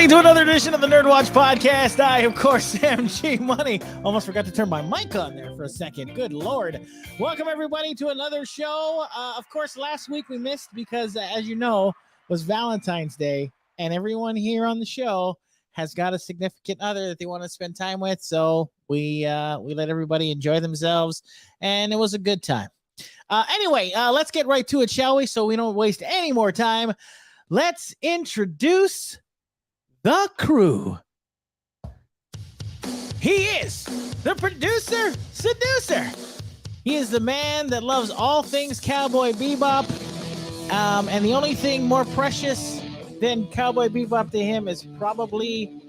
everybody, to another edition of the NERDWatch podcast. I, of course, am G Money. Almost forgot to turn my mic on there for a second. Good Lord. Welcome, everybody, to another show. Of course, last week we missed because, as you know, was Valentine's Day, and everyone here on the show has got a significant other that they want to spend time with. So we let everybody enjoy themselves, and it was a good time. Anyway, let's get right to it, shall we? So we don't waste any more time. Let's introduce the crew. He is the producer, seducer. He is the man that loves all things Cowboy Bebop. And the only thing more precious than Cowboy Bebop to him is probably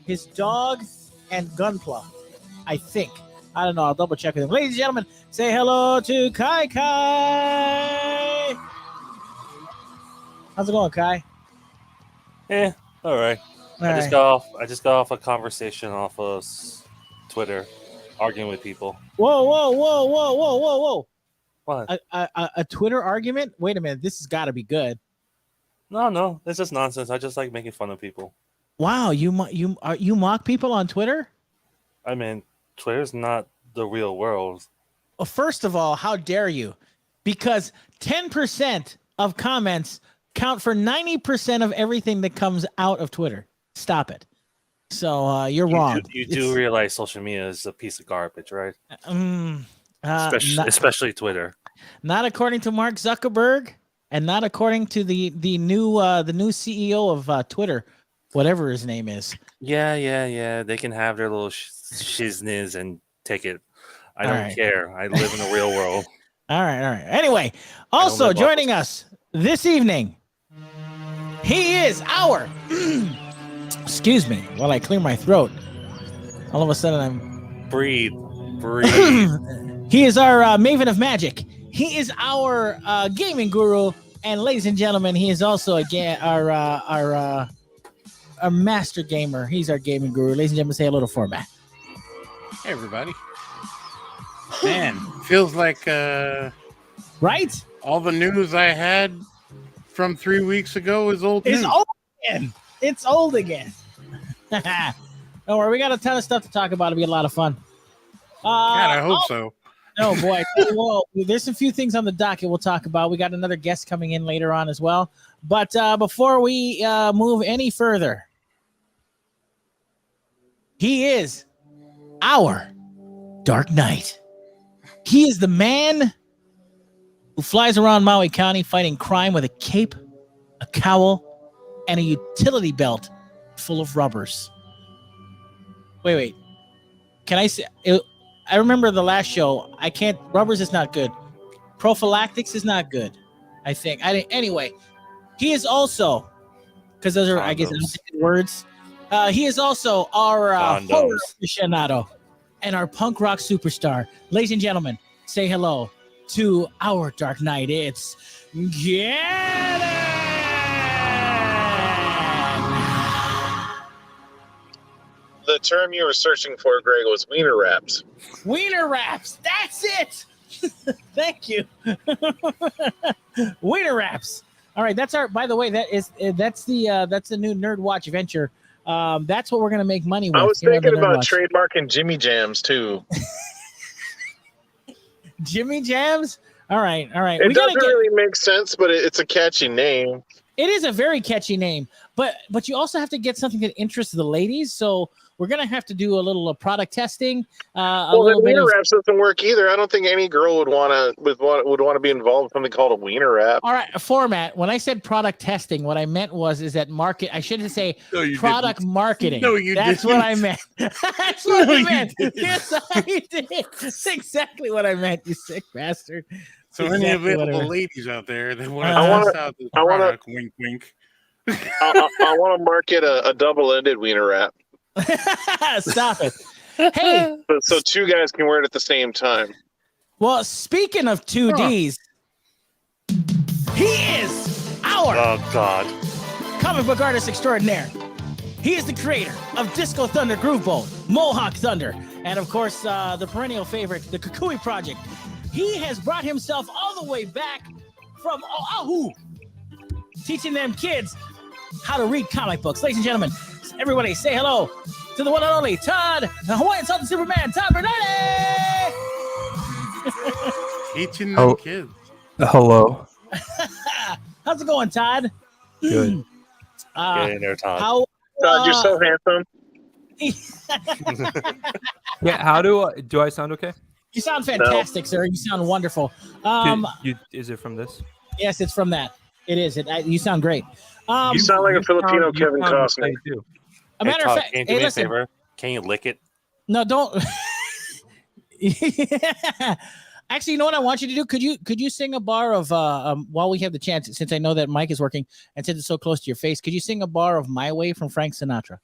his dog and Gunpla, I think. I don't know. I'll double check with him. Ladies and gentlemen, say hello to Kai Kai. How's it going, Kai? All right. I just got off a conversation off of Twitter, arguing with people. Whoa! What? A Twitter argument? Wait a minute. This has got to be good. No, it's just nonsense. I just like making fun of people. Wow, you mock people on Twitter? I mean, Twitter's not the real world. Well, first of all, how dare you? Because 10% of comments count for 90% of everything that comes out of Twitter. Stop it. So you're wrong. You do realize social media is a piece of garbage, right? Especially Twitter. Not according to Mark Zuckerberg, and not according to the new CEO of Twitter, whatever his name is. Yeah. They can have their little shizness and take it. I don't care. I live in the real world. All right. Anyway, also joining us this evening, he is our excuse me while I clear my throat. All of a sudden I'm breathe. He is our maven of magic. He is our gaming guru, and ladies and gentlemen, he is also our master gamer. He's our gaming guru. Ladies and gentlemen, say hello to Phormat. Hey everybody. Man, feels like right? All the news I had from 3 weeks ago is old news. It's old again. Don't worry, we got a ton of stuff to talk about. It'll be a lot of fun. God, I hope so. Oh boy. Well, there's a few things on the docket we'll talk about. We got another guest coming in later on as well. But before we move any further, he is our Dark Knight. He is the man who flies around Maui County fighting crime with a cape, a cowl, and a utility belt full of rubbers. Wait. Can I say? I remember the last show. I can't. Rubbers is not good. Prophylactics is not good. I think. Anyway, he is also, because those are, I guess, words. He is also our horror aficionado and our punk rock superstar. Ladies and gentlemen, say hello to our Dark Knight. It's Gannon. The term you were searching for, Greg, was wiener wraps. Wiener wraps. That's it. Thank you. Wiener wraps. All right. That's our. By the way, that's the new NERDWatch venture. That's what we're gonna make money with. I was thinking about trademarking Jimmy Jams too. Jimmy Jams. All right. It doesn't really make sense, but it's a catchy name. It is a very catchy name, but you also have to get something that interests the ladies. So we're gonna have to do a little product testing. The wiener wraps doesn't work either. I don't think any girl would want to be involved in something called a wiener wrap. All right, Phormat. When I said product testing, what I meant is that market. I shouldn't say product marketing. No, you That's didn't. what I meant. That's what I meant. Yes, I did. That's exactly what I meant. You sick bastard. So any available ladies out there that want to test out this product, wink, wink. I want to market a double-ended wiener wrap. Stop it. Hey. So two guys can wear it at the same time. Well, speaking of 2Ds, he is our comic book artist extraordinaire. He is the creator of Disco Thunder Groove Bolt, Mohawk Thunder, and of course, the perennial favorite, the Kukui Project. He has brought himself all the way back from Oahu, teaching them kids how to read comic books. Ladies and gentlemen, everybody say hello to the one and only Todd, the Hawaiian Sultan Superman, Todd Bernardi! Teaching them kids. Hello. How's it going, Todd? Good. Get in there, Todd. How, Todd, you're so handsome. Yeah. How do I sound okay? You sound fantastic, sir. You sound wonderful. Is it from this? Yes, it's from that. It is. You sound great. You sound like a Filipino Kevin Costner. A matter Todd, of fact, can you do me a favor? Can you lick it? No, don't. Actually, you know what I want you to do? Could you sing a bar of while we have the chance, since I know that mic is working and since it's so close to your face, could you sing a bar of My Way from Frank Sinatra?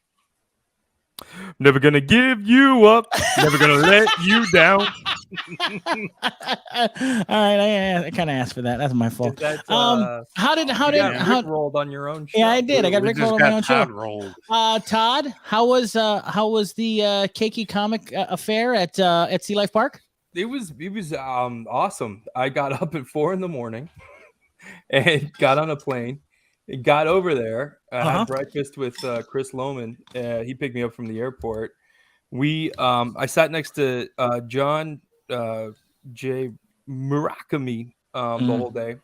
Never gonna give you up. Never gonna let you down. All right, I kind of asked for that. That's my fault. How did rolled on your own show? Yeah, I did. I got Rick rolled on my own show. Rolled. Todd, how was the Keiki comic affair at Sea Life Park? It was awesome. I got up at 4 a.m. and got on a plane. Got over there. Had breakfast with Chris Lohman. He picked me up from the airport. I sat next to John J. Murakami the whole day,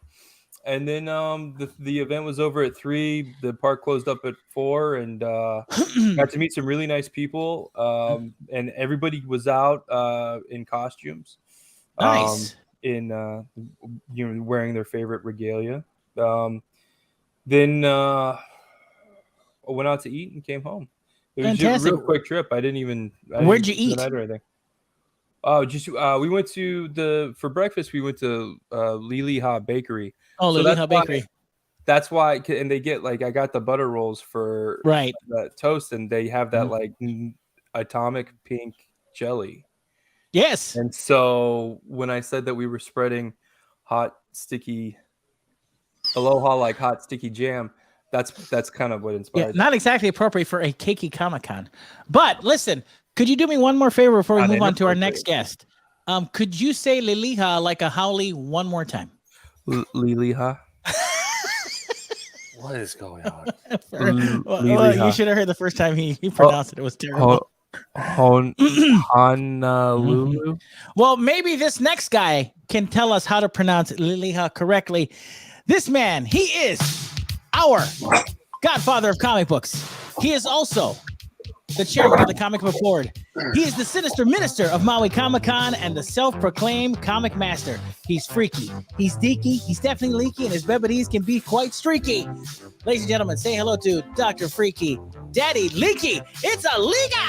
and then the event was over at 3. The park closed up at 4, and got to meet some really nice people. And everybody was out in costumes. Nice. Wearing their favorite regalia. Then I went out to eat and came home. It was just a real quick trip. Where'd you eat? Or anything. Oh, we went for breakfast. We went to Liliha Bakery. Oh, so Liliha Bakery. That's why, and they get I got the butter rolls for the toast, and they have that atomic pink jelly. Yes. And so when I said that we were spreading hot, sticky Aloha hot sticky jam, that's kind of what inspired. Not exactly appropriate for a Keiki Comic-Con. But listen, could you do me one more favor before we move on to our next guest? Could you say Liliha like a haole one more time? Liliha. What is going on? Well, you should have heard the first time he pronounced it. It was terrible. Honolulu. Well, maybe this next guy can tell us how to pronounce Liliha correctly. This man, he is our godfather of comic books. He is also the chairman of the comic book board. He is the sinister minister of Maui Comic-Con and the self-proclaimed comic master. He's freaky. He's deaky. He's definitely leaky, and his bebedies can be quite streaky. Ladies and gentlemen, say hello to Dr. Freaky, Daddy Leaky. It's Alika!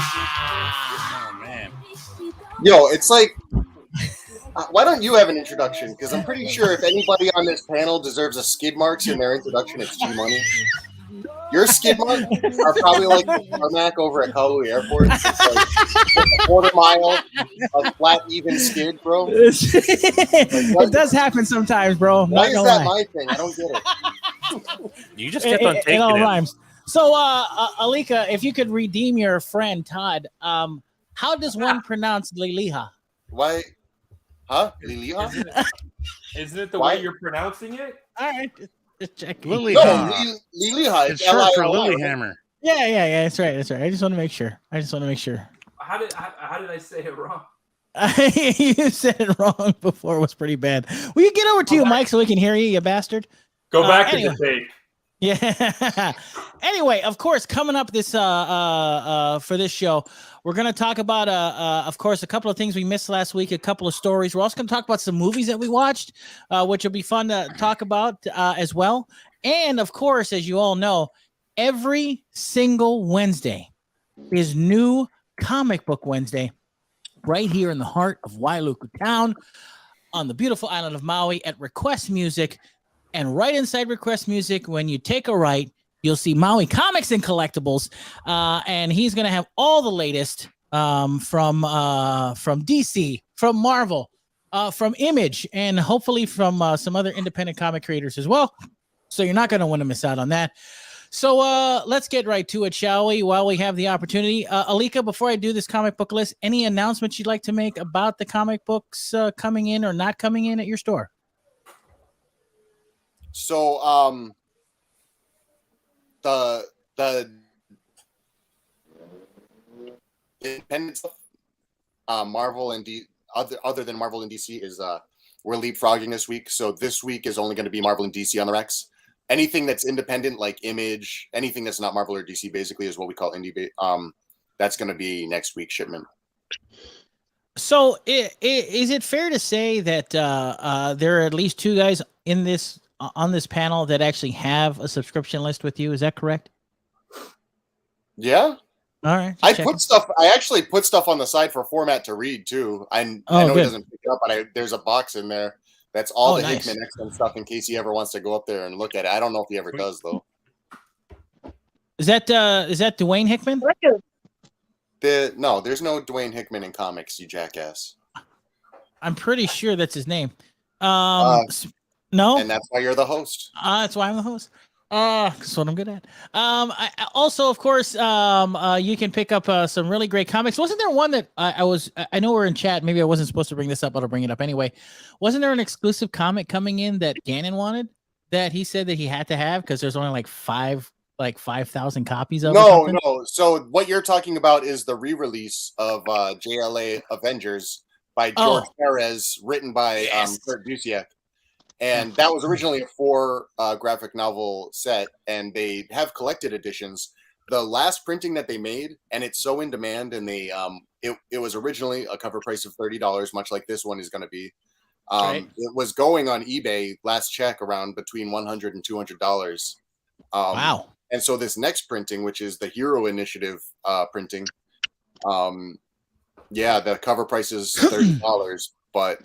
Oh, man. Yo, it's like... why don't you have an introduction? Because I'm pretty sure if anybody on this panel deserves a skid marks in their introduction, it's G-Money. Your skid marks are probably like the tarmac over at Kahului Airport. It's like a quarter mile of flat, even skid, bro. It does happen sometimes, bro. Why is that my thing? I don't get it. You just kept on taking it. All it. rhymes. So, Alika, if you could redeem your friend Todd, how does one pronounce Liliha? Why? Huh? Liliha? Isn't it the way you're pronouncing it? All right. Just check. Liliha. No, Liliha. It's short for Lilyhammer. Yeah. That's right. I just want to make sure. How did I say it wrong? You said it wrong before. It was pretty bad. Will you get over to you, Mike, so we can hear you, you bastard? Go back to the tape. Yeah. Anyway, of course, coming up this for this show, we're going to talk about of course, a couple of things we missed last week, a couple of stories. We're also going to talk about some movies that we watched, which will be fun to talk about as well. And of course, as you all know, every single Wednesday is New Comic Book Wednesday right here in the heart of Wailuku Town on the beautiful island of Maui at Request Music. And right inside Request Music, when you take a right, you'll see Maui Comics and Collectibles. And he's going to have all the latest from DC, from Marvel, from Image, and hopefully from some other independent comic creators as well. So you're not going to want to miss out on that. So let's get right to it, shall we, while we have the opportunity. Alika, before I do this comic book list, any announcements you'd like to make about the comic books coming in or not coming in at your store? So, the independent stuff, Marvel and other than Marvel and DC is we're leapfrogging this week. So this week is only going to be Marvel and DC on the Rex. Anything that's independent, like Image, anything that's not Marvel or DC, basically is what we call indie. That's going to be next week's shipment. So, is it fair to say that there are at least 2 guys in this on this panel that actually have a subscription list with you? Is that correct? Yeah. All right. I actually put stuff on the side for Phormat to read too. I know he doesn't pick it up, but there's a box in there that's all the nice. Hickman X-Men stuff in case he ever wants to go up there and look at it. I don't know if he ever does though. Is that Dwayne Hickman? No, there's no Dwayne Hickman in comics, you jackass. I'm pretty sure that's his name. No, and that's why you're the host. That's why I'm the host. That's what I'm good at. I also, of course, you can pick up some really great comics. Wasn't there one that I know we're in chat. Maybe I wasn't supposed to bring this up, but I'll bring it up anyway. Wasn't there an exclusive comic coming in that Gannon wanted that he said that he had to have because there's only like 5,000 copies of? No. So what you're talking about is the re-release of JLA Avengers by George Perez, written by Kurt Busiek. And that was originally a 4 graphic novel set, and they have collected editions. The last printing that they made, and it's so in demand, and they it was originally a cover price of $30, much like this one is going to be. It was going on eBay last check around between $100 and $200. Wow! And so this next printing, which is the Hero Initiative printing, the cover price is $30, but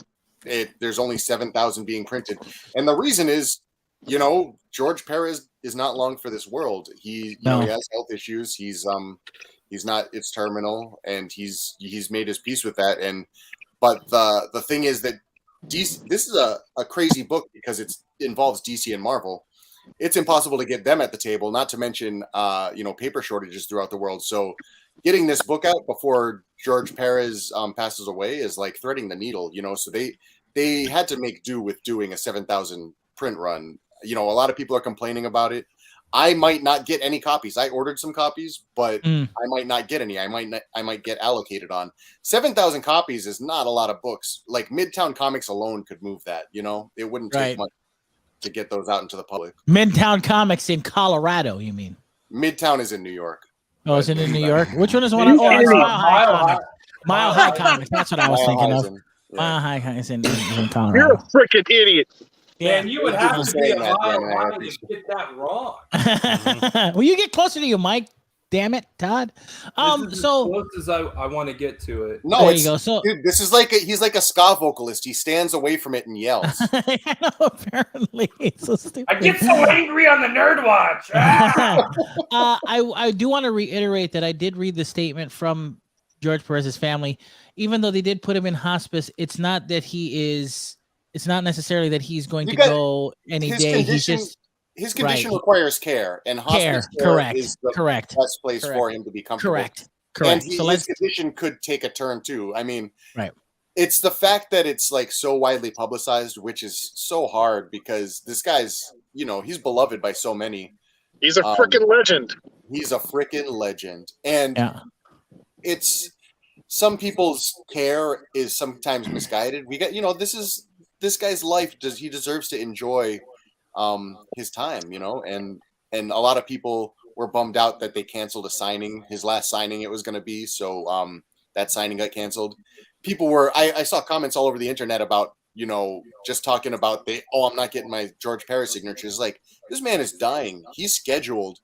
there's only 7,000 being printed, and the reason is, George Perez is not long for this world. He has health issues. He's not. It's terminal, and he's made his peace with that. But the thing is that DC, this is a crazy book because it involves DC and Marvel. It's impossible to get them at the table. Not to mention, paper shortages throughout the world. So, getting this book out before George Perez passes away is like threading the needle. So they had to make do with doing a 7,000 print run. A lot of people are complaining about it. I might not get any copies. I ordered some copies, but I might not get any. I might get allocated on 7,000 copies is not a lot of books. Like Midtown Comics alone could move that. It wouldn't take much to get those out into the public. Midtown Comics in Colorado, you mean? Midtown is in New York. Oh, is it in New York? Which one is the one? Oh, it's Mile High Comics. That's what I was thinking of. Mile High Comics in Colorado. You're a freaking idiot. Yeah, and you would have to be a mile high to get that wrong. Will you get closer to your mic? Damn it, Todd. As close as I want to get to it. No, there you go. So dude, this is he's like a ska vocalist. He stands away from it and yells. I know, apparently. It's so stupid. I get so angry on the NERDWatch. I do want to reiterate that I did read the statement from George Perez's family. Even though they did put him in hospice, it's not that it's not necessarily that he's going to go any day. His condition requires care, and hospice care is the best place for him to be comfortable. Correct. And his condition could take a turn too. I mean, it's the fact that it's like so widely publicized, which is so hard because this guy's, he's beloved by so many. He's a freaking legend. He's a freaking legend, and it's some people's care is sometimes misguided. We got, this guy's life. He deserves to enjoy his time, and a lot of people were bummed out that they canceled a signing, his last signing it was going to be. So that signing got canceled. People were, I saw comments all over the internet about, just talking about I'm not getting my George Perez signatures. Like, this man is dying. He's scheduled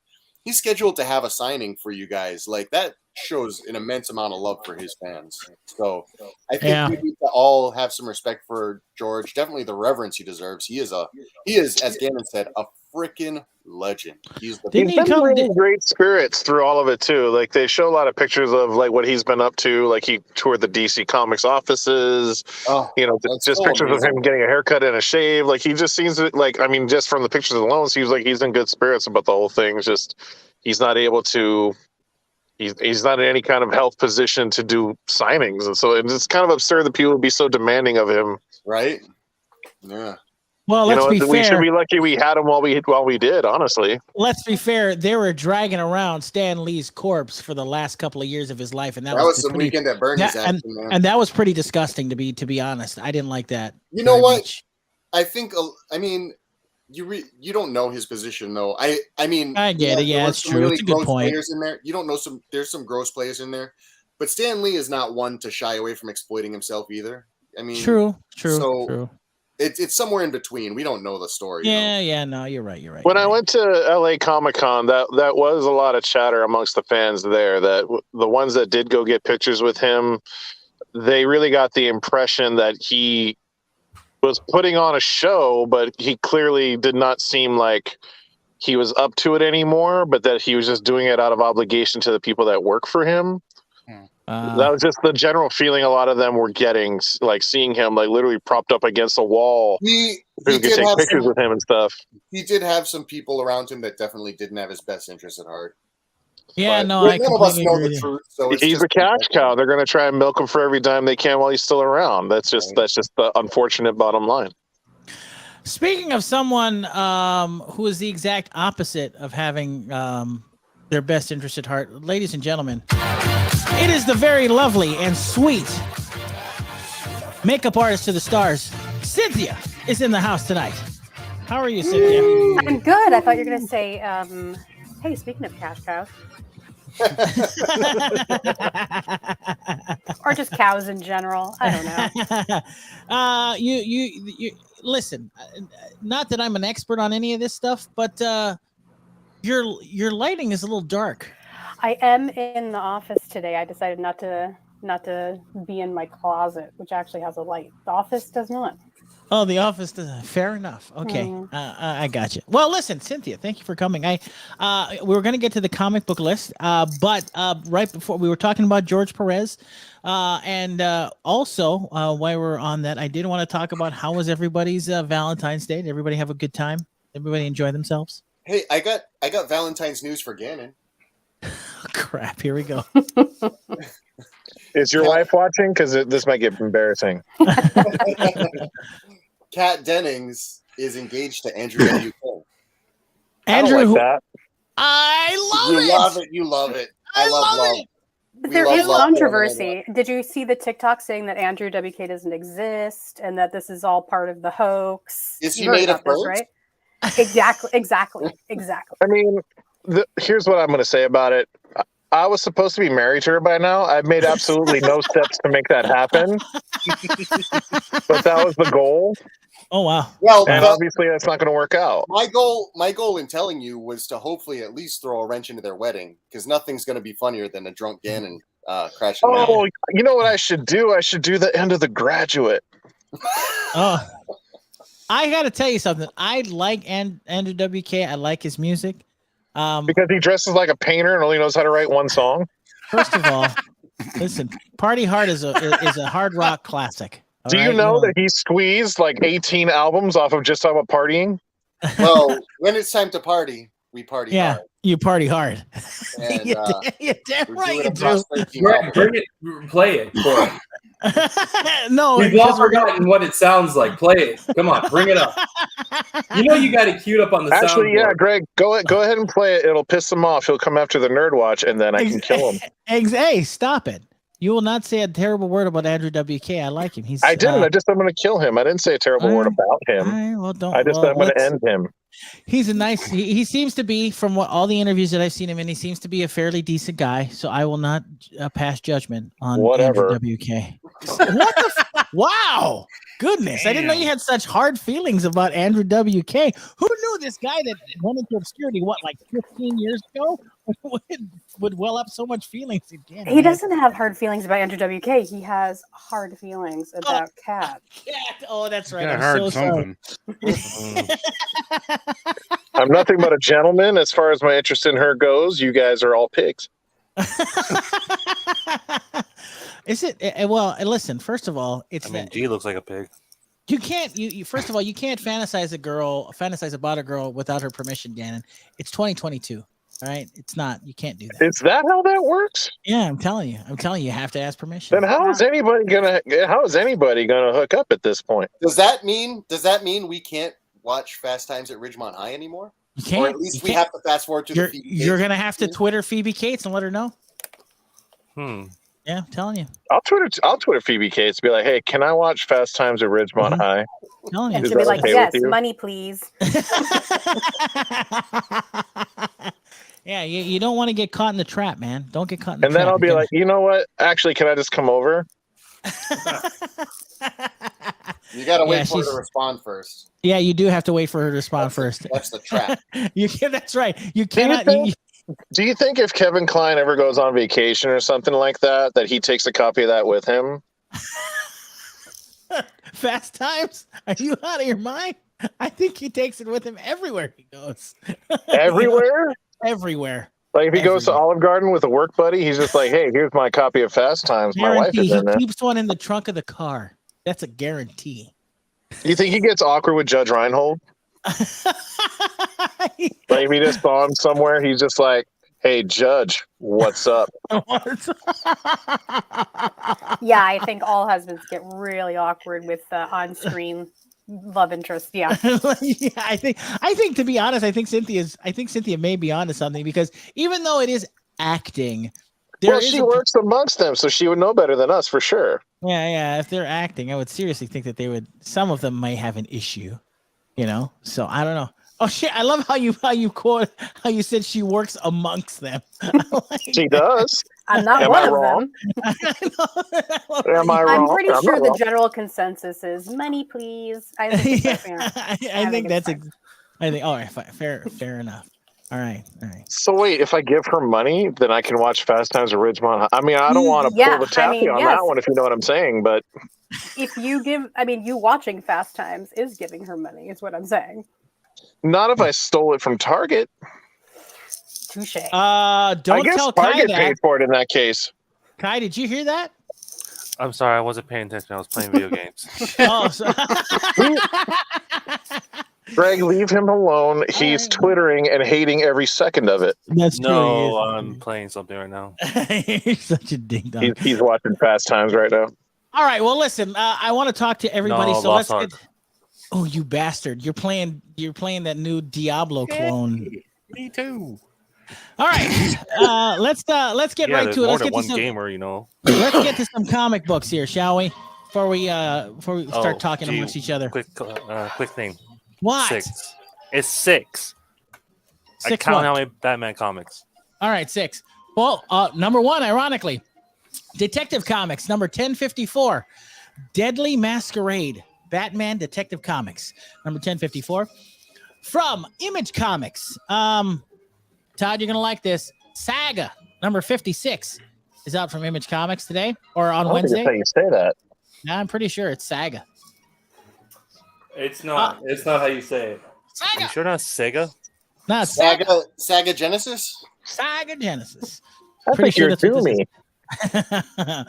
to have a signing for you guys. Like, that shows an immense amount of love for his fans. So I think we need to all have some respect for George. Definitely the reverence he deserves. He is, as Gannon said, a freaking legend. He's been in great spirits through all of it too. Like, they show a lot of pictures of like what he's been up to. Like, he toured the DC Comics offices. Just pictures of him getting a haircut and a shave. Like, he just seems like, I mean, just from the pictures alone, seems like he's in good spirits about the whole thing. Just he's not able to. He's not in any kind of health position to do signings, and so it's kind of absurd that people would be so demanding of him. Right? Yeah. Well, let's be fair. We should be lucky we had him while we did. Honestly, let's be fair. They were dragging around Stan Lee's corpse for the last couple of years of his life, and that was some weekend at Bernie's action, man. And that was pretty disgusting to be honest. I didn't like that. You know what? Much. I think. I mean, you don't know his position though. I mean, I get it. Yeah, it's true. Really it's a good point. Players in there. You don't know there's some gross players in there, but Stan Lee is not one to shy away from exploiting himself either. I mean, true. So it's somewhere in between. We don't know the story. Yeah. No, you're right. When I went to LA Comic-Con, that was a lot of chatter amongst the fans there. That the ones that did go get pictures with him, they really got the impression that he was putting on a show, but he clearly did not seem like he was up to it anymore. But that he was just doing it out of obligation to the people that work for him. That was just the general feeling a lot of them were getting, like seeing him like literally propped up against a wall. He could take pictures with him and stuff. He did have some people around him that definitely didn't have his best interest at heart. Yeah, but no, I none of us know the truth. So he's a cash cow. They're going to try and milk him for every dime they can while he's still around. That's just the unfortunate bottom line. Speaking of someone who is the exact opposite of having their best interest at heart, ladies and gentlemen, it is the very lovely and sweet makeup artist to the stars, Cynthia, is in the house tonight. How are you, Cynthia? I'm good. I thought you were going to say, hey, speaking of cash cows. Or just cows in general. I don't know. You listen, not that I'm an expert on any of this stuff, but your lighting is a little dark. I am in the office today. I decided not to be in my closet, which actually has a light. The office does not. Oh, the office does. Fair enough. Okay, I got you. Well, listen, Cynthia, thank you for coming. We were going to get to the comic book list, but right before we were talking about George Perez, and also while we're on that, I did want to talk about how was everybody's Valentine's Day? Did everybody have a good time? Everybody enjoy themselves? Hey, I got Valentine's news for Gannon. Crap! Here we go. Is your wife watching? Because this might get embarrassing. Kat Dennings is engaged to Andrew W. Andrew, like that. You love it. I love it. There is controversy. Did you see the TikTok saying that Andrew WK doesn't exist and that this is all part of the hoax? Is he made of birds? Right? Exactly. I mean, here's what I'm going to say about it. I was supposed to be married to her by now. I've made absolutely no steps to make that happen. But that was the goal. Oh, wow. Well, and obviously that's not going to work out. My goal in telling you was to hopefully at least throw a wrench into their wedding, because nothing's going to be funnier than a drunk Gannon crashing. Oh, you know what I should do? I should do the end of The Graduate. Oh, I got to tell you something. I like Andrew WK. I like his music. Because he dresses like a painter and only knows how to write one song. First of all, listen, Party Hard is a hard rock classic. Do you know that he squeezed like 18 albums off of just talking about partying? Well, when it's time to party, we party hard. You party hard. And, you're damn right you do. Bring it, play it for us. No, we've all forgotten what it sounds like. Play it. Come on, bring it up. You know you got it queued up on the Actually, soundboard. yeah, Greg, go ahead and play it. It'll piss him off. He'll come after the NERDWatch, and then I can kill him. Hey, stop it. You will not say a terrible word about Andrew WK. I like him. I didn't. I'm going to kill him. I didn't say a terrible word about him. I just said I'm going to end him. He's a nice. He seems to be, from all the interviews that I've seen him in, he seems to be a fairly decent guy. So I will not pass judgment on whatever. Andrew WK. What the? Wow. Goodness. Damn. I didn't know you had such hard feelings about Andrew WK. Who knew this guy that went into obscurity, like 15 years ago, would well up so much feelings again? He doesn't have hard feelings about Andrew WK. He has hard feelings about Kat. Oh, that's right. I'm so sorry. I'm nothing but a gentleman as far as my interest in her goes. You guys are all pigs. Is it? Well, listen, first of all, G looks like a pig. You can't, first of all, you can't fantasize about a girl without her permission, Gannon. It's 2022. All right. It's not, you can't do that. Is that how that works? Yeah, I'm telling you, you have to ask permission. Then how is anybody gonna hook up at this point? Does that mean we can't watch Fast Times at Ridgemont High anymore? You can't. Or at least we have to fast forward to the Phoebe You're going to have to Twitter Phoebe Cates and let her know. Yeah, I'm telling you. I'll Twitter Phoebe Cates. Be like, hey, can I watch Fast Times at Ridgemont High? Telling you. And she'll be like, yes, money, please. Yeah, you don't want to get caught in the trap, man. Don't get caught in the trap. And then I'll be like, you know what? Actually, can I just come over? You got to wait for her to respond first. Yeah, you do have to wait for her to respond first. That's the trap. That's right. You cannot. Do you think if Kevin Kline ever goes on vacation or something like that, that he takes a copy of that with him? Fast Times? Are you out of your mind? I think he takes it with him everywhere he goes. Everywhere? Everywhere. Like if he goes to Olive Garden with a work buddy, he's just like, hey, here's my copy of Fast Times. My wife is in there. He keeps one in the trunk of the car. That's a guarantee. You think he gets awkward with Judge Reinhold? Like if he just saw him somewhere, he's just like, hey, Judge, what's up? Yeah, I think all husbands get really awkward with on-screen love interest. Yeah. Yeah, I think to be honest, I think Cynthia may be onto something, because even though it is acting, she works amongst them, so she would know better than us for sure. Yeah. If they're acting, I would seriously think that some of them may have an issue, So I don't know. Oh shit! I love how you said she works amongst them. She does. I'm not one of them. Am I wrong? I'm pretty sure the general consensus is money, please. I think that's fair. I think that's. All right. Fair enough. All right. So wait, if I give her money, then I can watch Fast Times at Ridgemont. I mean, I don't want to pull the taffy on that one, if you know what I'm saying. But if you you watching Fast Times is giving her money, is what I'm saying. Not if I stole it from Target. Touche. Don't I guess tell Kai Target that. paid for it in that case. Kai, did you hear that? I'm sorry, I wasn't paying attention. I was playing video games. Greg, leave him alone. He's twittering and hating every second of it. That's true. No, I'm playing something right now. You're such a ding dong. He's watching Fast Times right now. All right. Well, listen. I want to talk to everybody. No, so let's. Oh, you bastard! You're playing that new Diablo clone. Me too. All right. Let's get right to it. Let's get one to some gamer, Let's get to some comic books here, shall we? Before we start talking amongst each other. Quick thing. What? 6. It's 6. 6 I count what? how many Batman comics. All right, 6. Well, number 1, ironically, Detective Comics, number 1054, Deadly Masquerade, Batman Detective Comics, number 1054. From Image Comics, Todd, you're going to like this. Saga, number 56, is out from Image Comics today, or on Wednesday. How you say that? I'm pretty sure it's Saga. It's not. It's not how you say it. Saga. You sure not Sega? No, it's Saga. Saga Genesis? Saga Genesis. I Pretty think sure you're that's what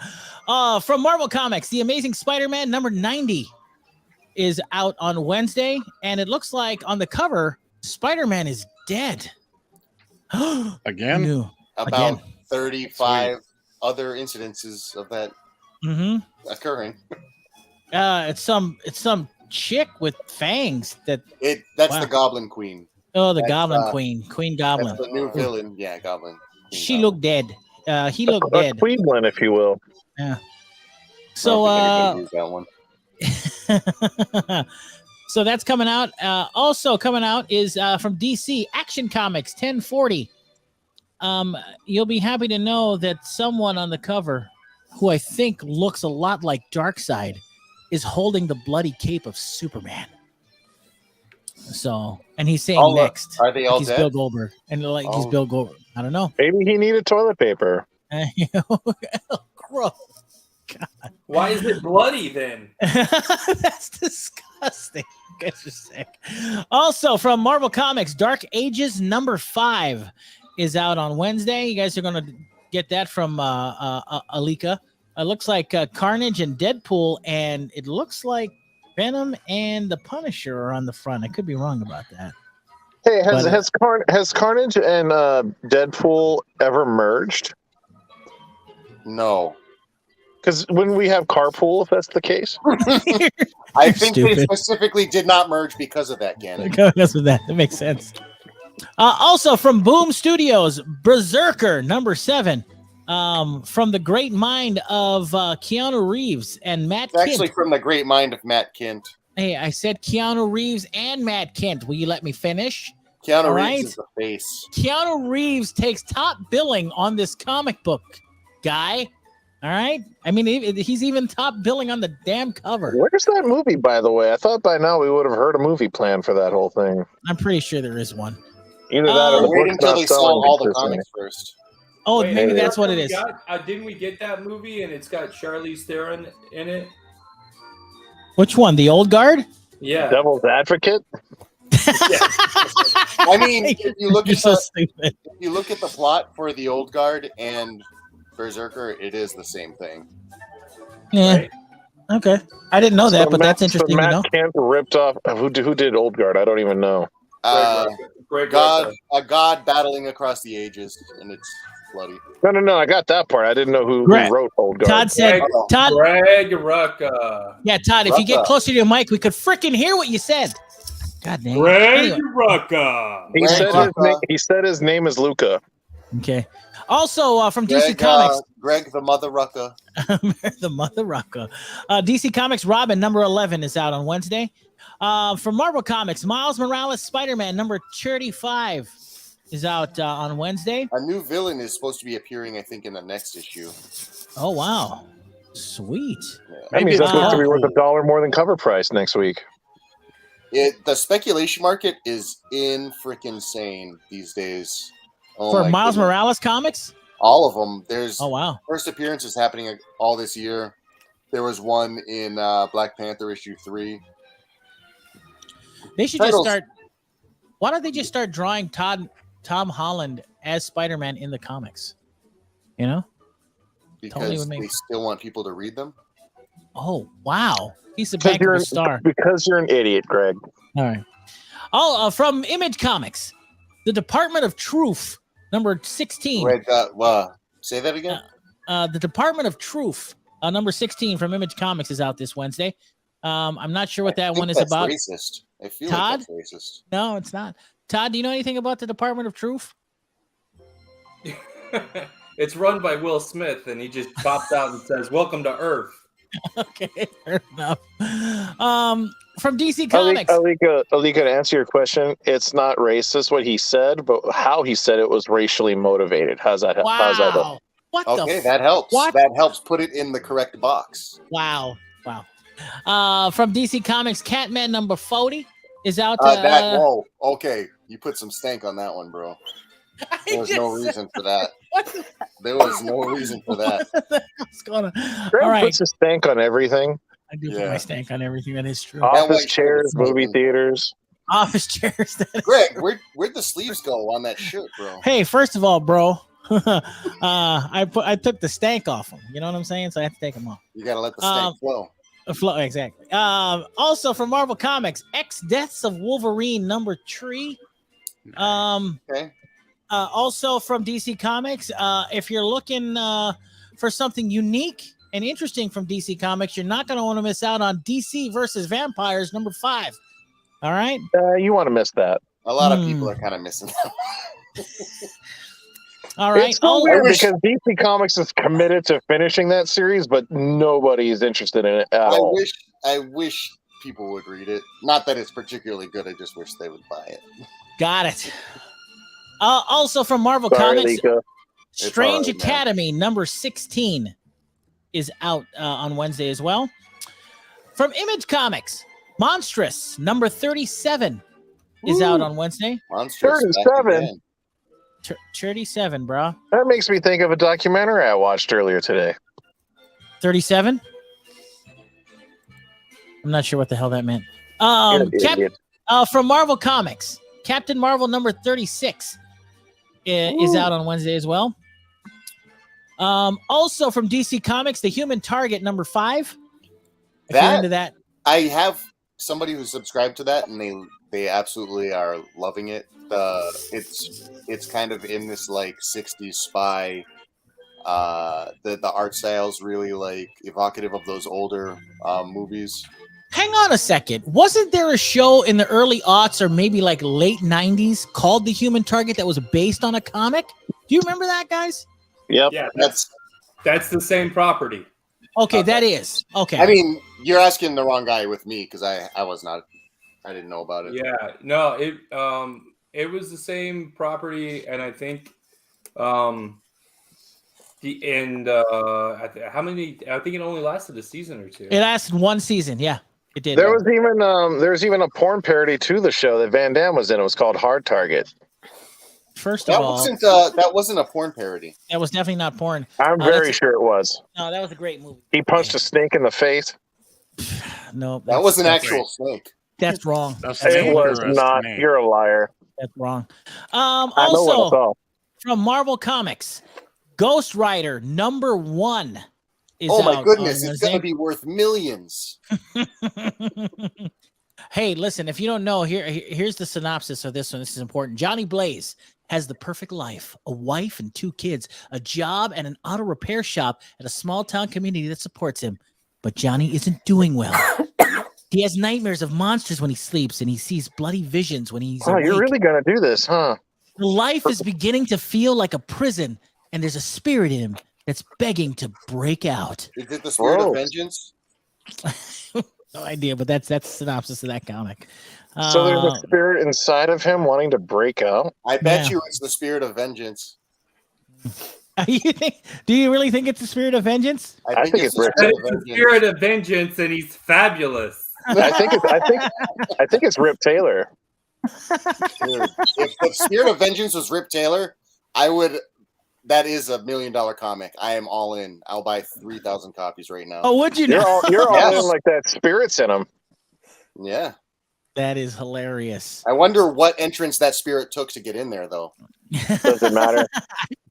me. From Marvel Comics, The Amazing Spider-Man number 90 is out on Wednesday, and it looks like on the cover, Spider-Man is dead. Again? About 35 other incidences of that occurring. It's some chick with fangs that's the Goblin Queen. Oh, the Goblin Queen, Queen Goblin. That's the new villain. Yeah, Goblin. She looked dead. He looked dead. Cleveland, if you will. Yeah. So use that one. so that's coming out. Also coming out is from DC Action Comics 1040. You'll be happy to know that someone on the cover, who I think looks a lot like Darkseid, is holding the bloody cape of Superman. So, and he's saying next. Are they all he's dead? Bill Goldberg, and he's Bill Goldberg. I don't know. Maybe he needed toilet paper. Gross. God. Why is it bloody then? That's disgusting. Guys are sick. Also from Marvel Comics, Dark Ages number 5 is out on Wednesday. You guys are going to get that from Alika. It looks like Carnage and Deadpool, and it looks like Venom and the Punisher are on the front. I could be wrong about that. Hey, has Carnage and Deadpool ever merged? No. Because when we have carpool, if that's the case. I think they Stupid. specifically did not merge because of that, Gannon. That's what that makes sense. Also from Boom Studios, Berserker #7. From the great mind of Keanu Reeves and Matt It's actually Kint. from the great mind of Matt Kint. Hey, I said Keanu Reeves and Matt Kint. Will you let me finish? Keanu All Reeves right. is the face. Keanu Reeves takes top billing on this comic book, guy. All right. I mean, he's even top billing on the damn cover. Where's that movie, by the way? I thought by now we would have heard a movie plan for that whole thing. I'm pretty sure there is one. Either that or the Wait book's until not they saw selling all the consistently. comics first. Oh, Wait, maybe that's what it we is. didn't we get that movie and it's got Charlize Theron in it? Which one? The Old Guard? Yeah. Devil's Advocate? I mean, if you look You're at so the stupid. if you look at the plot for the Old Guard and Berserker, it is the same thing. Yeah. Right? Okay. I didn't know that, So but that's interesting to Matt know. Kent ripped off. Who did Old Guard? I don't even know. Greg God, Rucka. a god battling across the ages, and it's bloody. No. I got that part. I didn't know who Greg. wrote Old Guard. Todd said, Uh-oh. Todd, Greg Rucka. yeah, Todd, if you get Rucka. closer to your mic, we could freaking hear what you said. God dang it. Greg Anyway, Rucka. He Greg said Rucka. he said his name is Luca. okay. Also, from DC Greg, Comics, Greg the Mother Rucka. the Mother Rocker. DC Comics Robin #11 is out on Wednesday. From Marvel Comics, Miles Morales Spider-Man #35 is out on Wednesday. A new villain is supposed to be appearing, I think, in the next issue. Oh, wow. Sweet. That means that's it's supposed to be worth Deadpool. $1 more than cover price next week. The speculation market is in freaking sane these days. Oh For my Miles goodness. Morales comics? All of them. There's Oh, wow. first appearances happening all this year. There was one in Black Panther issue 3. They should Titles. just start. Why don't they just start drawing Tom Holland as Spider-Man in the comics? You know? Because would make- they still want people to read them. Oh, wow. He's a Because bankable star. because you're an idiot, Greg. All right. Oh, from Image Comics, the Department of Truth, #16. Wait, say that again. The Department of Truth, #16 from Image Comics is out this Wednesday. I'm not sure what I that think one is that's about. Racist. I feel Todd? like that's racist. No, it's not. Todd, do you know anything about the Department of Truth? It's run by Will Smith, and he just pops out and says, "Welcome to Earth." Okay, fair enough. From DC Comics. Alika, to answer your question, it's not racist what he said, but how he said it was racially motivated. How's that? How's that? Wow. What the Okay, that helps. what? That helps put it in the correct box. Wow. From DC Comics, Catman #40 is out. Whoa. Okay, you put some stank on that one, bro. There was no just- reason for that. What There was no reason for that. What's going on? Greg All right. puts a stank on everything. I do put Yeah. my stank on everything. That is true. That Office white shirt chairs, is movie smoking. theaters. Office chairs. Greg, where'd the sleeves go on that shirt, bro? Hey, first of all, bro, I took the stank off them. You know what I'm saying? So I have to take them off. You gotta let the stank flow. Exactly. Also from Marvel Comics, X Deaths of Wolverine #3. Okay. Also from DC Comics, if you're looking for something unique and interesting from DC Comics, you're not going to want to miss out on DC versus Vampires #5. All right. You want to miss that. A lot of people are kind of missing that. All right. It's so Oh, weird wish- because DC Comics is committed to finishing that series, but nobody is interested in it at all. I wish people would read it. Not that it's particularly good. I just wish they would buy it. got it. Also from Marvel Sorry, Comics, Alika. Strange all right, man. Academy #16 is out on Wednesday as well. From Image Comics, Monstrous #37 is out on Wednesday. Monsters. 37? 37, bro. That makes me think of a documentary I watched earlier today. 37? I'm not sure what the hell that meant. You're an idiot. From Marvel Comics, Captain Marvel #36 is out on Wednesday as well. Also from DC Comics, The Human Target #5. If you're into that. I have somebody who subscribed to that, and they absolutely are loving it. It's kind of in this like 60s spy The art style's really like evocative of those older movies. Hang on a second. Wasn't there a show in the early aughts or maybe like late 90s called The Human Target that was based on a comic? Do you remember that, guys? Yep. Yeah, that's the same property. Okay, that is. Okay. I mean, you're asking the wrong guy with me because I was not. I didn't know about it. Yeah, no, it was the same property, and I think how many? I think it only lasted a season or two. It lasted one season. Yeah, it did. There was even a porn parody to the show that Van Damme was in. It was called Hard Target. First of all, that wasn't a porn parody. That was definitely not porn. I'm very sure it was. No, that was a great movie. He punched a snake in the face. No, that was an actual snake. That's wrong. It was not. You're a liar. That's wrong. I know what I saw. From Marvel Comics, Ghost Rider #1 is oh my out goodness, on it's going to be worth millions. Hey, listen, if you don't know, here's the synopsis of this one. This is important. Johnny Blaze has the perfect life, a wife and 2 kids, a job and an auto repair shop at a small town community that supports him. But Johnny isn't doing well. He has nightmares of monsters when he sleeps, and he sees bloody visions when he's awake. You're really going to do this, huh? Life is beginning to feel like a prison, and there's a spirit in him that's begging to break out. Is it the spirit of vengeance? No idea, but that's the synopsis of that comic. So there's a spirit inside of him wanting to break out? I bet you it's the spirit of vengeance. Do you really think it's the spirit of vengeance? I think it's the spirit of vengeance, and he's fabulous. I think it's Rip Taylor. Dude, if the spirit of vengeance was Rip Taylor, I would. That is $1 million comic. I am all in. I'll buy 3,000 copies right now. Oh, would you know? You're all in like that. Spirit's in them. Yeah. That is hilarious. I wonder what entrance that spirit took to get in there, though. Doesn't matter.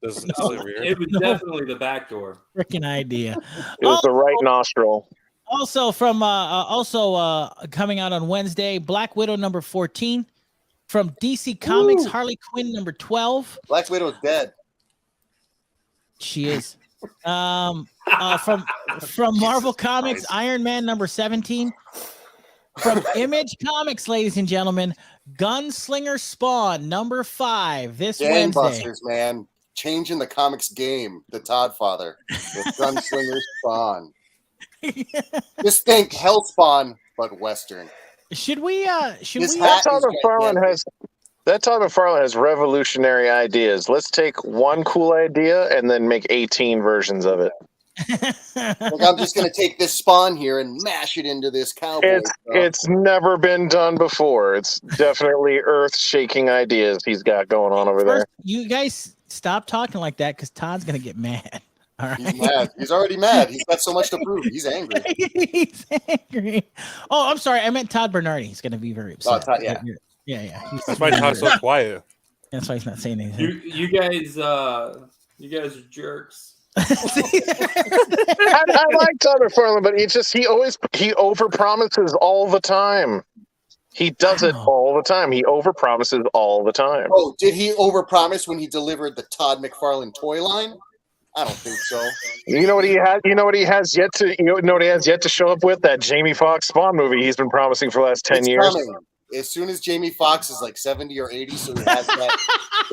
It was definitely the back door. Freaking idea. It was the right nostril. Also from coming out on Wednesday, Black Widow #14 from DC Comics, Harley Quinn #12. Black Widow's dead. She is. From Marvel Comics, Iron Man #17. From Image Comics, ladies and gentlemen, Gunslinger Spawn #5 this Wednesday. Gangbusters, man. Changing the comics game. The Todd father. With Gunslinger Spawn. Just think Hellspawn, but Western. Should we That Todd McFarlane has revolutionary ideas. Let's take one cool idea and then make 18 versions of it. Like, I'm just going to take this Spawn here and mash it into this cowboy. It's never been done before. It's definitely earth-shaking ideas he's got going on over there. You guys stop talking like that because Todd's going to get mad. All right. He's mad. He's already mad. He's got so much to prove. He's angry. He's angry. Oh, I'm sorry. I meant Todd Bernardi. He's going to be very upset. Oh, Todd, yeah. Yeah. That's why Todd's so quiet. That's why he's not saying anything. You guys are jerks. I like Todd McFarlane, but he overpromises all the time. He does it all the time. He overpromises all the time. Oh, did he overpromise when he delivered the Todd McFarlane toy line? I don't think so. You know what he has? You know what he has yet to show up with? That Jamie Foxx Spawn movie he's been promising for the last 10 years. Coming. As soon as Jamie Foxx is like 70 or 80, so he has that.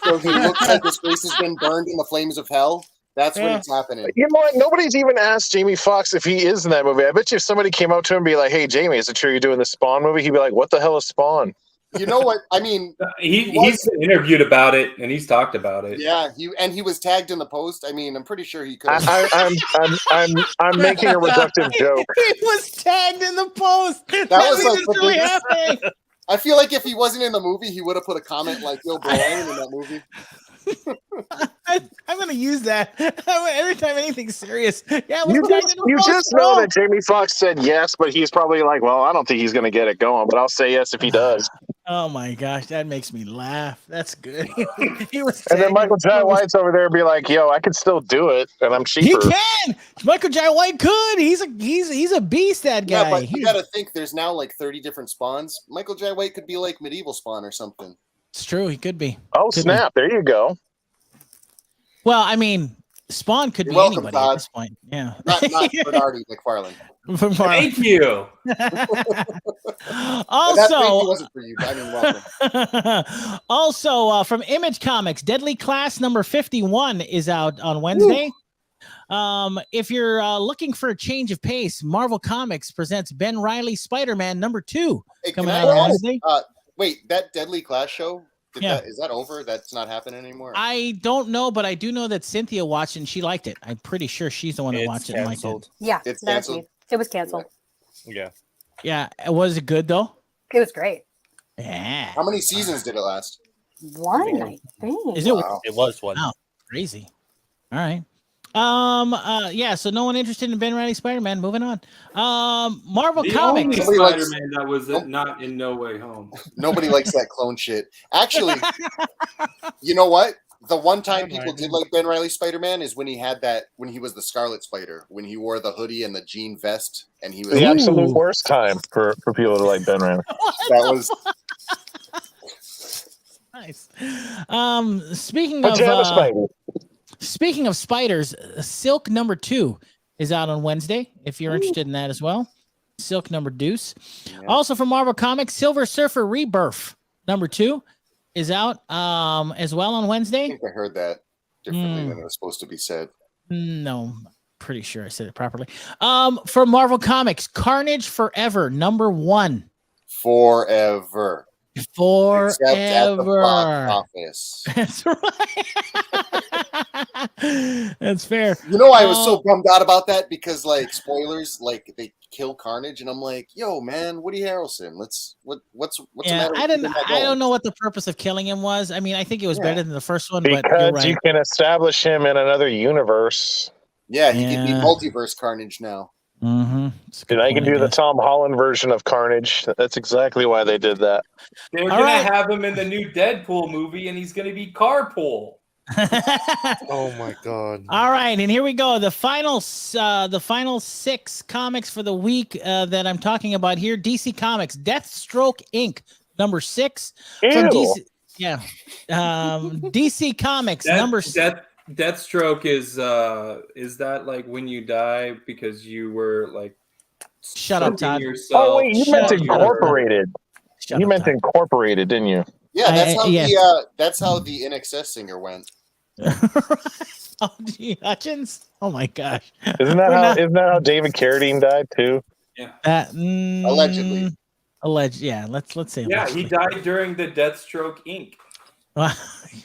So he looks like his face has been burned in the flames of hell. That's when it's happening. You know what? Nobody's even asked Jamie Foxx if he is in that movie. I bet you if somebody came up to him and be like, "Hey, Jamie, is it true you're doing the Spawn movie?" He'd be like, "What the hell is Spawn?" You know what? I mean, he's been interviewed about it and he's talked about it. Yeah, he was tagged in the post. I mean, I'm pretty sure he could. I'm making a reductive joke. He was tagged in the post. That was like really happening. I feel like if he wasn't in the movie, he would have put a comment like "Yo, Brian" in that movie. I'm going to use that every time anything's serious. Yeah, you just know that Jamie Foxx said yes, but he's probably like, well, I don't think he's going to get it going, but I'll say yes if he does. Oh my gosh, that makes me laugh. That's good. And then Michael Jai White's over there and be like, yo, I could still do it, and I'm cheaper. He can. Michael Jai White could. He's a beast, that guy. Yeah, but you got to think there's now like 30 different Spawns. Michael Jai White could be like medieval Spawn or something. It's true. He could be. Oh, snap. There you go. Well, I mean, Spawn could You're be welcome, anybody at Todd. this point. Yeah. Not Bernardi McFarlane. Thank you. That maybe wasn't for you, but I mean, welcome. Also, from Image Comics, Deadly Class number 51 is out on Wednesday. If you're looking for a change of pace, Marvel Comics presents Ben Reilly Spider-Man number 2 coming out on Wednesday. Wait, that Deadly Class show? Yeah. Is that over? That's not happening anymore? I don't know, but I do know that Cynthia watched it and she liked it. I'm pretty sure she's the one that watched it and liked it. Yeah, It's that was canceled. me. It was canceled. Yeah. Yeah. Was it good though? It was great. Yeah. How many seasons did it last? One, I think. Is it? Wow. It was one. Wow, crazy. All right. Yeah, so no one interested in Ben Reilly Spider-Man. Moving on. Marvel The Comics. only Spider-Man that was not in No Way Home. Nobody likes that clone shit. Actually, you know what? The one time people did like Ben Reilly Spider-Man is when he was the Scarlet Spider, when he wore the hoodie and the jean vest, and he was The absolute worst time for people to like Ben Reilly. That was nice. Speaking of spiders, Silk number 2 is out on Wednesday. If you're interested in that as well, Silk number deuce. Yeah. Also from Marvel Comics, Silver Surfer Rebirth number 2 is out as well on Wednesday. I think I heard that differently than it was supposed to be said. No, I'm pretty sure I said it properly. From Marvel Comics, Carnage Forever number 1. Forever. Except at the box office. That's right. That's fair. You know, I was so bummed out about that because, like, spoilers, like they kill Carnage, and I'm like, "Yo, man, Woody Harrelson, what's the matter?" I don't know what the purpose of killing him was. I mean, I think it was better than the first one, because but you're right. You can establish him in another universe. Yeah, he can be multiverse Carnage now. Mm-hmm. And I can do the Tom Holland version of Carnage. That's exactly why they did that. They're going to have him in the new Deadpool movie, and he's going to be Carpool. Oh my god! All right, and here we go. The final 6 comics for the week that I'm talking about here. DC Comics, Deathstroke Inc. number 6 from DC. Yeah, DC Comics number 6. Deathstroke is that like when you die because you were like shut up, Todd. Oh wait, you meant Incorporated. You meant Incorporated, didn't you? Yeah, that's how the INXS singer went. Oh, gee, Hutchins. Oh my gosh. Isn't that how David Carradine died too? Yeah. Allegedly. Yeah, let's say. Yeah, allegedly. he died during the Deathstroke Inc.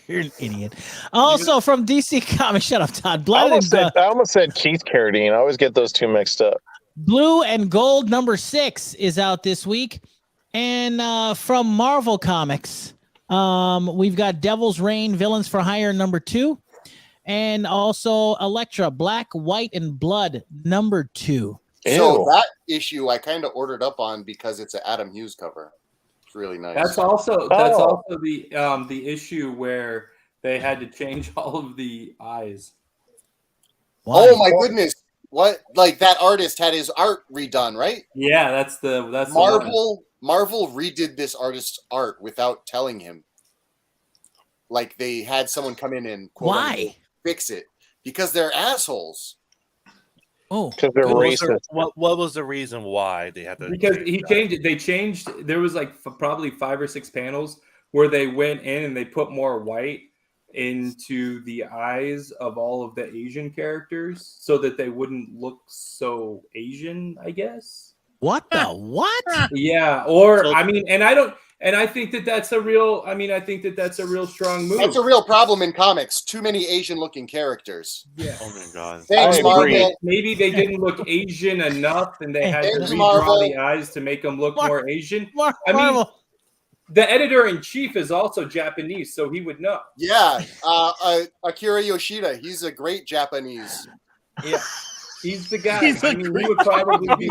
You're an idiot. Also from DC Comics, shut up, Todd. I almost said Keith Carradine. I always get those two mixed up. Blue and Gold number 6 is out this week. And from Marvel Comics, we've got Devil's Reign, Villains for Hire number 2. And also Elektra, Black, White, and Blood number 2. So that issue I kind of ordered up on because it's an Adam Hughes cover. It's really nice. That's also the issue where they had to change all of the eyes. Why? Oh my goodness. What? Like that artist had his art redone, right? Yeah, that's Marvel redid this artist's art without telling him. Like they had someone come in and fix it because they're assholes. Oh, because they're racist. What was the reason why they had to? Because he changed it. They changed. There was like probably 5 or 6 panels where they went in and they put more white into the eyes of all of the Asian characters so that they wouldn't look so Asian, I guess. What the what? Yeah, I think that that's a real. I mean, I think that that's a real strong move. That's a real problem in comics. Too many Asian-looking characters. Yeah. Oh my god. Thanks, Marvel. Maybe they didn't look Asian enough, and they had to redraw the eyes to make them look more Asian. I mean, the editor-in-chief is also Japanese, so he would know. Yeah, Akira Yoshida. He's a great Japanese. Yeah. He's the guy. He would probably be.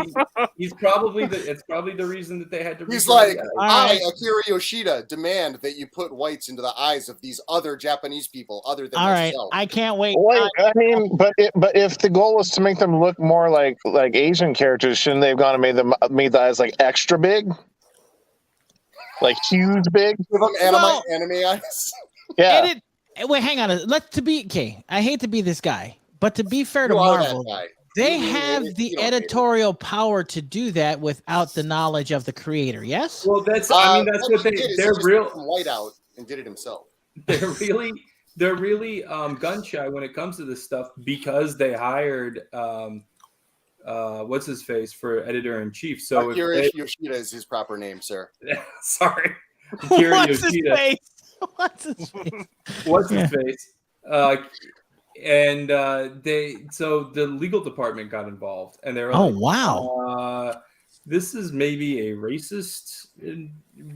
It's probably the reason that they had to. He's like, I, Akira Yoshida, demand that you put whites into the eyes of these other Japanese people, other than myself. I can't wait. Wait, I mean, but if the goal is to make them look more like Asian characters, shouldn't they have gone and made the eyes like extra big, like huge big? Give them anime eyes. Yeah. Wait, hang on. I hate to be this guy. but to be fair to You are that Marvel, guy. they You have hate it. the You don't hate it. editorial power to do that without the knowledge of the creator. Yes. Well, that's what he did is they're he just real. took some white out and did it himself. They're really gun shy when it comes to this stuff because they hired what's his face for editor in chief. So Akira Yoshida is his proper name, sir. Sorry, Akira What's Yoshida. his face? What's his face? What's his face? And so the legal department got involved, and they're Oh like, wow! This is maybe a racist.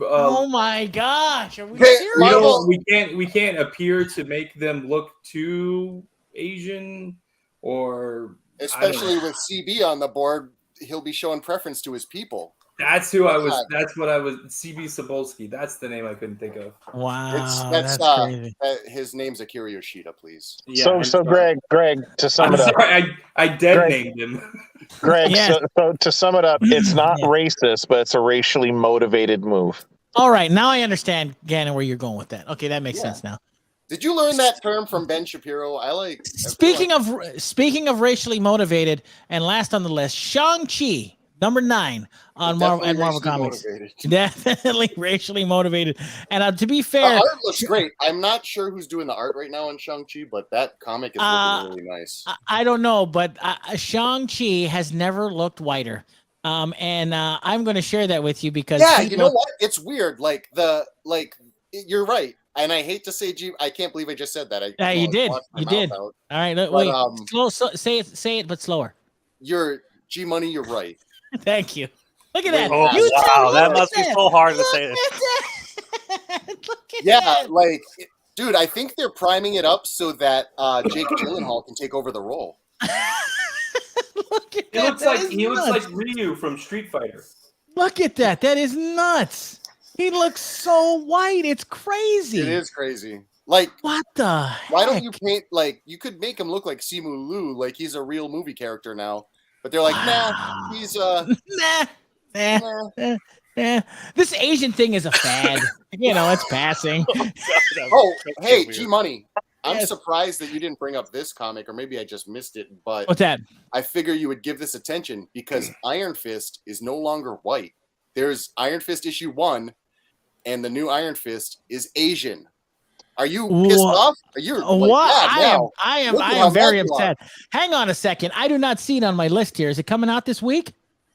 Oh my gosh! Are we Hey, serious? We can't appear to make them look too Asian, or Especially with CB on the board, he'll be showing preference to his people. That's who I was. That's what I was. CB Sobolski. That's the name I couldn't think of. Wow, That's crazy. his name's Akira Yoshida, please. Yeah, so Greg, to sum it up, sorry, I dead named him. Greg, Yes. so to sum it up, it's not racist, but it's a racially motivated move. All right, now I understand, Gannon, where you're going with that. Okay, that makes sense now. Did you learn that term from Ben Shapiro? Speaking of racially motivated, and last on the list, Shang-Chi, number 9 on Marvel Comics. Definitely racially motivated. And to be fair, the art looks great. I'm not sure who's doing the art right now on Shang-Chi, but that comic is looking really nice. I don't know, but Shang-Chi has never looked whiter. And I'm going to share that with you because you know what? It's weird. You're right. And I hate to say I can't believe I just said that. You did. All right, wait. Say it, but slower. You're G-Money. You're right. Thank you. Look at that. Oh, wow, that must be so hard to say That. Dude, I think they're priming it up so that Jake Gyllenhaal can take over the role. He looks like Ryu from Street Fighter. Look at that. That is nuts. He looks so white. It's crazy. It is crazy. What the Why don't you paint you could make him look like Simu Liu, like he's a real movie character now. But they're like, nah, he's nah. This Asian thing is a fad. It's passing. Hey, G-Money. I'm surprised that you didn't bring up this comic, or maybe I just missed it. But what's that? I figure you would give this attention because Iron Fist is no longer white. There's Iron Fist issue 1, and the new Iron Fist is Asian. Are you pissed off? Are you what? I am very upset. Hang on a second. I do not see it on my list here. Is it coming out this week?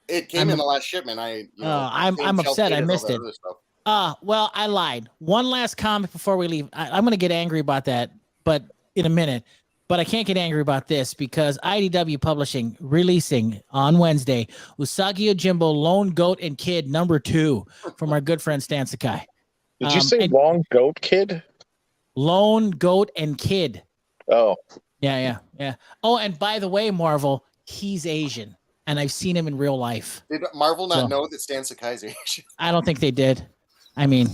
It came in the last shipment. I'm upset. I missed it. Well, I lied. One last comment before we leave. I'm going to get angry about that, but in a minute. But I can't get angry about this because IDW Publishing releasing on Wednesday Usagi Yojimbo Lone Goat and Kid number 2 from our good friend Stan Sakai. Did you say Long Goat Kid? Lone Goat and Kid. Oh. Yeah. Oh, and by the way, Marvel, he's Asian, and I've seen him in real life. Did Marvel not know that Stan Sakai's Asian? I don't think they did. I mean,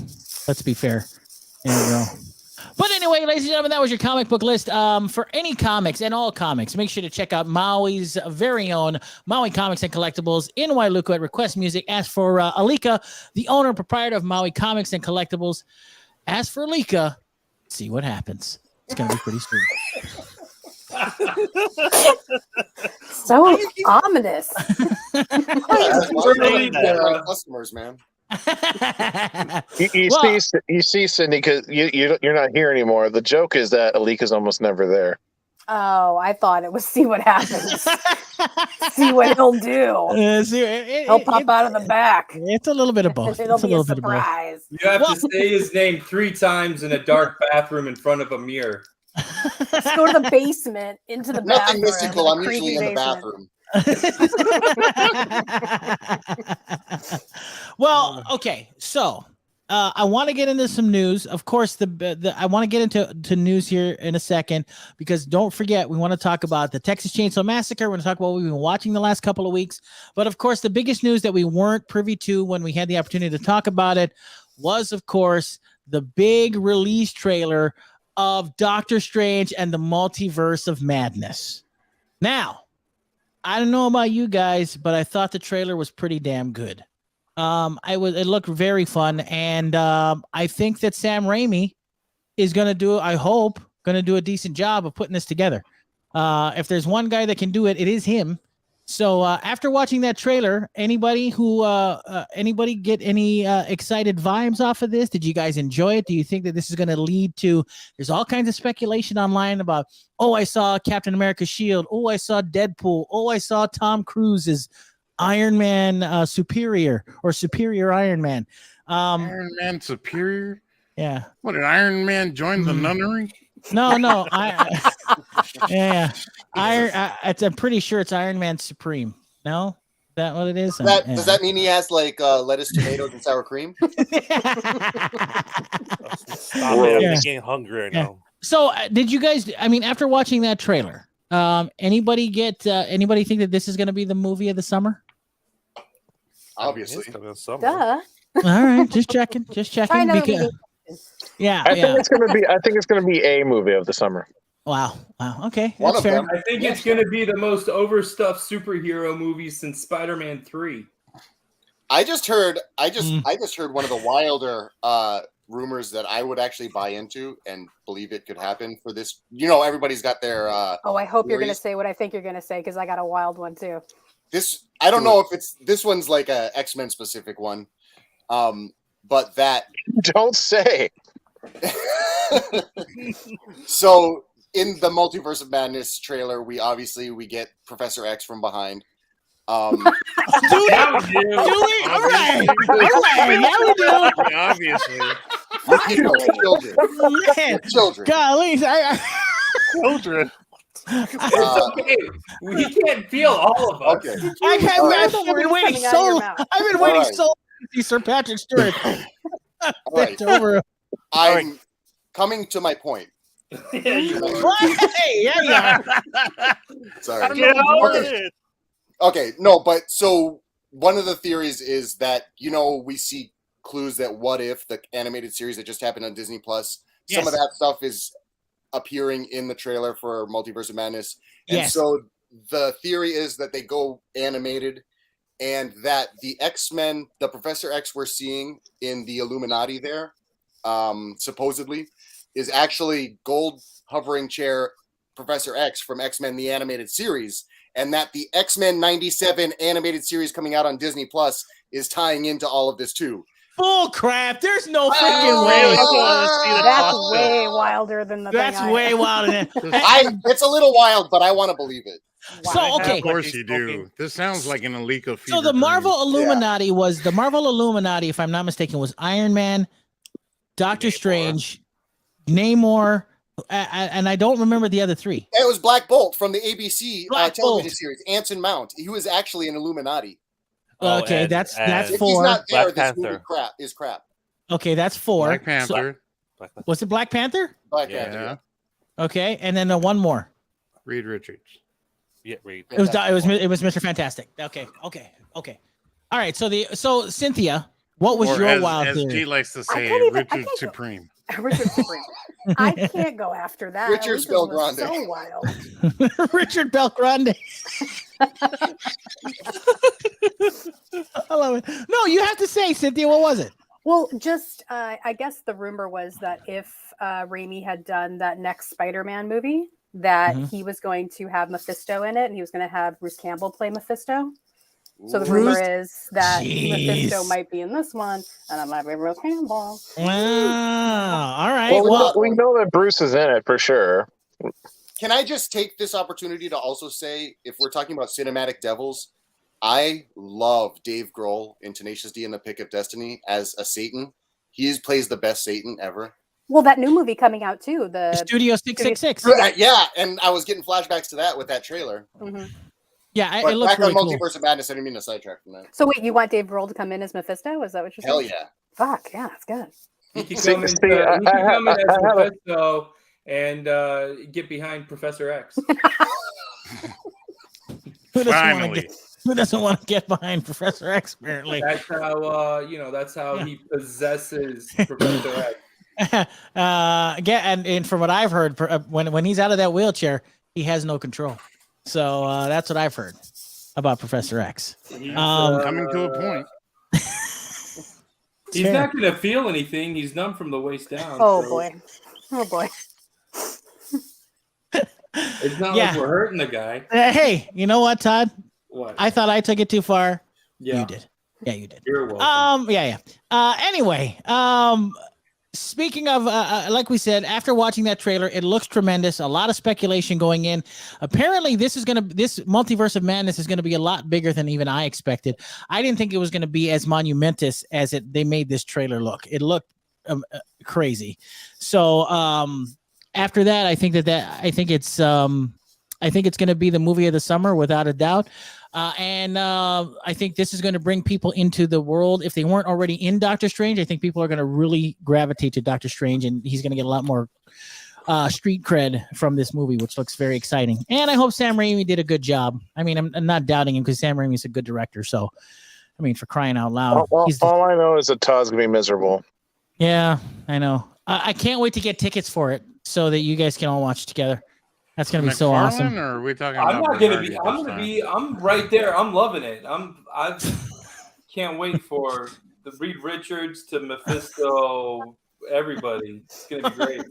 let's be fair. There we go. But anyway, ladies and gentlemen, that was your comic book list. For any comics and all comics, make sure to check out Maui's very own Maui Comics and Collectibles in Wailuku at Request Music. As for Alika, the owner and proprietor of Maui Comics and Collectibles, as for Alika, see what happens. It's going to be pretty sweet. So ominous. Customers, man. You see, Cindy, because you're not here anymore. The joke is that Alika's almost never there. Oh, I thought it was see what happens. See what he'll do. He'll pop out of the back. It's a little bit of both. It'll be a surprise. You have to say his name 3 times in a dark bathroom in front of a mirror. Let's go to the basement, into the bathroom. Nothing mystical. I'm usually in the bathroom. Well, okay, so I want to get into some news. Of course, I want to get into news here in a second because don't forget we want to talk about the Texas Chainsaw Massacre. We're going to talk about what we've been watching the last couple of weeks. But of course, the biggest news that we weren't privy to when we had the opportunity to talk about it was, of course, the big release trailer of Doctor Strange and the Multiverse of Madness. Now, I don't know about you guys, but I thought the trailer was pretty damn good. It looked very fun, and I think that Sam Raimi is going to do a decent job of putting this together. If there's one guy that can do it, it is him. So after watching that trailer, anybody get any excited vibes off of this? Did you guys enjoy it? Do you think that this is going to lead to? There's all kinds of speculation online about. Oh, I saw Captain America's shield. Oh, I saw Deadpool. Oh, I saw Tom Cruise's Iron Man superior Iron Man. Iron Man superior. Yeah. What did Iron Man join the nunnery? No. Yeah. I'm pretty sure it's Iron Man Supreme. No, is that what it is? Does that mean he has like lettuce, tomatoes, and sour cream? Stop it! I'm getting hungry now. So, did you guys? I mean, after watching that trailer, anybody think that this is going to be the movie of the summer? Obviously. Duh. All right, just checking. Because, I think it's gonna be a movie of the summer. Wow. Okay, One that's of fair. them. I think it's going to be the most overstuffed superhero movie since Spider-Man 3. I just heard one of the wilder rumors that I would actually buy into and believe it could happen for this. You know, everybody's got their. I hope you're going to say what I think you're going to say because I got a wild one too. I don't know if this one's like a X-Men specific one, but that. Don't say. So in the Multiverse of Madness trailer, we get Professor X from behind. Do we? All right. Yeah, we do. Obviously. Children. Golly, Children. Okay, we can't feel all of us. Okay. I've been waiting so long to see Sir Patrick Stewart. Right. Over. I'm coming to my point. Hey, yeah, you are. Sorry. Okay, no, but so one of the theories is that, we see clues that What If, the animated series that just happened on Disney Plus, some of that stuff is appearing in the trailer for Multiverse of Madness. And so the theory is that they go animated and that the X-Men, the Professor X we're seeing in the Illuminati there, supposedly, is actually gold hovering chair Professor X from X-Men the animated series, and that the X-Men 97 animated series coming out on Disney Plus is tying into all of this too. Bull crap! There's no freaking way. That's way wilder than the. That's way wilder than. It's a little wild, but I want to believe it. Wow. So okay, Of course you do. This sounds like an Alika. So the Marvel Illuminati was the Marvel Illuminati, if I'm not mistaken, was Iron Man, Doctor Strange, Namor, and I don't remember the other three. It was Black Bolt from the ABC television Bolt. series, Anson Mount. He was actually an Illuminati. Okay, that's If four. he's not there, Black this movie Panther. is crap. Okay, that's four. Black Panther. Was it Black Panther? Black Yeah. Panther. Okay, and then one more. Reed Richards. Yeah, Reed. It was Mr. Fantastic. Okay. All right. So Cynthia, what was Or your as, wild as theory? G likes to say, I Richard can't go- Supreme. Richard Supreme. I can't go after that. Richard Alika's was Belgrande. So wild. Richard Belgrande. I love it. No, you have to say, Cynthia, what was it? Well, just I guess the rumor was that if Raimi had done that next Spider-Man movie, that he was going to have Mephisto in it, and he was going to have Bruce Campbell play Mephisto. So the rumor is that Mephisto might be in this one, and I might be Bruce Campbell. Wow. All right. Well, we know that Bruce is in it for sure. Can I just take this opportunity to also say, if we're talking about cinematic devils, I love Dave Grohl in Tenacious D and the Pick of Destiny as a Satan. He plays the best Satan ever. Well, that new movie coming out too, the Studio 666. Yeah, and I was getting flashbacks to that with that trailer. Mm-hmm. Yeah, But it looks back really on cool. Multiverse of Madness, I didn't mean to sidetrack from that. So wait, you want Dave Grohl to come in as Mephisto? Is that what you're saying? Hell yeah. Fuck yeah, that's good. He can come in as Mephisto and get behind Professor X. Who doesn't want to get behind Professor X? Apparently, That's how That's how he possesses Professor X. and from what I've heard, when he's out of that wheelchair, he has no control. So that's what I've heard about Professor X. Coming to a point. He's not going to feel anything. He's numb from the waist down. Oh so. boy. It's not like we're hurting the guy. Hey, you know what, Todd? What? I thought I took it too far. Yeah. You did. Yeah, you did. You're welcome. Anyway, speaking of, like we said, after watching that trailer, it looks tremendous. A lot of speculation going in. Apparently, this multiverse of madness is gonna be a lot bigger than even I expected. I didn't think it was gonna be as monumentous as they made this trailer look. It looked crazy. So after that, I think it's gonna be the movie of the summer without a doubt. And I think this is going to bring people into the world. If they weren't already in Doctor Strange, I think people are going to really gravitate to Doctor Strange, and he's going to get a lot more street cred from this movie, which looks very exciting. And I hope Sam Raimi did a good job. I mean, I'm not doubting him because Sam Raimi is a good director. So, I mean, for crying out loud. All I know is that Todd's going to be miserable. Yeah, I know. I can't wait to get tickets for it so that you guys can all watch together. That's gonna be so awesome. Or are we talking I'm about not gonna be. I'm right there. I'm loving it. I can't wait for the Reed Richards to Mephisto. Everybody, it's gonna be great.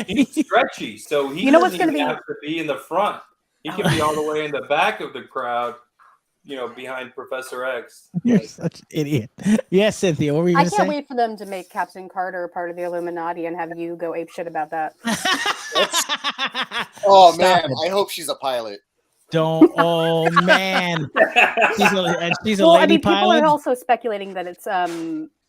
He's stretchy, so he doesn't even have to be in the front. He can be all the way in the back of the crowd. Behind Professor X. You're such an idiot. Yes, Cynthia, what were you going to say? I can't wait for them to make Captain Carter part of the Illuminati and have you go apeshit about that. Man, I hope she's a pilot. Don't. Oh man, she's a lady pilot. People are also speculating that it's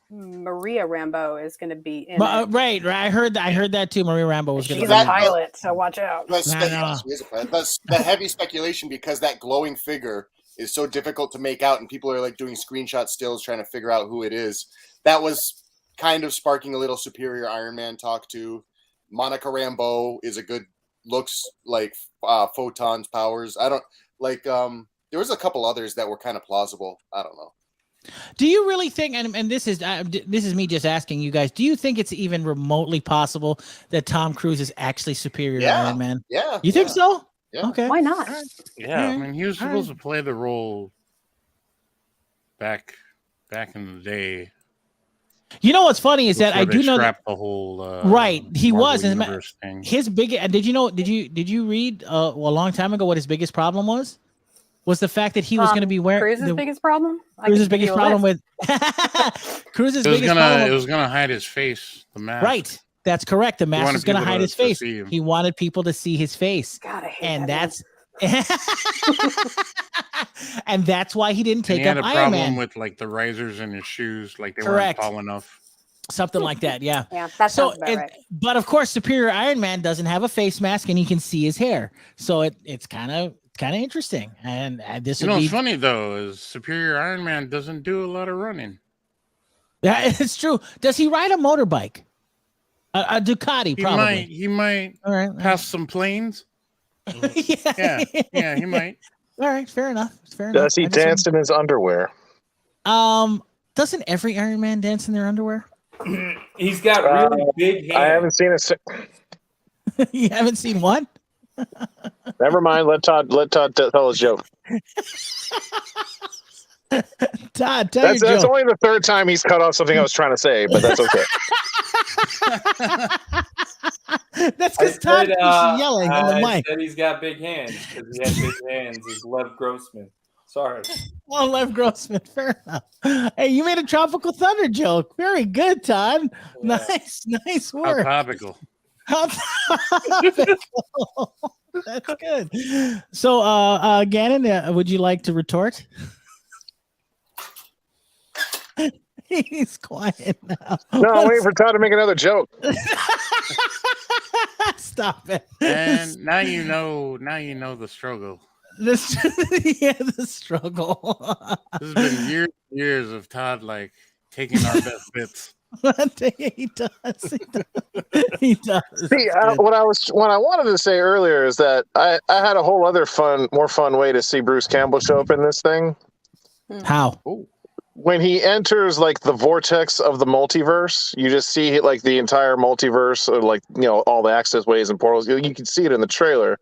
Maria Rambeau is going to be in it. Right. I heard that too. Maria Rambeau was going to be a pilot, so watch out. That's the heavy speculation because that glowing figure is so difficult to make out, and people are like doing screenshot stills trying to figure out who it is. That was kind of sparking a little Superior Iron Man talk too. Monica Rambeau is looks like photons powers. I don't like. There was a couple others that were kind of plausible. I don't know. Do you really think? And this is me just asking you guys. Do you think it's even remotely possible that Tom Cruise is actually superior to Iron Man? Yeah. You think so? Yeah. Okay. Why not? Yeah, I mean, he was supposed to play the role back in the day. You know what's funny is that I do know that the whole right. He was thing. His big. Did you know? Did you read a long time ago what his biggest problem was? Was the fact that he was going to be wearing Cruise's biggest problem? Cruz's biggest problem with Cruz's biggest problem. It was gonna hide his face. The mask. Right. That's correct. The mask was going to hide his face. He wanted people to see his face. God, I hate and that that's and that's why he didn't take up Iron Man. He had a problem with like the risers in his shoes, like they weren't tall enough. Something like that, yeah. Yeah, that sounds about right. But of course, Superior Iron Man doesn't have a face mask, and he can see his hair, so it's kind of interesting. And this, what's funny though is Superior Iron Man doesn't do a lot of running. Yeah, it's true. Does he ride a motorbike? A Ducati, probably. He might pass some planes. yeah, he might. All right, fair enough. Does he dance in his underwear? Doesn't every Iron Man dance in their underwear? He's got really big hands. I haven't seen it. You haven't seen what? Never mind. Let Todd tell his joke. Todd, that's only the third time he's cut off something I was trying to say, but that's okay. That's because Todd keeps yelling on the mic. Said he's got big hands because he has big hands. He's Lev Grossman. Sorry. Well, Lev Grossman, fair enough. Hey, you made a Tropical Thunder joke. Very good, Todd. Yeah. Nice work. How topical. That's good. So, Gannon, would you like to retort? He's quiet now. No, I'm waiting for Todd to make another joke. Stop it. And now you know the struggle. The struggle. This has been years of Todd like taking our best bits. He does. He does. See, what I wanted to say earlier is that I had a whole other more fun way to see Bruce Campbell show up in this thing. How? Ooh. When he enters like the vortex of the multiverse, you just see like the entire multiverse, or like all the access ways and portals. You can see it in the trailer,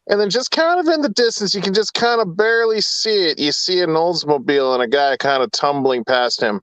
and then just kind of in the distance, you can just kind of barely see it. You see an Oldsmobile and a guy kind of tumbling past him.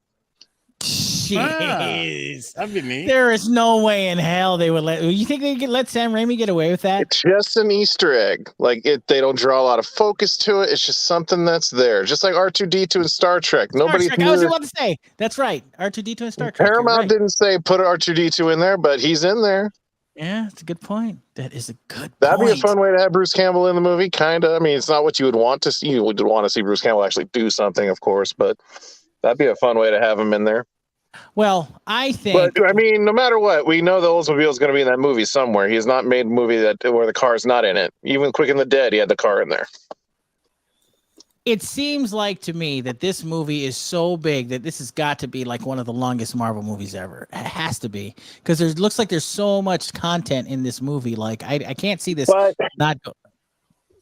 Jeez. That'd be neat. There is no way in hell they would let. You think they could let Sam Raimi get away with that? It's just an Easter egg. Like they don't draw a lot of focus to it. It's just something that's there. Just like R2D2 in Star Trek. Nobody. I was about to say that's right. R2D2 in Star Trek. Paramount didn't say put R2D2 in there, but he's in there. Yeah, that's a good point. That is a good That'd point. be a fun way to have Bruce Campbell in the movie, kind of. I mean, it's not what you would want to see. You would want to see Bruce Campbell actually do something, of course, but that'd be a fun way to have him in there. Well, I think. But, I mean, no matter what, we know the Oldsmobile is going to be in that movie somewhere. He has not made a movie where the car's not in it. Even Quick and the Dead, he had the car in there. It seems like to me that this movie is so big that this has got to be like one of the longest Marvel movies ever. It has to be because looks like there's so much content in this movie. Like I can't see this not go.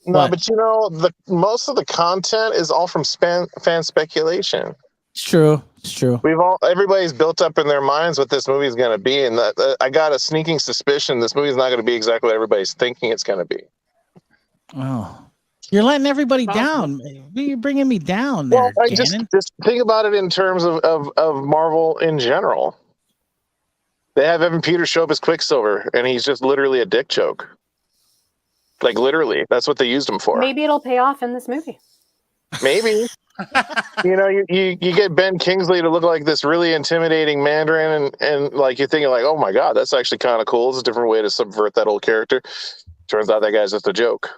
No, What? but you know, most of the content is all from fan speculation. It's true. It's true. Everybody's built up in their minds what this movie is going to be, and I got a sneaking suspicion this movie is not going to be exactly what everybody's thinking it's going to be. Oh. You're letting everybody down. You're bringing me down there, Well, Gannon. just think about it in terms of Marvel in general. They have Evan Peters show up as Quicksilver, and he's just literally a dick joke. Like, literally. That's what they used him for. Maybe it'll pay off in this movie. Maybe. You know, you get Ben Kingsley to look like this really intimidating Mandarin, and like you're thinking like, oh my God, that's actually kind of cool. It's a different way to subvert that old character. Turns out that guy's just a joke.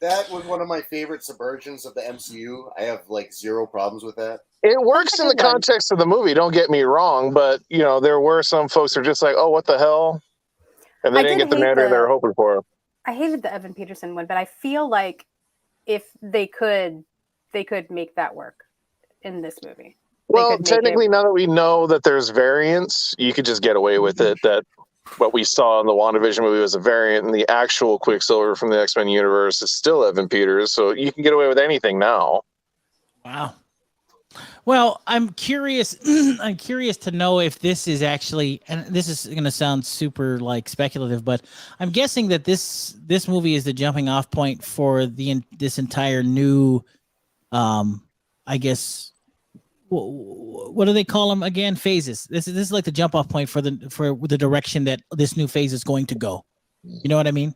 That was one of my favorite subversions of the MCU. I have like zero problems with that. It works in the context of the movie, don't get me wrong, but you know, there were some folks who are just like, oh, what the hell? And they didn't get the Mandarin they were hoping for. I hated the Evan Peterson one, but I feel like if they could make that work in this movie. Well, technically, now that we know that there's variants, you could just get away with it. That what we saw in the WandaVision movie was a variant, and the actual Quicksilver from the X-Men universe is still Evan Peters, so you can get away with anything now. Wow. Well, I'm curious. I'm curious to know if this is actually, and this is going to sound super like speculative, but I'm guessing that this movie is the jumping off point for this entire new, I guess, what do they call them again? Phases. This is like the jump off point for the direction that this new phase is going to go. You know what I mean?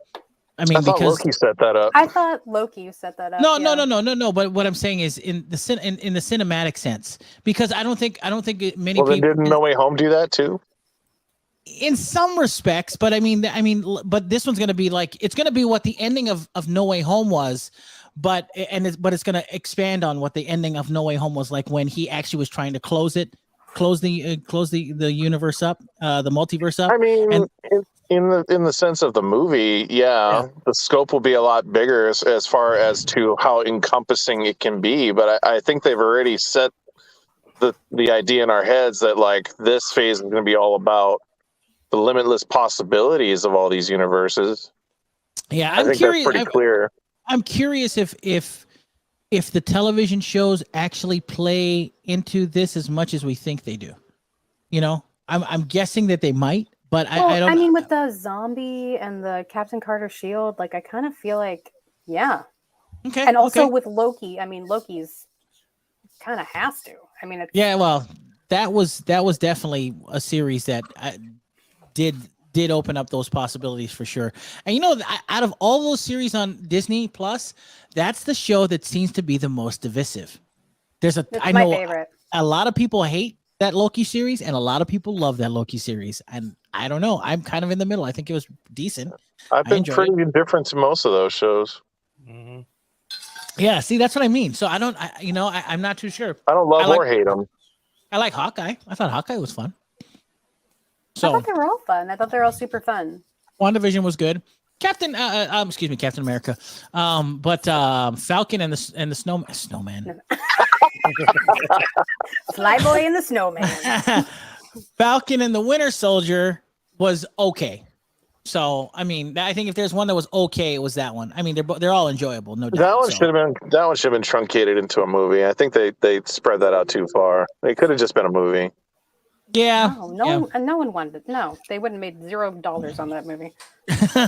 I thought Loki set that up. I thought Loki set that up. No. But what I'm saying is in the cinematic sense, because I don't think many people. Well, then didn't No Way Home do that too? In some respects, but I mean, but this one's going to be like it's going to be what the ending of No Way Home was, but it's going to expand on what the ending of No Way Home was like when he actually was trying to close the universe up, the multiverse up. I mean, in the sense of the movie, yeah, the scope will be a lot bigger as far as to how encompassing it can be. But I think they've already set the idea in our heads that like this phase is going to be all about the limitless possibilities of all these universes. Yeah, I think that's pretty clear. I'm curious if the television shows actually play into this as much as we think they do. You know, I'm guessing that they might. But I don't. I mean, with the zombie and the Captain Carter shield, like I kind of feel like, yeah. Okay. And also with Loki, I mean, Loki's kind of has to. I mean, yeah. Well, that was definitely a series that did open up those possibilities for sure. And you know, out of all those series on Disney Plus, that's the show that seems to be the most divisive. I know favorite. A lot of people hate that Loki series, and a lot of people love that Loki series. And I don't know. I'm kind of in the middle. I think it was decent. I've been pretty indifferent to most of those shows. Mm-hmm. Yeah, see, that's what I mean. So I'm not too sure. I don't love or hate them. I like Hawkeye. I thought Hawkeye was fun. So I thought they were all fun. I thought they were all super fun. WandaVision was good. Captain America. But Falcon and the Snowman. Flyboy and the Snowman. Falcon and the Winter Soldier was okay. So I mean, I think if there's one that was okay, it was that one. I mean, they're all enjoyable, no doubt. That one should have been truncated into a movie. I think they spread that out too far. It could have just been a movie. Yeah. No one wanted it. No, they wouldn't have made $0 on that movie.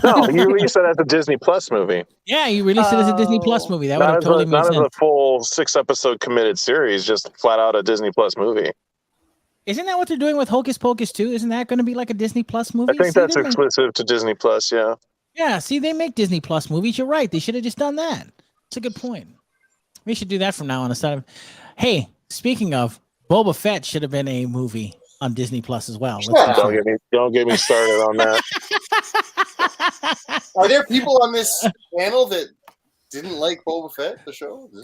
No, you released it as a Disney Plus movie. Yeah, you released it as a Disney Plus movie. That would have totally made sense. Not as a full 6-episode committed series, just flat out a Disney Plus movie. Isn't that what they're doing with Hocus Pocus too? Isn't that going to be like a Disney Plus movie? I think that's exclusive to Disney Plus. Yeah. Yeah. See, they make Disney Plus movies. You're right. They should have just done that. It's a good point. We should do that from now on instead of. Hey, speaking of, Boba Fett should have been a movie on Disney Plus as well. Don't get me started on that. Are there people on this panel that didn't like Boba Fett, the show? Man.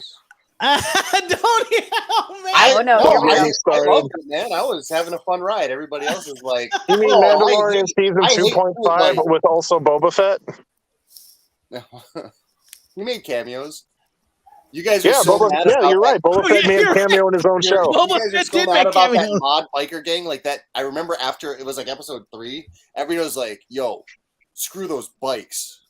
I Oh, no, loved started. it, man. I was having a fun ride. Everybody else is like, You mean Mandalorian season I hate 2.5 like- with also Boba Fett? he made cameos. You guys are Yeah, so mad about you're right. that. Boba Fett made a cameo in his own show. You Boba guys are Fett so did mad make about that cameos. mod biker gang. Like that, I remember after it was like episode 3, everybody was like, "Yo, screw those bikes."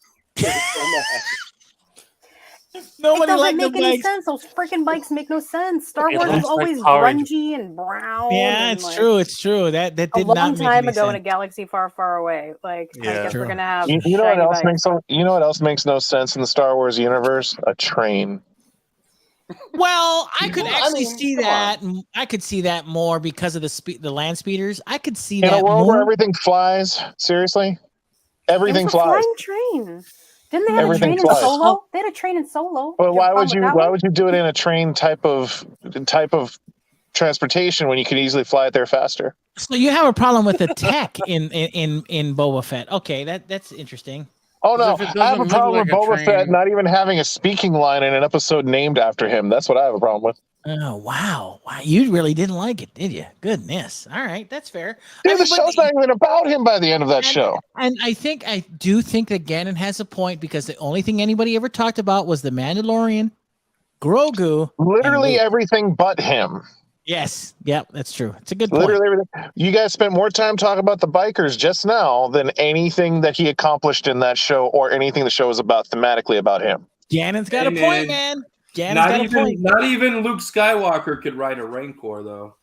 They were so mad. It doesn't make any sense. Those freaking bikes make no sense. Star It Wars was looks like always Power Rangers. grungy and brown. Yeah, and it's like, true. It's true. That did A not long make time any ago in a sense. galaxy far, far away. Like, I Yeah. guess True. we're gonna have. You know what shaggy else bikes. makes no sense in the Star Wars universe? A train. Well, I could Yeah, I actually mean, see come that. I could see that more because of the land speeders. I could see In that a world more. where everything flies, seriously? Everything It was a flies. flying train. Didn't they have Everything a train flies. in Solo? They had a train in Solo. Well, You why have a would problem you with that why one? would you do it in a train type of transportation when you could easily fly it there faster? So you have a problem with the tech in Boba Fett? Okay, that's interesting. Oh no, Because if it I have a doesn't problem look with like a Boba Fett train- not even having a speaking line in an episode named after him. That's what I have a problem with. Oh wow, you really didn't like it, did you? Goodness. All right, that's fair. Dude, I mean, the show's not even about him by the end of that show. And I do think that Gannon has a point because the only thing anybody ever talked about was the Mandalorian, Grogu, Literally and Luke. everything but him. Yes, yep, that's true. It's a good point. Literally everything. You guys spent more time talking about the bikers just now than anything that he accomplished in that show or anything the show was about thematically about him. Gannon's got a Hey, point, man. man. Gannon's got a point. Not even Luke Skywalker could ride a Rancor, though.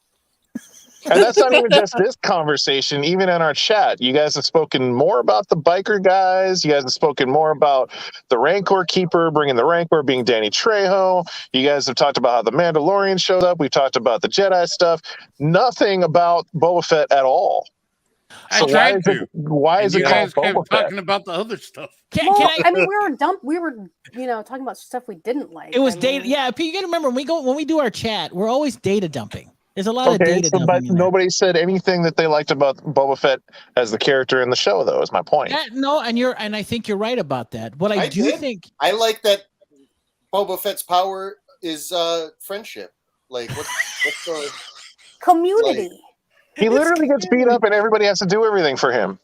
And that's not even just this conversation. Even in our chat, you guys have spoken more about the biker guys. You guys have spoken more about the Rancor Keeper, bringing the Rancor being Danny Trejo. You guys have talked about how the Mandalorian showed up. We've talked about the Jedi stuff. Nothing about Boba Fett at all. I So tried to. why is And it you guys called kept Boba Fett? talking about the other stuff. Can Well, I? I mean, we were talking about stuff we didn't like. It was I data. mean, Yeah, you got to remember when we do our chat, we're always data dumping. There's a lot of Okay, data so, dumping. but in there. nobody said anything that they liked about Boba Fett as the character in the show, though, is my point. No, and I think you're right about that. What I do did. think, I like that Boba Fett's power is friendship. Like, what's the community. He literally gets beat up and everybody has to do everything for him.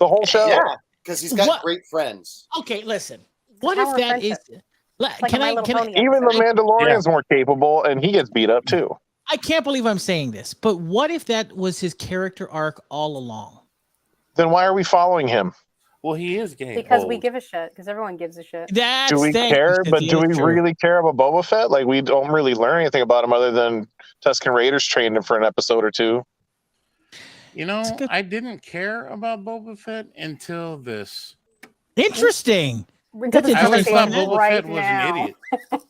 The whole show. Yeah, because he's got What- great friends. okay, listen. What power if of that is? friendship. Like, Like can a My I? Little Can I? Pony Even the episode. Mandalorian's more capable and he gets beat up too. I can't believe I'm saying this, but what if that was his character arc all along? Then why are we following him? Well, he is getting Because we old. give a shit. Because everyone gives a shit. That's Do we thank you, care? But Cynthia, do we that's true. really care about Boba Fett? Like, we don't really learn anything about him other than Tusken Raiders trained him for an episode or two. You know, It's good. I didn't care about Boba Fett until this. Interesting. We're That's into I always this thought conversation Boba right Fett was now. an idiot.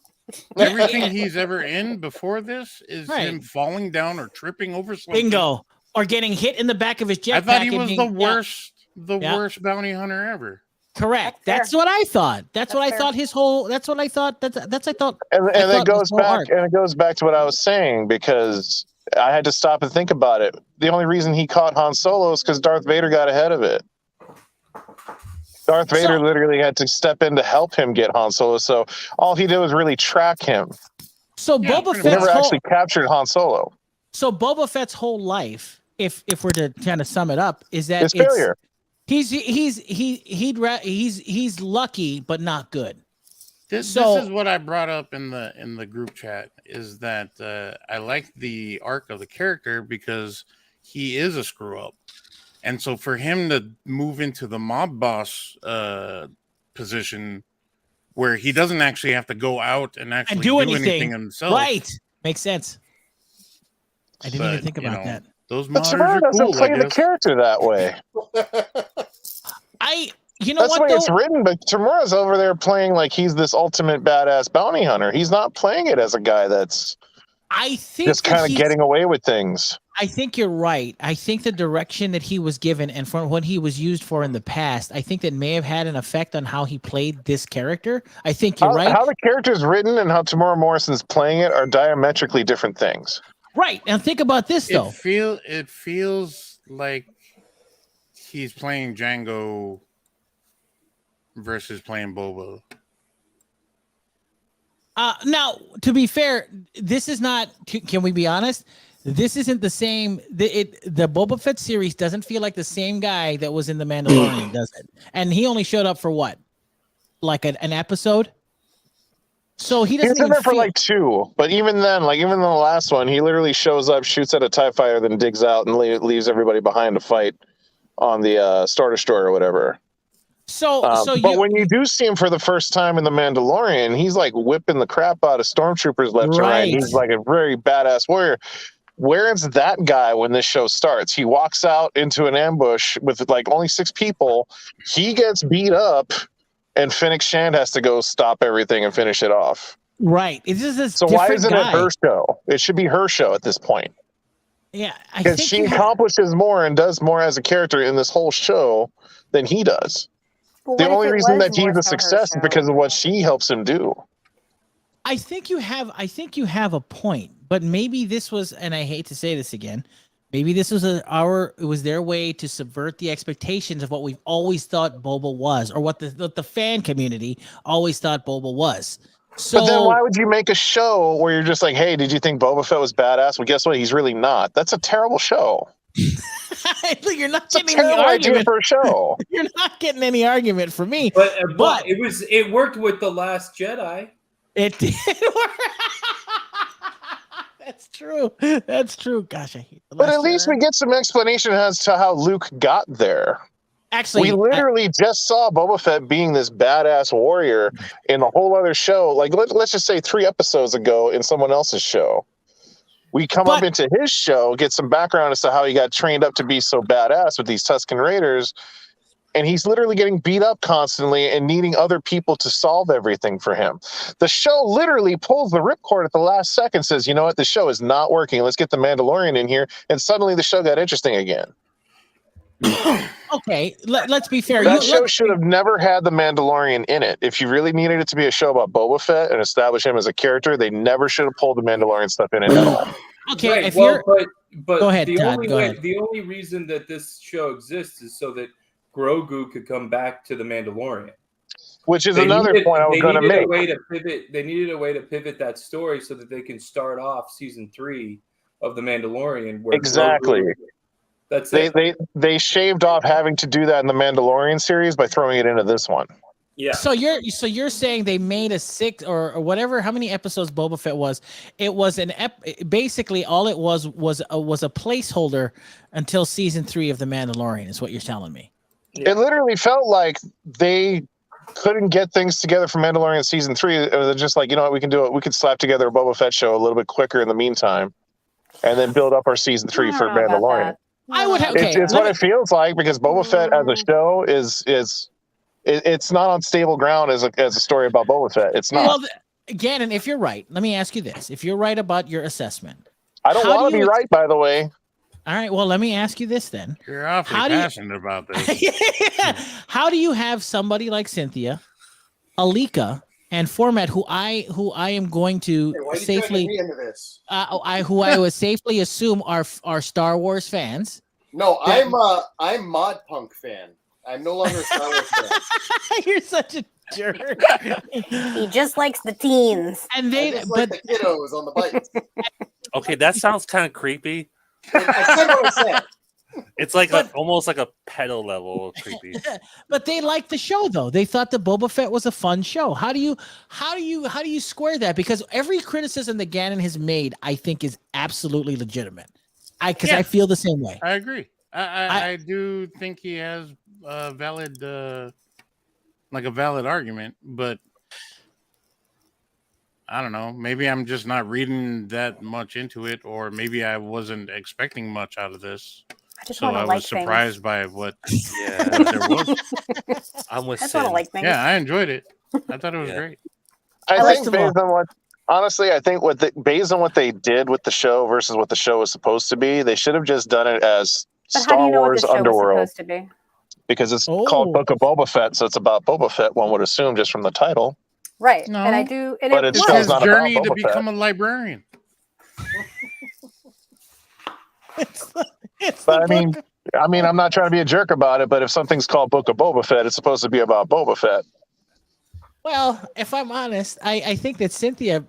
Everything he's ever in before this is Right. him falling down or tripping over something. Bingo. Or getting hit in the back of his jetpack. I thought he and was being- the yeah, worst, worst bounty hunter ever. correct. That's That's fair. what I thought. That's what I fair. thought. His whole. That's what I thought. That's I thought. And I it thought goes this whole back arc- and it goes back to what I was saying because I had to stop and think about it. The only reason he caught Han Solo is because Darth Vader got ahead of it. Darth Vader literally had to step in to help him get Han Solo. So all he did was really track him. So Yeah, Boba pretty He much. Fett's never whole. actually captured Han Solo. So Boba Fett's whole life, if we're to kind of sum it up, is that It's failure. He's lucky but not good. This So- is what I brought up in the group chat is that I like the arc of the character because he is a screw up, and so for him to move into the mob boss position where he doesn't actually have to go out and actually do anything. himself, Right. Makes sense. I didn't even But, think you about know, that. Those But modders Tamara are doesn't cool. play I the guess. character that way. You know That's the what way it's though? written, but Tamura's over there playing like he's this ultimate badass bounty hunter. He's not playing it as a guy that's I think just kind of getting away with things. I think you're right. I think the direction that he was given and from what he was used for in the past, I think that may have had an effect on how he played this character. I think you're right. How the character's written and how Tamora Morrison's playing it are diametrically different things. Right. Now think about this though. It feels like he's playing Django versus playing Boba. Now, to be fair, this is not. Can we be honest? This isn't the same. The Boba Fett series doesn't feel like the same guy that was in The Mandalorian, does it? And he only showed up for what, like an episode. So he doesn't. He's in there for like 2, but even then, like even in the last one, he literally shows up, shoots at a TIE fighter, then digs out and leaves everybody behind to fight on the Star Destroyer or whatever. But when you do see him for the first time in The Mandalorian, he's like whipping the crap out of stormtroopers left and right. He's like a very badass warrior. Where's that guy when this show starts? He walks out into an ambush with like only 6 people. He gets beat up, and Fennec Shand has to go stop everything and finish it off. Right. It's just this. So why isn't it her show? It should be her show at this point. Yeah, because she accomplishes more and does more as a character in this whole show than he does. Well, the only reason that he's a success is because of what she helps him do. I think you have a point, but maybe this was, and I hate to say this again, maybe this was it was their way to subvert the expectations of what we've always thought Boba was, or what the fan community always thought Boba was. So, but then why would you make a show where you're just like, hey, did you think Boba Fett was badass? Well, guess what? He's really not. That's a terrible show. You're not it's getting any argument for a show. You're not getting any argument for me. But it worked with The Last Jedi. It did work. That's true. That's true. Gosh, I hate The Last But at least we get some explanation as to how Luke got there. Actually, we literally just saw Boba Fett being this badass warrior in a whole other show. Like, let's just say 3 episodes ago in someone else's show. We come up into his show, get some background as to how he got trained up to be so badass with these Tusken Raiders, and he's literally getting beat up constantly and needing other people to solve everything for him. The show literally pulls the ripcord at the last second, says, you know what, the show is not working. Let's get the Mandalorian in here. And suddenly the show got interesting again. Okay, let's be fair. That show should have never had the Mandalorian in it. If you really needed it to be a show about Boba Fett and establish him as a character, they never should have pulled the Mandalorian stuff in it at all. Okay, right, but go ahead, the Todd, only go ahead. The only reason that this show exists is so that Grogu could come back to the Mandalorian. Which is another point I was going to make. They needed a way to pivot that story so that they can start off season 3 of the Mandalorian. Where exactly. That's they shaved off having to do that in the Mandalorian series by throwing it into this one. Yeah. So you're saying they made a 6 or whatever, how many episodes Boba Fett was? It was basically all it was a placeholder until season 3 of the Mandalorian is what you're telling me. Yeah. It literally felt like they couldn't get things together for Mandalorian season 3. It was just like, you know what, we can do it. We could slap together a Boba Fett show a little bit quicker in the meantime, and then build up our season 3 for Mandalorian. I would have. It's what it feels like because Boba Fett as a show it's not on stable ground as a story about Boba Fett. It's not. Well, Gannon, if you're right, let me ask you this: if you're right about your assessment, I don't want to be right, by the way. All right. Well, let me ask you this then. You're awfully passionate about this. Yeah. How do you have somebody like Cynthia, Alika, and Phormat, who I am going to safely, who I would safely assume are Star Wars fans? No, I'm Mod Punk fan. I'm no longer a Star Wars fan. You're such a jerk. He just likes the teens, and like the kiddos on the bikes. Okay, that sounds kind of creepy. I said what I said. It's like almost like a pedal level of creepy. But they liked the show though. They thought the Boba Fett was a fun show. How do you square that? Because every criticism that Gannon has made, I think, is absolutely legitimate. I feel the same way. I agree. I do think he has a valid argument, but I don't know. Maybe I'm just not reading that much into it, or maybe I wasn't expecting much out of this. I was surprised by what there was. I'm with I just want to like things. Yeah, I enjoyed it. I thought it was great. I think based on what Honestly, I think based on what they did with the show versus what the show was supposed to be, they should have just done it as But Star how do you know Wars what the show was Underworld supposed to be? because it's called Book of Boba Fett, so it's about Boba Fett. One would assume just from the title. Right. No. And I do. And But it it's It's still his not about journey to Boba become Fett. a librarian. But I mean, I'm not trying to be a jerk about it, but if something's called Book of Boba Fett, it's supposed to be about Boba Fett. Well, if I'm honest, I think that Cynthia,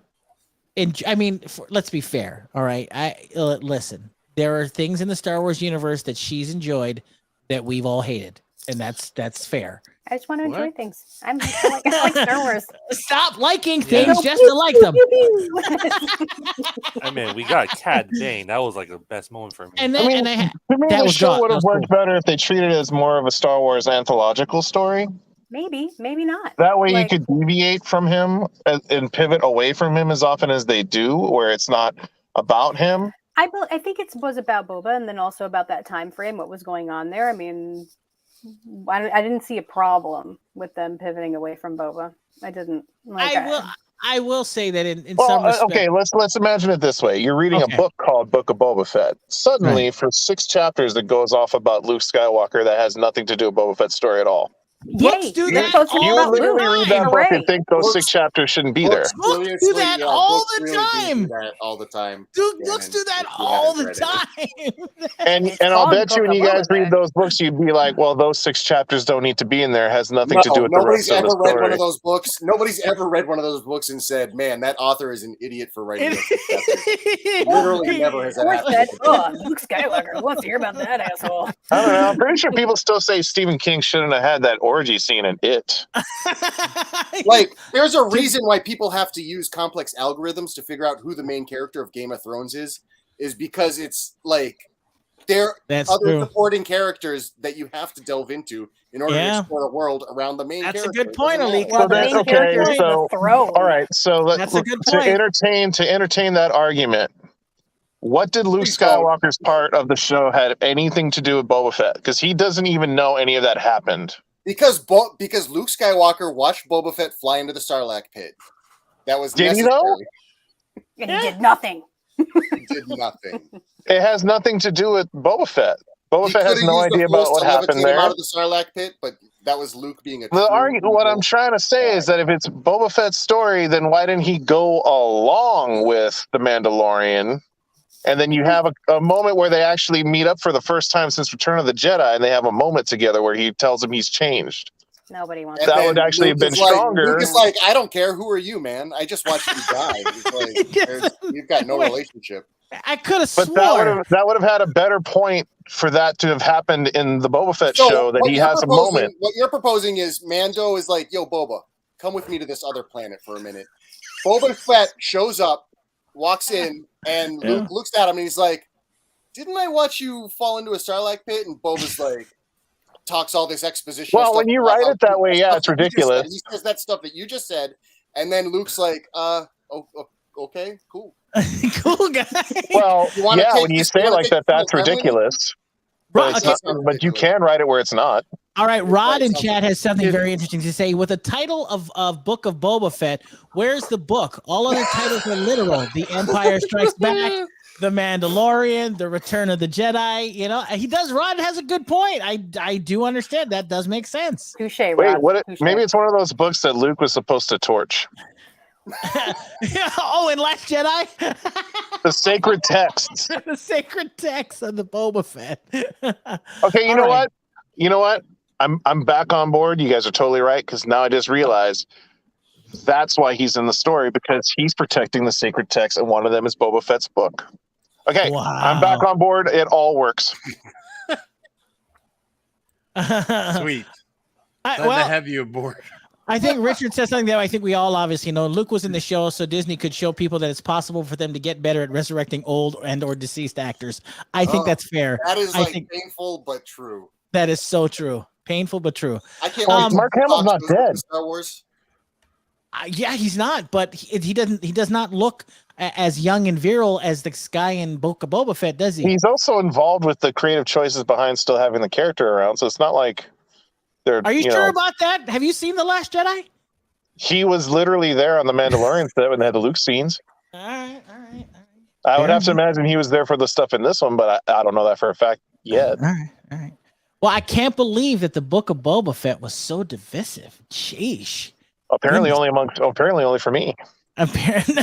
let's be fair. All right. Listen, there are things in the Star Wars universe that she's enjoyed that we've all hated. And that's fair. I just want to enjoy things. I like Star Wars. Stop liking things just to like them. I mean, we got Cad Bane. That was like the best moment for me. And to then, me, that the was show would have cool. worked better if they treated it as more of a Star Wars anthological story. Maybe not. That way you could deviate from him and pivot away from him as often as they do, where it's not about him. I think it was about Boba, and then also about that time frame, what was going on there. I mean, I didn't see a problem with them pivoting away from Boba. I didn't. I will say that in some respects. Okay, let's imagine it this way. You're reading a book called Book of Boba Fett. Suddenly, for 6 chapters, it goes off about Luke Skywalker that has nothing to do with Boba Fett's story at all. Books do that. You would literally read that book and think those 6 chapters shouldn't be there. Books do that all the time. Do that all the time. Dude, books do that all the time. And I'll bet you when you guys read those books, you'd be like, well, those 6 chapters don't need to be in there. It has nothing to do with the rest of the story. Read one of those books. Nobody's ever read one of those books and said, man, that author is an idiot for writing those 6 chapters. Literally never has that happened. Luke Skywalker, who wants to hear about that asshole? I don't know. I'm pretty sure people still say Stephen King shouldn't have had that orgy scene in It. Like, there's a reason why people have to use complex algorithms to figure out who the main character of Game of Thrones is because it's like there are other supporting characters that you have to delve into in order to explore a world around the main character. That's a good point, Alika. Well, the main character is the throne. All right, so that's a good point. To entertain that argument, what did Luke Skywalker's part of the show had anything to do with Boba Fett? Because he doesn't even know any of that happened. Because Luke Skywalker watched Boba Fett fly into the Sarlacc pit. That was necessary. Did he know? And he did nothing. He did nothing. It has nothing to do with Boba Fett. Boba Fett has no idea about what happened there. Out of the Sarlacc pit, but that was Luke being a. What I'm trying to say is that if it's Boba Fett's story, then why didn't he go along with the Mandalorian? And then you have a moment where they actually meet up for the first time since Return of the Jedi, and they have a moment together where he tells him he's changed. Nobody wants that. Would actually have been stronger. Luke is like, I don't care. Who are you, man? I just watched you die. You've got no relationship. I could have sworn. But that would have had a better point for that to have happened in the Boba Fett show, that he has a moment. What you're proposing is Mando is like, yo, Boba, come with me to this other planet for a minute. Boba Fett shows up, walks in, and Luke looks at him and he's like, didn't I watch you fall into a Sarlacc pit? And Boba's like, talks all this exposition. Well, when you write it that way, it's ridiculous. He says that stuff that you just said. And then Luke's like, okay, cool. Cool guy. Well, when you say it like that, that's ridiculous. But you can write it where it's not. All right, Rod in chat has something very interesting to say. With the title of Book of Boba Fett, where's the book? All other titles are literal. The Empire Strikes Back, The Mandalorian, The Return of the Jedi. You know, Rod has a good point. I do understand. That does make sense. Touche, Rod. Wait, maybe it's one of those books that Luke was supposed to torch. In Last Jedi? The sacred texts. The sacred texts of the Boba Fett. Okay, you know what? I'm back on board. You guys are totally right, because now I just realized that's why he's in the story, because he's protecting the sacred text, and one of them is Boba Fett's book. Okay, wow. I'm back on board. It all works. Sweet. Glad to have you aboard. I think Richard said something that I think we all obviously know. Luke was in the show, so Disney could show people that it's possible for them to get better at resurrecting old and or deceased actors. I think that's fair. That is painful but true. That is so true. Painful but true. I can't. Mark Hamill's not dead. Star Wars. Yeah, he's not, but he does not look as young and virile as this guy in Book of Boba Fett, does he? He's also involved with the creative choices behind still having the character around, so it's not like they're. Are you sure about that? Have you seen The Last Jedi? He was literally there on the Mandalorian set when they had the Luke scenes. All right. I would have to imagine he was there for the stuff in this one, but I don't know that for a fact yet. All right. Well, I can't believe that the Book of Boba Fett was so divisive. Sheesh. Apparently only for me. Apparently.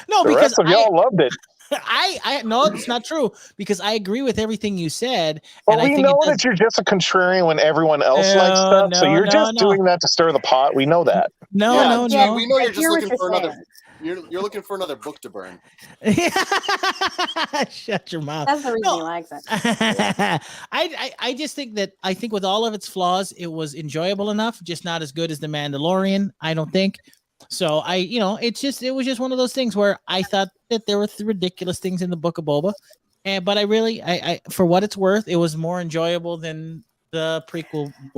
No, the because rest of y'all loved it. I no, it's not true because I agree with everything you said. But and we know that you're just a contrarian when everyone else likes stuff. So you're just doing that to stir the pot. We know that. No. We know you're just looking for another. You're looking for another book to burn. Shut your mouth. That's the reason he likes it. I just think with all of its flaws, it was enjoyable enough, just not as good as The Mandalorian, I don't think. So it was just one of those things where I thought that there were ridiculous things in the Book of Boba, but I for what it's worth, it was more enjoyable than the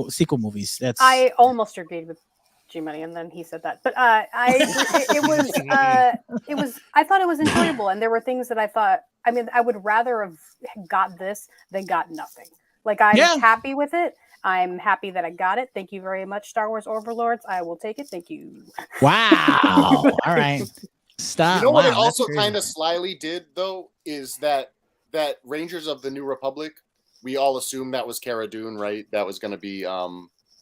sequel movies. I almost agreed with G-Money, and then he said that, but I thought it was enjoyable, and there were things that I thought. I mean, I would rather have got this than got nothing. Like I'm happy with it. I'm happy that I got it. Thank you very much, Star Wars Overlords. I will take it. Thank you. Wow. All right. Stop. You know what it also kind of slyly did, though, is that Rangers of the New Republic, we all assumed that was Cara Dune, right? That was going to be,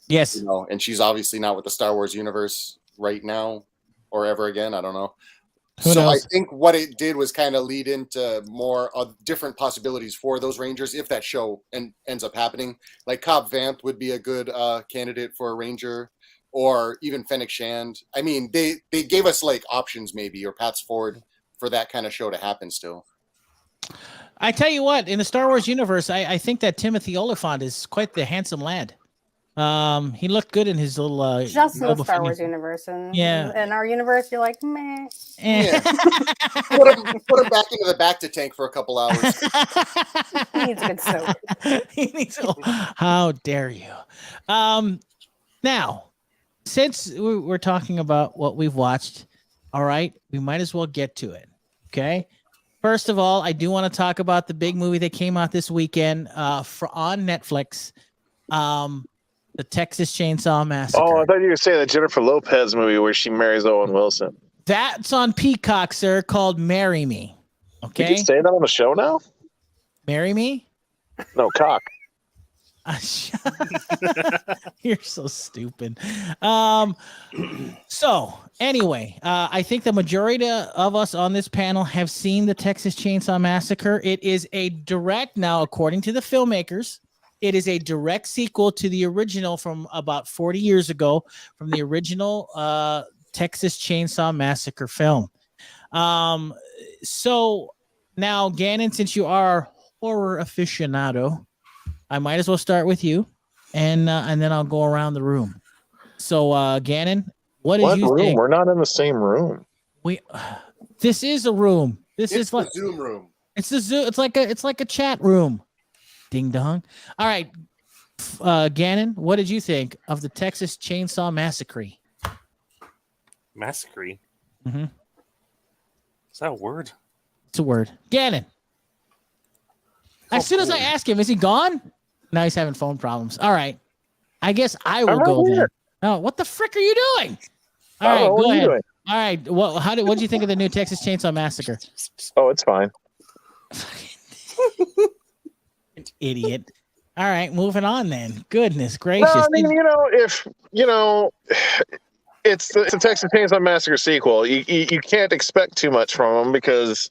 yes. And she's obviously not with the Star Wars universe right now or ever again. I don't know. Who knows? I think what it did was kind of lead into more different possibilities for those Rangers if that show ends up happening. Like Cobb Vanth would be a good candidate for a Ranger, or even Fennec Shand. I mean, they gave us like options maybe, or paths forward for that kind of show to happen still. I tell you what, in the Star Wars universe, I think that Timothy Olyphant is quite the handsome lad. He looked good in his little just in the Star Wars universe, and in our universe, you're like, meh. Yeah. put him back into the Bacta tank for a couple hours. He needs a good soak. How dare you? Now, since we're talking about what we've watched, all right, we might as well get to it. Okay. First of all, I do want to talk about the big movie that came out this weekend on Netflix. The Texas Chainsaw Massacre. Oh, I thought you were going to say that Jennifer Lopez movie where she marries Owen Wilson. That's on Peacock, sir, called Marry Me. Okay. Did you say that on the show now? Marry Me? No, cock. You're so stupid. So anyway, I think the majority of us on this panel have seen the Texas Chainsaw Massacre. It is a direct, now according to the filmmakers, it is a direct sequel to the original from about 40 years ago, from the original Texas Chainsaw Massacre film. So now, Gannon, since you are horror aficionado, I might as well start with you, and then I'll go around the room. So, Gannon, what did you think? We're not in the same room. This is a room. It's like Zoom room. It's the Zoom. It's like a chat room. Ding dong. All right, Gannon, what did you think of the Texas Chainsaw Massacre? Massacre. Mm-hmm. Is that a word? It's a word. Gannon. As soon as I ask him, is he gone? Now he's having phone problems. All right. I guess I will go then. Oh, what the frick are you doing? All right, go ahead. All right. Well, what did you think of the new Texas Chainsaw Massacre? Oh, it's fine. Idiot. All right, moving on then. Goodness gracious. No, I mean, it's the Texas Chainsaw Massacre sequel. You can't expect too much from them because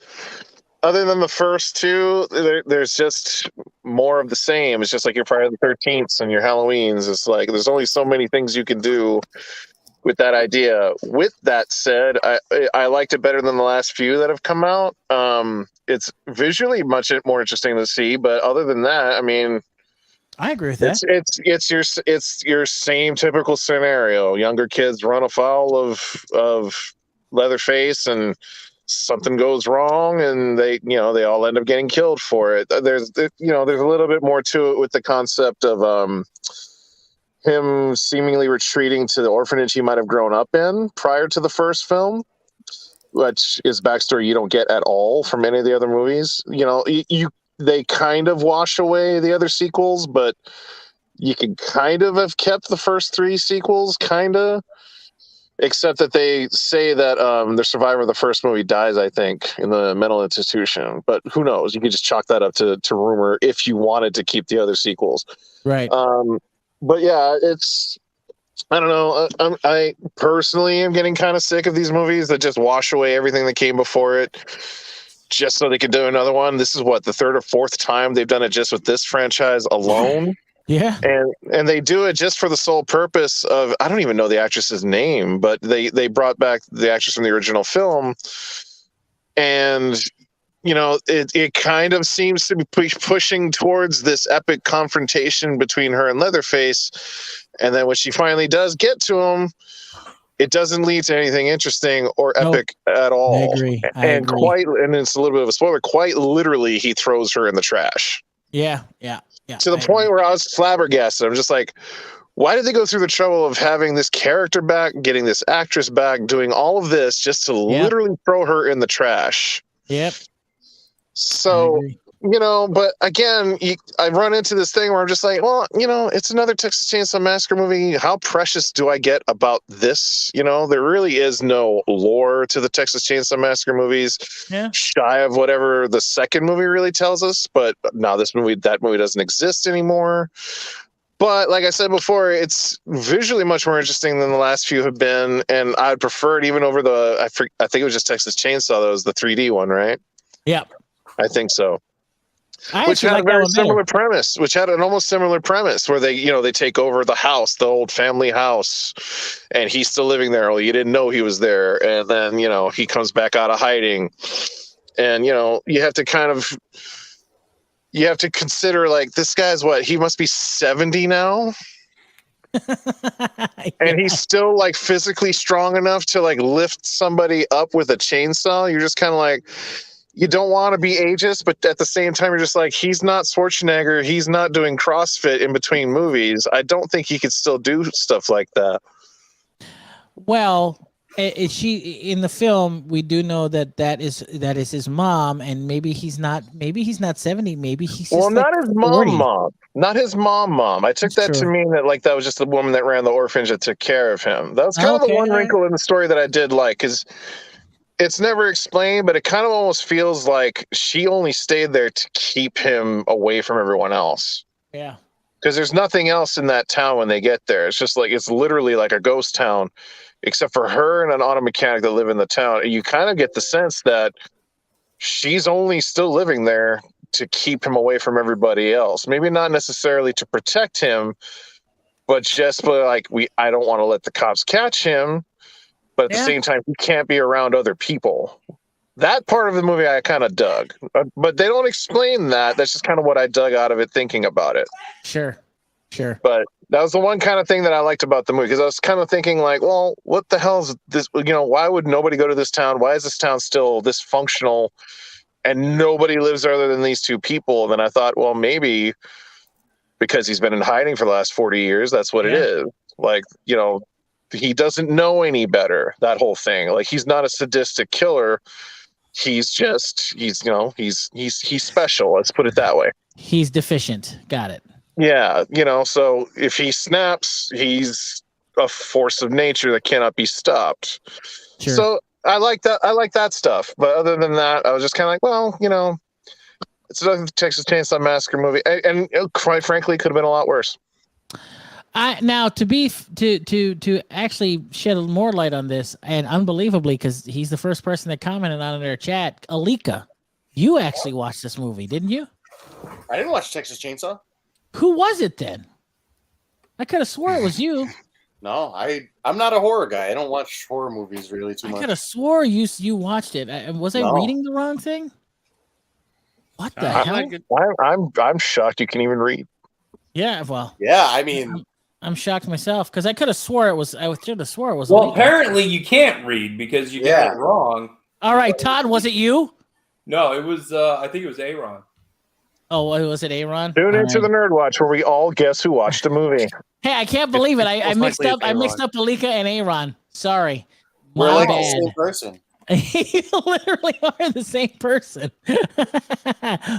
other than the first two, there's just more of the same. It's just like your Friday the 13th and your Halloweens. It's like there's only so many things you can do with that idea. With that said, I liked it better than the last few that have come out. It's visually much more interesting to see, but other than that, I mean, I agree with that. It's your same typical scenario. Younger kids run afoul of Leatherface, and something goes wrong, and they all end up getting killed for it. There's a little bit more to it with the concept of him seemingly retreating to the orphanage he might have grown up in prior to the first film, which is backstory you don't get at all from any of the other movies. They kind of wash away the other sequels, but you could kind of have kept the first 3 sequels, kind of. Except that they say that the survivor of the first movie dies, I think, in the mental institution. But who knows? You could just chalk that up to rumor if you wanted to keep the other sequels. Right. But yeah, it's... I don't know. I personally am getting kind of sick of these movies that just wash away everything that came before it just so they could do another one. This is what, the 3rd or 4th time they've done it just with this franchise alone. Yeah. And they do it just for the sole purpose of, I don't even know the actress's name, but they brought back the actress from the original film. And, you know, it kind of seems to be pushing towards this epic confrontation between her and Leatherface. And then when she finally does get to him, it doesn't lead to anything interesting or epic at all. I agree. And it's a little bit of a spoiler, quite literally, he throws her in the trash. Yeah. To the point where I was flabbergasted. I'm just like, why did they go through the trouble of having this character back, getting this actress back, doing all of this just to literally throw her in the trash? Yep. So, you know, but again, I run into this thing where I'm just like, well, you know, it's another Texas Chainsaw Massacre movie. How precious do I get about this? You know, there really is no lore to the Texas Chainsaw Massacre movies, shy of whatever the second movie really tells us. But now that movie doesn't exist anymore. But like I said before, it's visually much more interesting than the last few have been. And I'd prefer it even over I think it was just Texas Chainsaw. That was the 3D one, right? Yep. I think so. Which had a very similar premise, which had an almost similar premise where they take over the house, the old family house, and he's still living there. Well, you didn't know he was there. And then, you know, he comes back out of hiding. And, you know, you have to consider, like, this guy's he must be 70 now. And he's still, like, physically strong enough to, like, lift somebody up with a chainsaw. You're just kind of like, you don't want to be ageist, but at the same time, you're just like, he's not Schwarzenegger. He's not doing CrossFit in between movies. I don't think he could still do stuff like that. Well, in the film, we do know that is his mom, and maybe he's not 70. Maybe he's just not his mom. Not his mom. I took that to mean that, like, that was just the woman that ran the orphanage that took care of him. That was kind of the one wrinkle in the story that I did like, because it's never explained, but it kind of almost feels like she only stayed there to keep him away from everyone else. Yeah. Because there's nothing else in that town when they get there. It's just like, it's literally like a ghost town, except for her and an auto mechanic that live in the town. And you kind of get the sense that she's only still living there to keep him away from everybody else. Maybe not necessarily to protect him, but just like, I don't want to let the cops catch him. But at the same time, he can't be around other people. That part of the movie I kind of dug. But they don't explain that. That's just kind of what I dug out of it thinking about it. Sure. But that was the one kind of thing that I liked about the movie, because I was kind of thinking, like, well, what the hell is this? You know, why would nobody go to this town? Why is this town still dysfunctional and nobody lives there other than these two people? And then I thought, well, maybe because he's been in hiding for the last 40 years, that's what it is. Like, you know, he doesn't know any better, that whole thing. Like, he's not a sadistic killer. He's special. Let's put it that way. He's deficient. Got it. Yeah. You know, so if he snaps, he's a force of nature that cannot be stopped. Sure. So I like that. I like that stuff. But other than that, I was just kind of like, well, you know, it's another Texas Chainsaw Massacre movie. And quite frankly, could have been a lot worse. Now to actually shed a little more light on this, and unbelievably, because he's the first person that commented on their chat, Alika, you actually watched this movie, didn't you? I didn't watch Texas Chainsaw. Who was it then? I could have swore it was you. No, I'm not a horror guy. I don't watch horror movies really too much. I could have swore you watched it. Was I reading the wrong thing? What the hell? I'm shocked you can even read. Yeah, well. Yeah, I mean, I'm shocked myself because I could have swore it was. I should have swore it was. Well, apparently you can't read because you got it wrong. All right, Todd, was it you? No, it was. I think it was Aron. Oh, was it Aron? Tune into the NERDWatch where we all guess who watched the movie. Hey, I can't believe it. I mixed up. I mixed up Alika and Aron. Sorry, we're like the same person. You literally are the same person.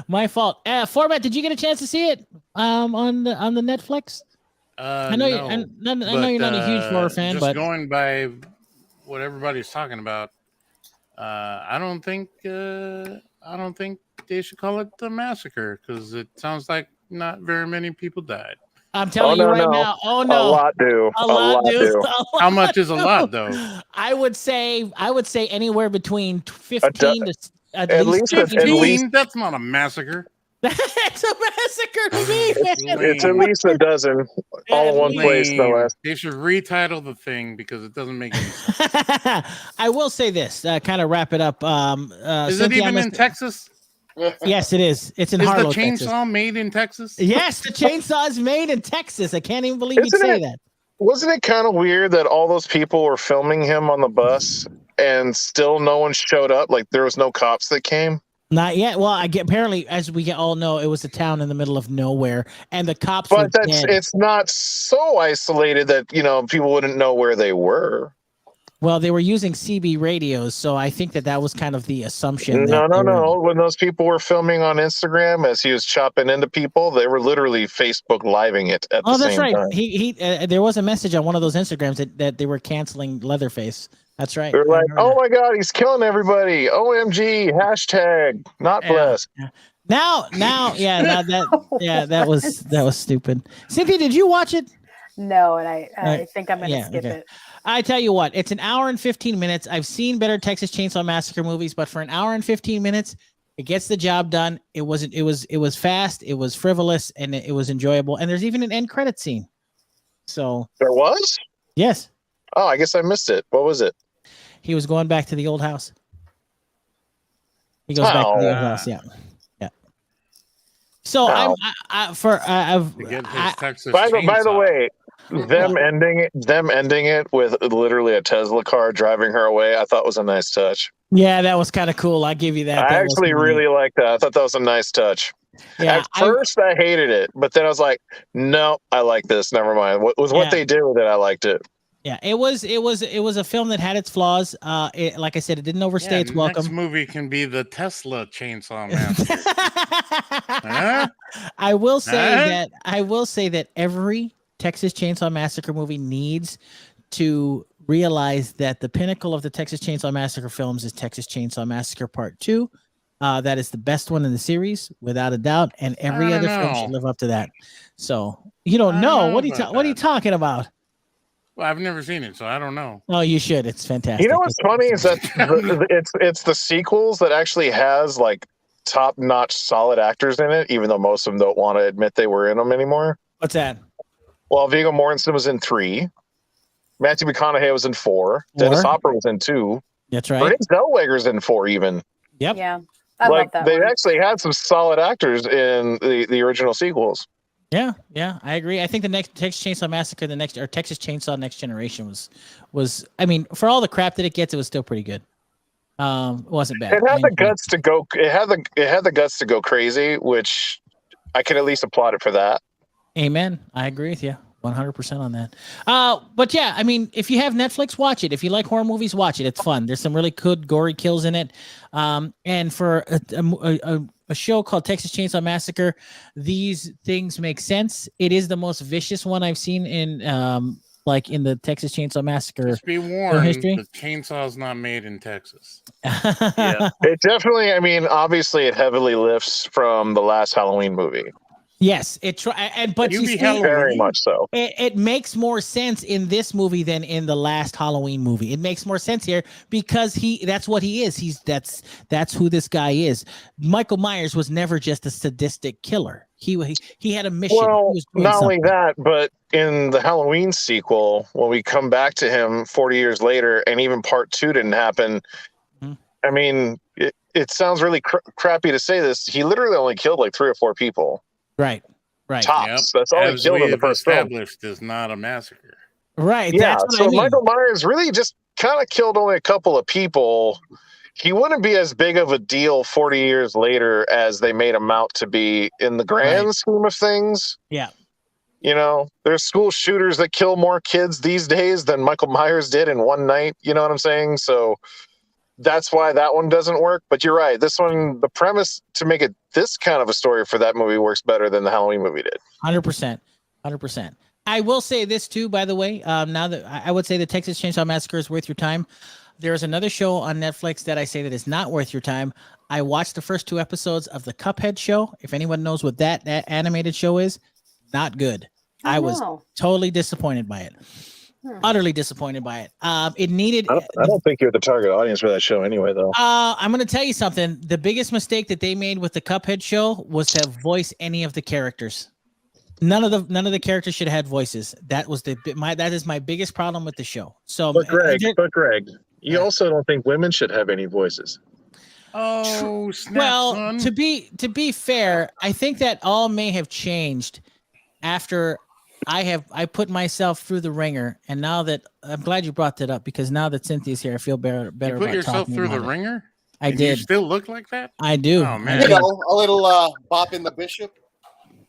My fault. Phormat, did you get a chance to see it on the Netflix? I know no, I know you're not a huge horror fan, just but going by what everybody's talking about, I don't think they should call it the massacre because it sounds like not very many people died. I'm telling you right now. Oh no, a lot do. A lot do. How much is a lot, though? I would say anywhere between 15 to at least 15. That's not a massacre. That's a massacre to me. It's at least a dozen, all in one place, no less. They should retitle the thing because it doesn't make any sense. I will say this, kind of wrap it up. Is it even in Texas? Yes, it is. It's in Harlow, Is the chainsaw Texas. made in Texas? Yes, the chainsaw is made in Texas. I can't even believe you'd say that. Wasn't it kind of weird that all those people were filming him on the bus and still no one showed up? Like there was no cops that came? Not yet. Well, apparently, as we all know, it was a town in the middle of nowhere, and the cops were dead. It's not so isolated that people wouldn't know where they were. Well, they were using CB radios, so I think that was kind of the assumption. No. When those people were filming on Instagram as he was chopping into people, they were literally Facebook living it at the same time. He there was a message on one of those Instagrams that they were canceling Leatherface. That's right. They're like, oh my God, he's killing everybody. OMG, hashtag not blessed. Yeah. Now, that was stupid. Cynthia, did you watch it? No, and I think I'm going to skip it. I tell you what, it's an hour and 15 minutes. I've seen better Texas Chainsaw Massacre movies, but for an hour and 15 minutes, it gets the job done. It was fast, it was frivolous, and it was enjoyable. And there's even an end credit scene. So there was? Yes. Oh, I guess I missed it. What was it? He was going back to the old house. He goes back to the old house. Yeah. So by the way, them ending it with literally a Tesla car driving her away, I thought was a nice touch. Yeah, that was kind of cool. I give you that. I actually really liked that. I thought that was a nice touch. Yeah, at first I hated it, but then I was like, no, I like this. Never mind. What they did with it, I liked it. Yeah, it was a film that had its flaws. Like I said, it didn't overstay its welcome. Next movie can be the Tesla Chainsaw Massacre. Huh? I will say that every Texas Chainsaw Massacre movie needs to realize that the pinnacle of the Texas Chainsaw Massacre films is Texas Chainsaw Massacre Part 2. That is the best one in the series, without a doubt, and every other film should live up to that. So you don't know. What are you talking about? Well, I've never seen it, so I don't know. Oh, you should. It's fantastic. You know what's funny is that it's the sequels that actually has like top-notch solid actors in it, even though most of them don't want to admit they were in them anymore. What's that? Well, Viggo Mortensen was in 3. Matthew McConaughey was in 4. Dennis Hopper was in 2. That's right. Renee Zellweger's in 4 even. Yep. Yeah. I love that they one. actually had some solid actors in the original sequels. Yeah, I agree. I think the next Texas Chainsaw Massacre, or Texas Chainsaw Next Generation was I mean, for all the crap that it gets, it was still pretty good. It wasn't bad. It had the guts to go. It had the guts to go crazy, which I can at least applaud it for that. Amen. I agree with you 100% on that. But yeah, I mean, if you have Netflix, watch it. If you like horror movies, watch it. It's fun. There's some really good gory kills in it. And for a show called Texas Chainsaw Massacre, these things make sense. It is the most vicious one I've seen in in the Texas Chainsaw Massacre. Just be warned, history. the chainsaw's not made in Texas. Yeah, it definitely. I mean, obviously, it heavily lifts from the last Halloween movie. Yes, but you see, very much so. It makes more sense in this movie than in the last Halloween movie. It makes more sense here because that's what he is. That's who this guy is. Michael Myers was never just a sadistic killer. He had a mission. Well, not only that, but in the Halloween sequel, when we come back to him 40 years later, and even Part 2 didn't happen. Mm-hmm. I mean, it sounds really crappy to say this. He literally only killed like 3 or 4 people. Right. Tops. Yep. That's all he killed in the first film. Established is not a massacre. Right. Yeah. So Michael Myers really just kind of killed only a couple of people. He wouldn't be as big of a deal 40 years later as they made him out to be in the grand scheme of things. Yeah. You know, there's school shooters that kill more kids these days than Michael Myers did in one night. You know what I'm saying? So that's why that one doesn't work. But you're right. This one, the premise to make it this kind of a story for that movie works better than the Halloween movie did. 100%. I will say this too, by the way. Now that I would say the Texas Chainsaw Massacre is worth your time. There's another show on Netflix that I say that is not worth your time. I watched the first 2 episodes of the Cuphead show. If anyone knows what that animated show is, not good. I was totally disappointed by it. Utterly disappointed by it. It needed. I don't think you're the target audience for that show anyway, though. I'm going to tell you something. The biggest mistake that they made with the Cuphead show was to voice any of the characters. None of the characters should have had voices. That is my biggest problem with the show. So, but Greg, you also don't think women should have any voices. Oh, snap, well, son. to be fair, I think that all may have changed after I put myself through the ringer, and now that I'm glad you brought that up, because now that Cynthia's here, I feel better. You put about yourself talking through about the it. ringer. I did. You still look like that? I do. Oh man! You know, a little bop in the bishop.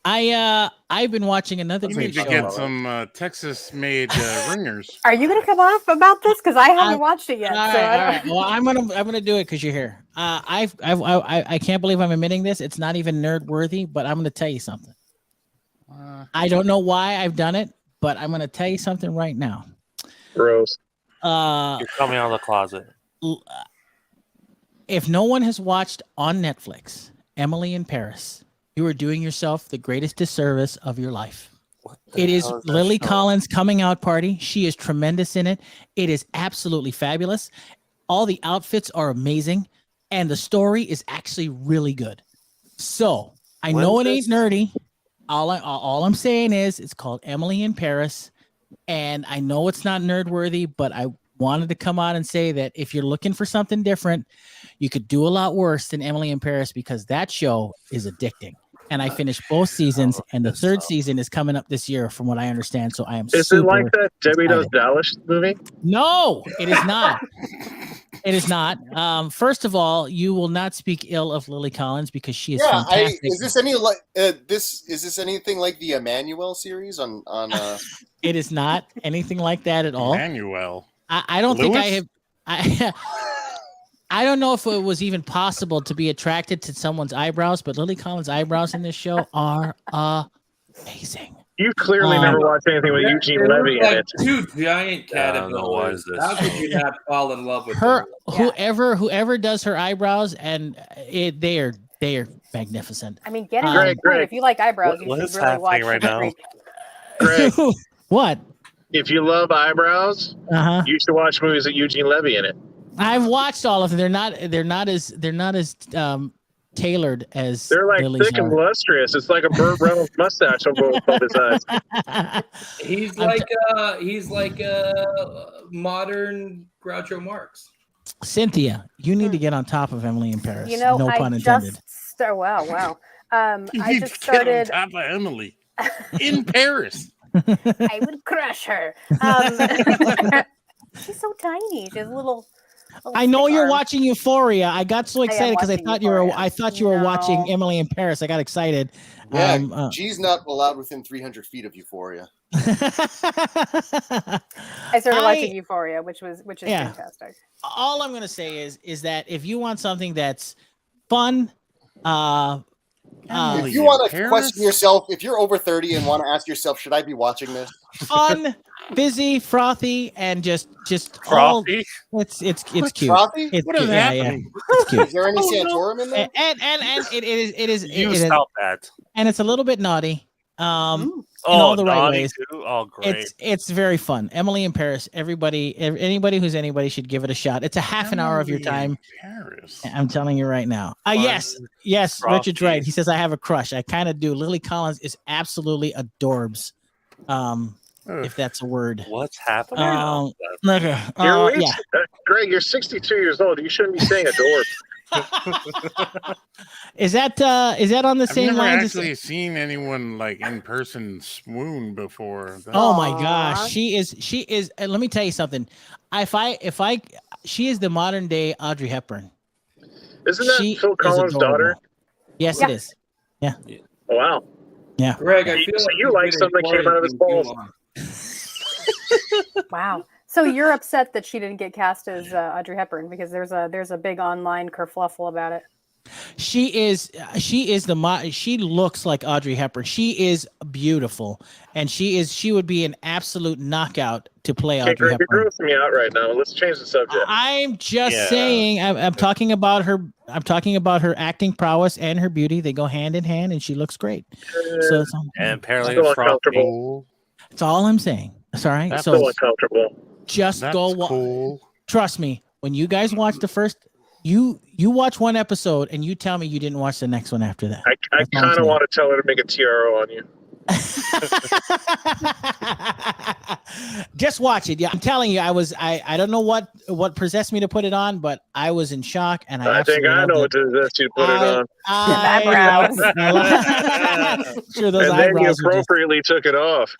I've been watching another You great need to show. get some Texas-made ringers. Are you gonna come off about this? Because I haven't watched it yet. All So I right. don't. Well, I'm gonna do it because you're here. I can't believe I'm admitting this. It's not even nerd worthy, but I'm gonna tell you something. I don't know why I've done it, but I'm gonna tell you something right now. Gross. You're coming out of the closet. If no one has watched on Netflix Emily in Paris, you are doing yourself the greatest disservice of your life. It is Lily Collins' coming out party. She is tremendous in it. It is absolutely fabulous. All the outfits are amazing, and the story is actually really good. So I know it ain't nerdy. All I'm saying is it's called Emily in Paris, and I know it's not nerd worthy, but I wanted to come out and say that if you're looking for something different, you could do a lot worse than Emily in Paris, because that show is addicting. And I finished both seasons, and the 3rd season is coming up this year, from what I understand. So I am. Is it like that Debbie Does Dallas movie? No, it is not. It is not. First of all, you will not speak ill of Lily Collins, because she is fantastic. Is this any like this? Is this anything like the Emmanuel series on? It is not anything like that at all. Emmanuel. I don't think I have. I don't know if it was even possible to be attracted to someone's eyebrows, but Lily Collins' eyebrows in this show are amazing. You clearly never watched anything with Eugene Levy in it. 2 giant caterpillars. How could you not fall in love with her? Whoever does her eyebrows, and they are magnificent. I mean, get it. Greg, if you like eyebrows, you should really watch right now. Greg, what? If you love eyebrows, you should watch movies with Eugene Levy in it. I've watched all of them. They're not as tailored as they're like Lily's thick and lustrous. It's like a Burt Reynolds mustache over his eyes. He's like a modern Groucho Marx. Cynthia, you need to get on top of Emily in Paris. You know, no pun intended. Wow. I just started on top of Emily in Paris. I would crush her. She's so tiny. She's a little. I know you're watching Euphoria. I got so excited because I thought you were watching Emily in Paris. I got excited. Yeah, she's not allowed within 300 feet of Euphoria. I started watching Euphoria, which is fantastic. All I'm gonna say is that if you want something that's fun, if you want to question yourself, if you're over 30 and want to ask yourself, should I be watching this? Fun, busy, frothy, and just frothy. It's cute. Frothy? What is happening? It's cute. Is there any Santorum in there? And it is. You stop that. And it's a little bit naughty. In all the right ways. Too? Oh, great! It's very fun. Emily in Paris. Anybody who's anybody should give it a shot. It's a half an hour of your time. Paris. I'm telling you right now. Yes. Richard's right. He says I have a crush. I kind of do. Lily Collins is absolutely adorbs. If that's a word. What's happening? Greg, you're 62 years old. You shouldn't be saying adorb. Is that on the same line? I've never actually seen anyone like in person swoon before. Oh my gosh, she is. Let me tell you something. She is the modern day Audrey Hepburn. Isn't that Phil Collins' daughter? Yes, it is. Yeah. Oh, wow. Yeah. Greg, I feel you like something that came out of his balls. Wow. So you're upset that she didn't get cast as Audrey Hepburn because there's a big online kerfluffle about it. She is she looks like Audrey Hepburn. She is beautiful, and she would be an absolute knockout to play Audrey You're Hepburn. grossing me out right now. Let's change the subject. I'm just saying. I'm talking about her. I'm talking about her acting prowess and her beauty. They go hand in hand, and she looks great. So and apparently still uncomfortable. That's all I'm saying. Sorry. That's so still uncomfortable. Just That's go. cool. Trust me. When you guys watch the first, you watch one episode and you tell me you didn't watch the next one after that. I kind of want to tell her to make a TRO on you. Just watch it. Yeah, I'm telling you, I don't know what possessed me to put it on, but I was in shock, and I think I know what possessed you to put it on. Eyebrows. Sure, those and then you eyebrows appropriately took it off.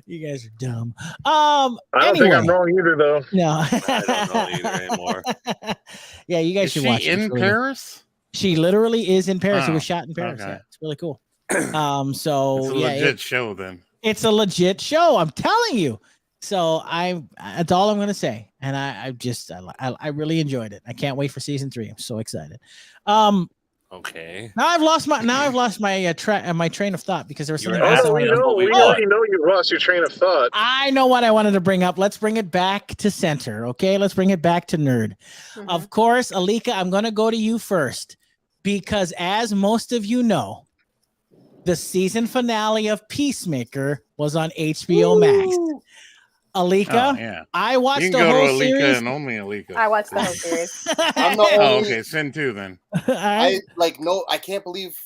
You guys are dumb. I don't think I'm wrong either, though. No, I don't know either anymore. Yeah, you guys Is should she watch it. in Paris? She literally is in Paris. It Oh, was shot in Paris. okay. Yeah, it's really cool. So It's a legit show then. It's a legit show. I'm telling you. So that's all I'm gonna say. And I really enjoyed it. I can't wait for season 3. I'm so excited. Okay. Now I've lost my my train of thought because there was something We else. already know you lost your train of thought. I know what I wanted to bring up. Let's bring it back to center. Okay, let's bring it back to nerd. Mhm. Of course, Alika, I'm gonna go to you first because, as most of you know, the season finale of Peacemaker was on HBO Max. Alika, Oh, yeah. I watched You the can go whole to Alika series. and only Alika. I watched the whole series. I'm the Oh, only. okay. Send 2 then. I can't believe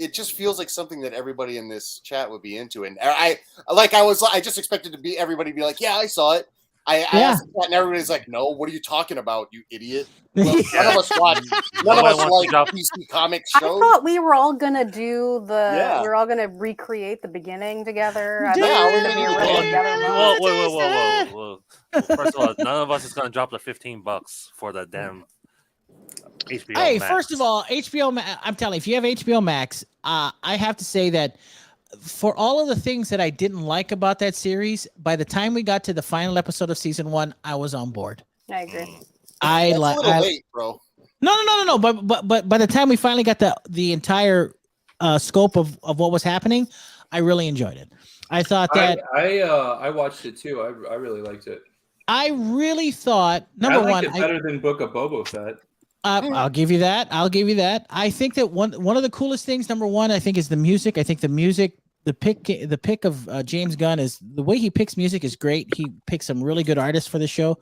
it just feels like something that everybody in this chat would be into. And I just expected to be everybody be like, yeah, I saw it. I asked the chat and everybody's like, no, what are you talking about, you idiot? Well, none of us watch PC Comics I shows. thought we were all gonna do Yeah. we were all gonna recreate the beginning together. I Yeah, thought it we're was gonna be a gonna real do together moment. Whoa. First of all, none of us is gonna drop the $15 for the damn HBO Hey, Max. first of all, HBO Max, I'm telling you, if you have HBO Max, I have to say that for all of the things that I didn't like about that series, by the time we got to the final episode of season 1, I was on board. I agree. That's a little late, bro. No. But by the time we finally got the entire scope of what was happening, I really enjoyed it. I thought that I watched it too. I really liked it. I really thought I liked it better than Book of Boba Fett. I'll give you that. I think that one of the coolest things, number one, I think, is the music. I think the music, the pick of James Gunn is the way he picks music is great. He picks some really good artists for the show.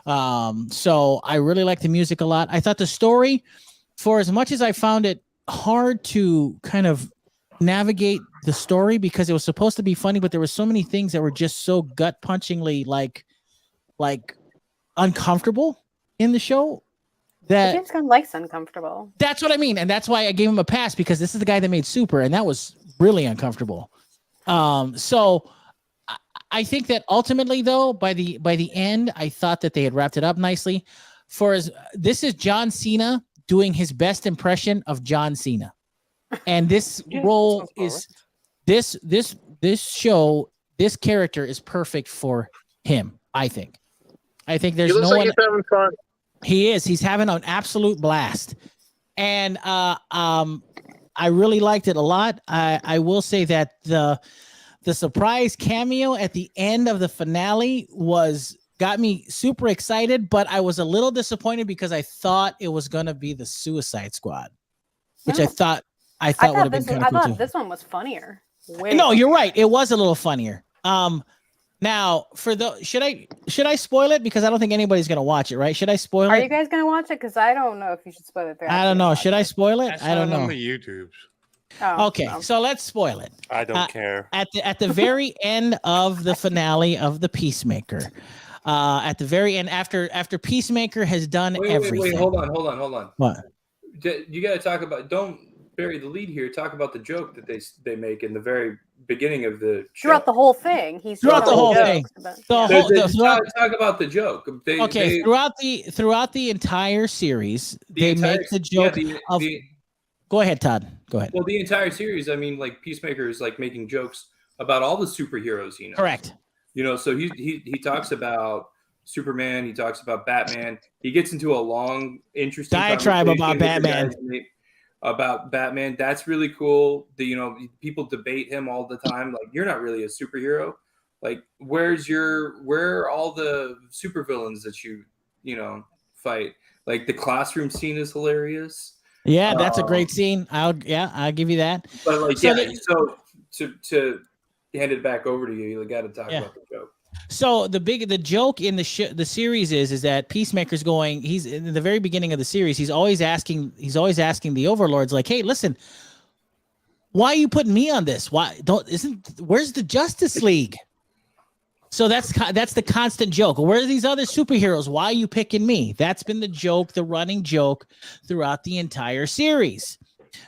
So I really like the music a lot. I thought the story, for as much as I found it hard to kind of navigate the story because it was supposed to be funny, but there were so many things that were just so gut punchingly like uncomfortable in the show. That James Gunn likes uncomfortable. That's what I mean, and that's why I gave him a pass because this is the guy that made Super, and that was really uncomfortable. So I think that ultimately, though, by the end, I thought that they had wrapped it up nicely. This is John Cena doing his best impression of John Cena, and this role is this show. This character is perfect for him. I think there's no one. He's having fun. He is. He's having an absolute blast. And I really liked it a lot. I will say that the surprise cameo at the end of the finale got me super excited, but I was a little disappointed because I thought it was going to be the Suicide Squad, which I thought would have been kind of cool too. This one was funnier. No, you're right. It was a little funnier. Now, should I spoil it because I don't think anybody's gonna watch it, right? Should I spoil it? Are you guys gonna watch it? Because I don't know if you should spoil it. I don't know. Should I spoil it? I don't know. On the YouTubes. Oh, Okay, so let's spoil it. I don't care. At the very end of the finale of the Peacemaker, at the very end, after Peacemaker has done everything. Wait, hold on. What? You got to talk about. Don't bury the lead here. Talk about the joke that they make in the very beginning of the show. Throughout the whole thing. Throughout the whole thing. Talk about the joke. Throughout the entire series, they make the joke of. Go ahead, Todd. Go ahead. Well, the entire series, I mean, like Peacemaker is like making jokes about all the superheroes, Correct. So he talks about Superman. He talks about Batman. He gets into a long, interesting diatribe about Batman. That's really cool. People debate him all the time. Like, you're not really a superhero. Like, where are all the supervillains that you fight? Like, the classroom scene is hilarious. Yeah, that's a great scene. I'll give you that. But like, so to hand it back over to you got to talk about the joke. So the joke in the series is that Peacemaker's going. He's in the very beginning of the series. He's always asking the overlords, like, "Hey, listen, why are you putting me on this? Where's the Justice League?" So that's the constant joke. Where are these other superheroes? Why are you picking me? That's been the running joke throughout the entire series.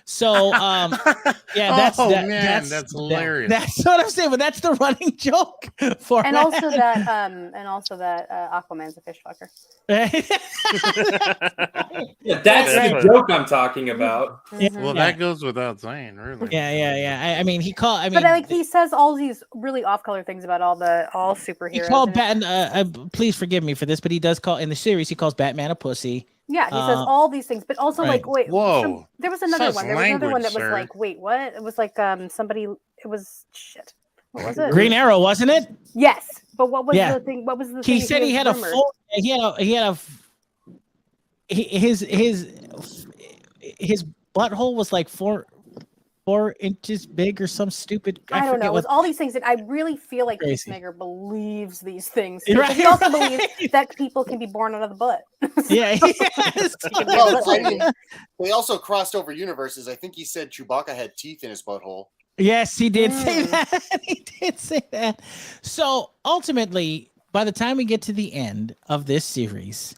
So that's hilarious. That's what I'm saying, but that's the running joke for and also that Aquaman's a fish fucker. That's the joke I'm talking about. Well, that goes without saying, really. Yeah. I mean, he says all these really off-color things about all superheroes. He called Batman. Please forgive me for this, but he does call in the series. He calls Batman a pussy. Yeah, he says all these things, but also like, wait, whoa, there was another one. There was another one that was like, wait, what? It was like somebody. It was shit. What was it? Green Arrow, wasn't it? Yes, but what was the thing? What was the thing? He said he had a full. His butthole was like 4 inches big or some stupid. I don't know. It was all these things that I really feel like Peacemaker believes these things. He also believes that people can be born out of the butt. Yeah. They also crossed over universes. I think he said Chewbacca had teeth in his butthole. Yes, he did say that. He did say that. So ultimately, by the time we get to the end of this series,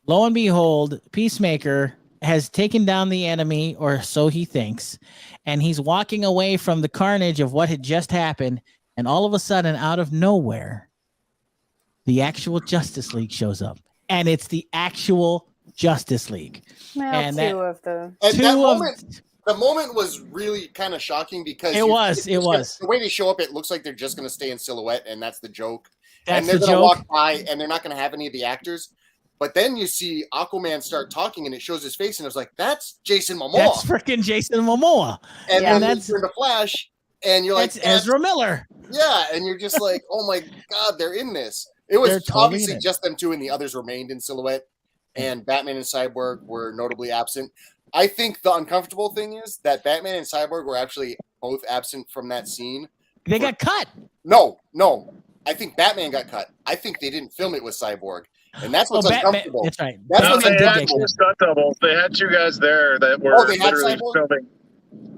lo and behold, Peacemaker has taken down the enemy, or so he thinks, and he's walking away from the carnage of what had just happened, and all of a sudden, out of nowhere, the actual Justice League shows up, and it's the actual Justice League. Well, and the moment was really kind of shocking because it was the way they show up. It looks like they're just going to stay in silhouette, and that's the joke. And they're going to walk by, and they're not going to have any of the actors. But then you see Aquaman start talking, and it shows his face, and I was like, "That's Jason Momoa. That's freaking Jason Momoa." And then that's in the Flash, and you're like, "That's Ezra Miller." Yeah, and you're just like, "Oh my god, they're in this." It was obviously just them two, and the others remained in silhouette. And Batman and Cyborg were notably absent. I think the uncomfortable thing is that Batman and Cyborg were actually both absent from that scene. They got cut. No. I think Batman got cut. I think they didn't film it with Cyborg. And that's what's uncomfortable. That's right. They had two stunt doubles. They had two guys there that were literally filming.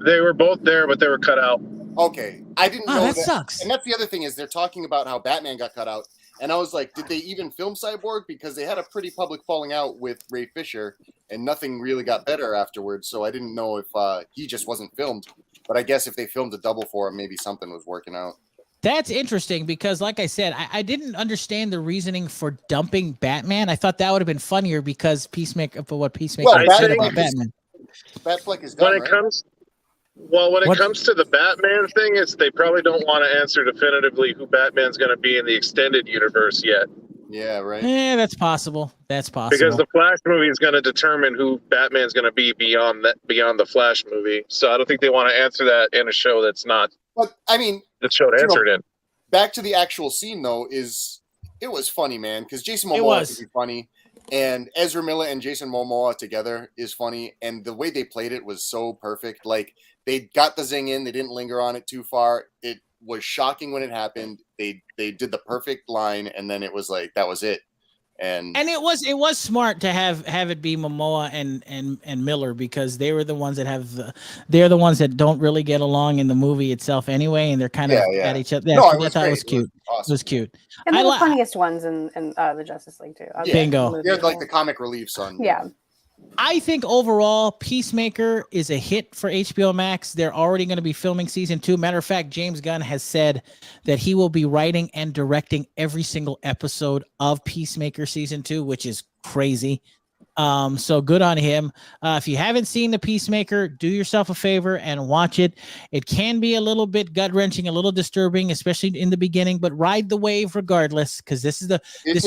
They were both there, but they were cut out. Okay. I didn't know that. Sucks. And that's the other thing is they're talking about how Batman got cut out. And I was like, did they even film Cyborg? Because they had a pretty public falling out with Ray Fisher, and nothing really got better afterwards. So I didn't know if he just wasn't filmed. But I guess if they filmed a double for him, maybe something was working out. That's interesting because, like I said, I didn't understand the reasoning for dumping Batman. I thought that would have been funnier because Peacemaker said about Batman. Batfleck is done, when it comes to the Batman thing, they probably don't want to answer definitively who Batman's going to be in the extended universe yet. Yeah, right. Yeah, that's possible. That's possible. Because the Flash movie is going to determine who Batman's going to be beyond the Flash movie. So I don't think they want to answer that in a show that's not. But I mean, the show to answer it in. Back to the actual scene though, it was funny, man, because Jason Momoa is funny, and Ezra Miller and Jason Momoa together is funny, and the way they played it was so perfect. Like they got the zing in, they didn't linger on it too far. It was shocking when it happened. They did the perfect line, and then it was like that was it. And it was smart to have it be Momoa and Miller because they were the ones that they're the ones that don't really get along in the movie itself anyway, and they're kind of at each other. Yeah, no, I thought it was cute. Awesome. It was cute. And they're the funniest ones in the Justice League too. Bingo. They're like the comic relief son. Yeah. I think overall, Peacemaker is a hit for HBO Max. They're already going to be filming season 2. Matter of fact, James Gunn has said that he will be writing and directing every single episode of Peacemaker season 2, which is crazy. So good on him. If you haven't seen The Peacemaker, do yourself a favor and watch it. It can be a little bit gut-wrenching, a little disturbing, especially in the beginning, but ride the wave regardless, because this is a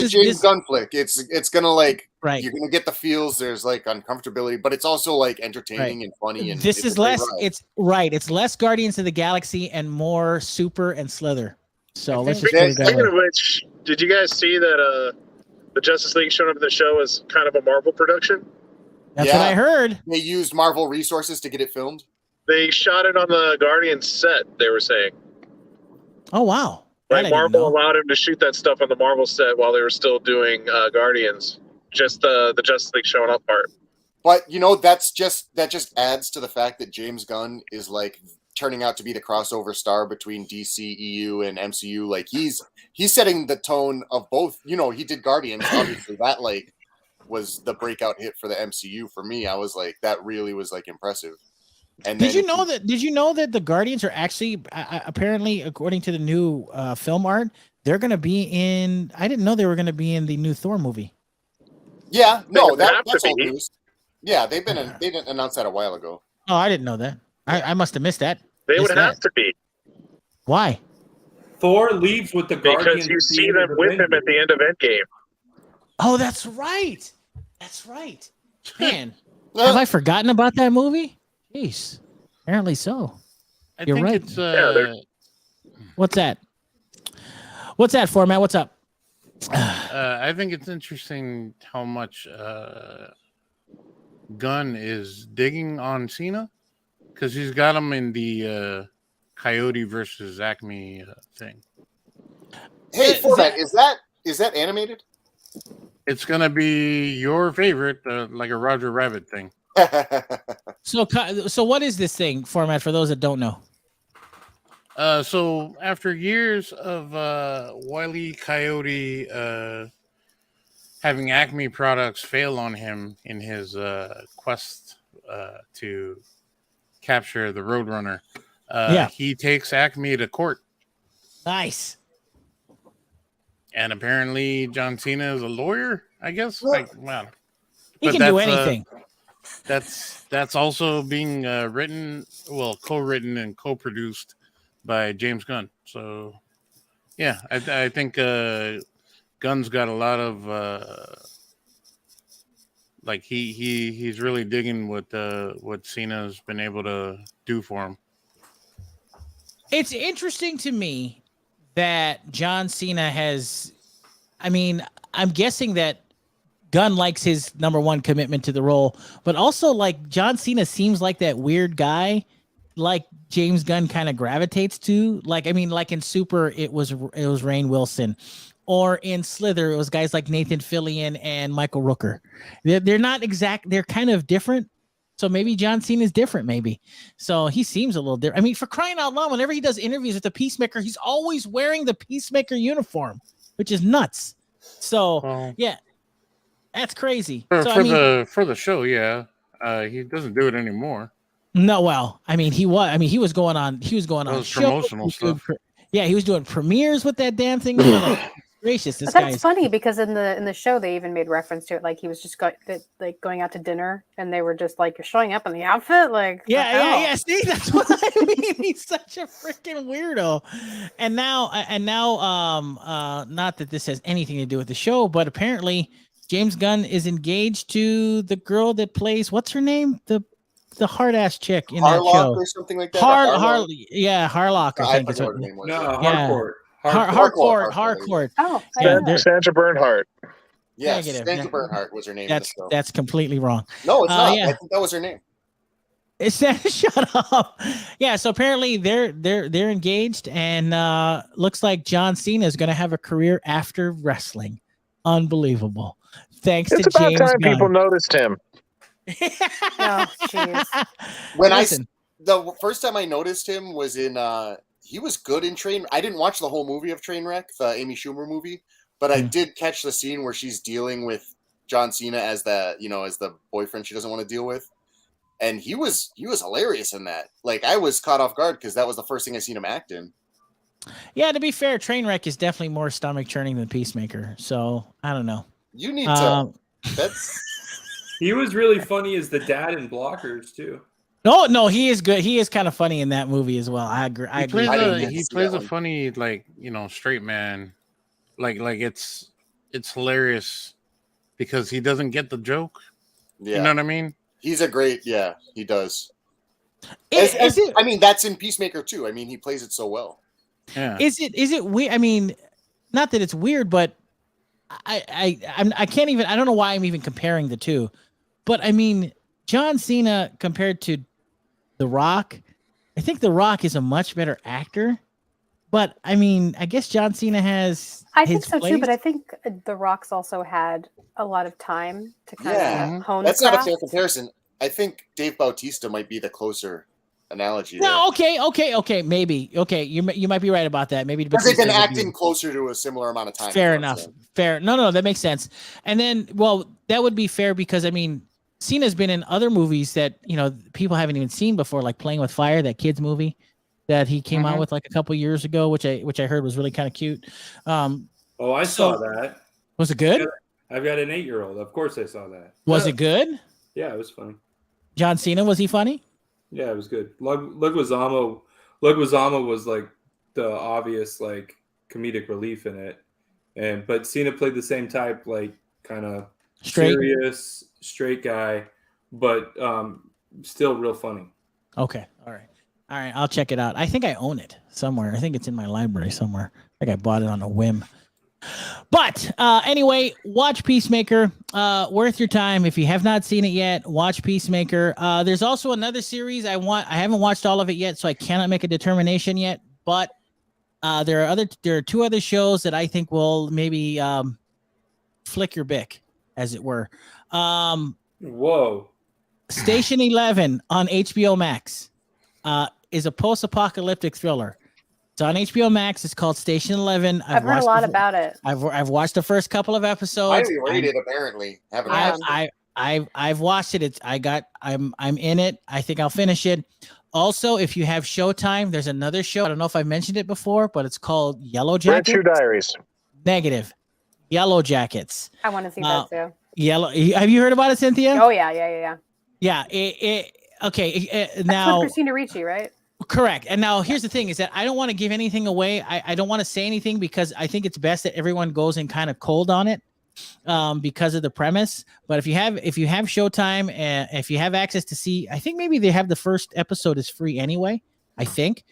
James Gunn flick. It's gonna like right. You're gonna get the feels. There's like uncomfortability, but it's also like entertaining and funny. And this is less. It's right. It's less Guardians of the Galaxy and more Super and Slither. So let's just put it that Speaking way. of which, did you guys see that the Justice League showing up in the show is kind of a Marvel production? That's what I heard. They used Marvel resources to get it filmed. They shot it on the Guardians set, they were saying. Oh, wow. Like Marvel allowed him to shoot that stuff on the Marvel set while they were still doing Guardians. Just the Justice League showing up part. But that just adds to the fact that James Gunn is like turning out to be the crossover star between DC, EU, and MCU. Like he's setting the tone of both. He did Guardians, obviously that like was the breakout hit for the MCU. For me, I was like, that really was like impressive. And did you know that the Guardians are actually apparently, according to the new film art, they're going to be in? I didn't know they were going to be in the new Thor movie. Yeah, no, that's old news. Yeah, they didn't announce that a while ago. Oh, I didn't know that. I must have missed that. They would have to be. Why? Thor leaves with the Guardians. Because you see them with him at the end of Endgame. Oh, that's right. That's right. Man, have I forgotten about that movie? Jeez. Apparently so. You're right. What's that? What's that, Phormat? What's up? I think it's interesting how much Gunn is digging on Cena, because he's got him in the Coyote versus Acme thing. Hey, Phormat, is that animated? It's gonna be your favorite, like a Roger Rabbit thing. So what is this thing, Phormat, for those that don't know? So after years of Wile E. Coyote having Acme products fail on him in his quest to capture the Roadrunner, he takes Acme to court. Nice. And apparently John Cena is a lawyer, I guess. Wow. He can do anything. That's also being co-written and co-produced by James Gunn. So, yeah, I think Gunn's got a lot of he's really digging what Cena's been able to do for him. It's interesting to me that John Cena has. I mean, I'm guessing that Gunn likes his number one commitment to the role, but also like John Cena seems like that weird guy, like James Gunn kind of gravitates to. Like, I mean, like in Super, it was Rainn Wilson, or in Slither, it was guys like Nathan Fillion and Michael Rooker. They're not exact. They're kind of different. So maybe John Cena is different. Maybe. So he seems a little different. I mean, for crying out loud, whenever he does interviews with the Peacemaker, he's always wearing the Peacemaker uniform, which is nuts. So yeah. That's crazy. For the show, yeah. He doesn't do it anymore. No, well, I mean, he was going on promotional stuff. Yeah, he was doing premieres with that damn thing. Gracious, this guy. That's funny because in the show they even made reference to it. Like he was just going out to dinner, and they were just like, "You're showing up in the outfit." Like, yeah. See, that's what I mean. He's such a freaking weirdo. And now, not that this has anything to do with the show, but apparently James Gunn is engaged to the girl that plays, what's her name? The hard ass chick in that show. Or something like that. Harlock. I think it's her name. No, Harcourt. Oh, Sandra Bernhardt. Yes, Sandra Bernhardt was her name. That's completely wrong. No, it's not. I think that was her name. Shut up. Yeah, so apparently they're engaged, and looks like John Cena is going to have a career after wrestling. Unbelievable. Thanks to James Gunn. It's about time people noticed him. Oh, jeez. The first time I noticed him was in he was good in Train. I didn't watch the whole movie of Trainwreck, the Amy Schumer movie, but I did catch the scene where she's dealing with John Cena as the boyfriend she doesn't want to deal with. And he was hilarious in that. Like, I was caught off guard because that was the first thing I seen him act in. Yeah, to be fair, Trainwreck is definitely more stomach churning than Peacemaker. So I don't know. You need to. He was really funny as the dad in Blockers too. No, he is good. He is kind of funny in that movie as well. I agree. He plays that a one. funny, like, straight man. Like it's hilarious because he doesn't get the joke. Yeah. You know what I mean? He's a great, he does. I mean, that's in Peacemaker too. I mean, he plays it so well. Yeah. Is it weird? I mean, not that it's weird, but I can't even. I don't know why I'm even comparing the two. But I mean, John Cena compared to The Rock, I think The Rock is a much better actor. But I mean, I guess John Cena has. I think so place. too, but I think The Rock's also had a lot of time to kind of hone. That's not a fair comparison. I think Dave Bautista might be the closer analogy. No, okay, maybe. Okay, you might be right about that. Maybe because they've been acting closer to a similar amount of time. Fair enough. Fair. No, that makes sense. And then, well, that would be fair because I mean, Cena's been in other movies that people haven't even seen before, like Playing with Fire, that kids movie that he came out with like a couple years ago, which I heard was really kind of cute. I saw that. Was it good? I've got an 8-year-old. Of course, I saw that. Was it good? Yeah, it was funny. John Cena, was he funny? Yeah, it was good. Leguizamo was like the obvious like comedic relief in it, but Cena played the same type, like kind of serious, straight guy, but still real funny. Okay, all right, I'll check it out. I think I own it somewhere. I think it's in my library somewhere. I think I bought it on a whim. But anyway, watch Peacemaker. Worth your time. If you have not seen it yet, watch Peacemaker. There's also another series I haven't watched all of it yet, so I cannot make a determination yet. But there are two other shows that I think will maybe flick your bick, as it were. Whoa. Station 11 on HBO Max is a post-apocalyptic thriller. It's on HBO Max. It's called Station 11. I've heard a lot about it. I've watched the first couple of episodes. I rated apparently. I've watched it. I'm in it. I think I'll finish it. Also, if you have Showtime, there's another show. I don't know if I mentioned it before, but it's called Yellow Jackets. Red Shoe Diaries. Negative. Yellow Jackets. I want to see that too. Yellow. Have you heard about it, Cynthia? Oh yeah. Yeah. Okay. That's now with Christina Ricci, right? Correct. And now here's the thing is that I don't want to give anything away. I don't want to say anything because I think it's best that everyone goes in kind of cold on it because of the premise. But if you have Showtime and if you have access to see, I think maybe they have the first episode is free anyway, I think.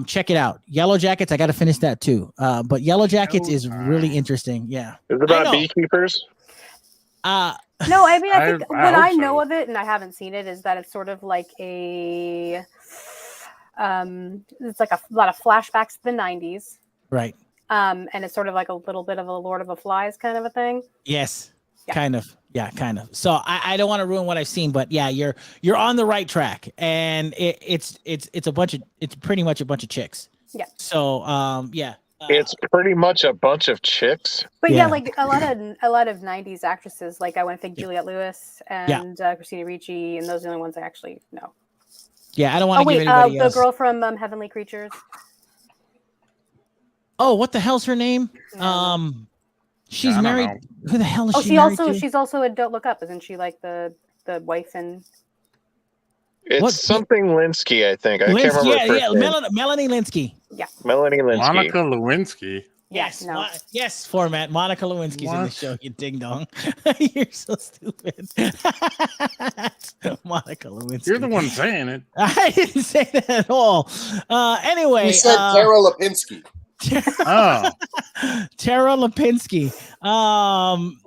Check it out. Yellow Jackets. I got to finish that too. But Yellow Jackets is really interesting. Yeah. Is it about beekeepers? No, I mean, I think what I know of it, and I haven't seen it, is that it's sort of like it's like a lot of flashbacks to the 90s. Right. And it's sort of like a little bit of a Lord of the Flies kind of a thing. Yes. Yeah. Kind of. Yeah, kind of. So I don't want to ruin what I've seen, but yeah, you're on the right track. And it's pretty much a bunch of chicks. Yeah. So yeah. It's pretty much a bunch of chicks. But yeah, like a lot of 90s actresses, like I want to think Juliette Lewis and Christina Ricci, and those are the only ones I actually know. Yeah, I don't want to give anybody else. The girl from Heavenly Creatures. Oh, what the hell's her name? She's married. Who the hell is she? She's also in Don't Look Up, isn't she? Like the wife in. It's something Linsky, I think. I can't remember. Yeah, Melanie Linsky. Yeah, Melanie Linsky. Monica Lewinsky. Yes, yes, Phormat. Monica Lewinsky's in the show. You ding dong. You're so stupid. Monica Lewinsky. You're the one saying it. I didn't say that at all. Anyway, you said Tara Lipinski. Tara Lipinski.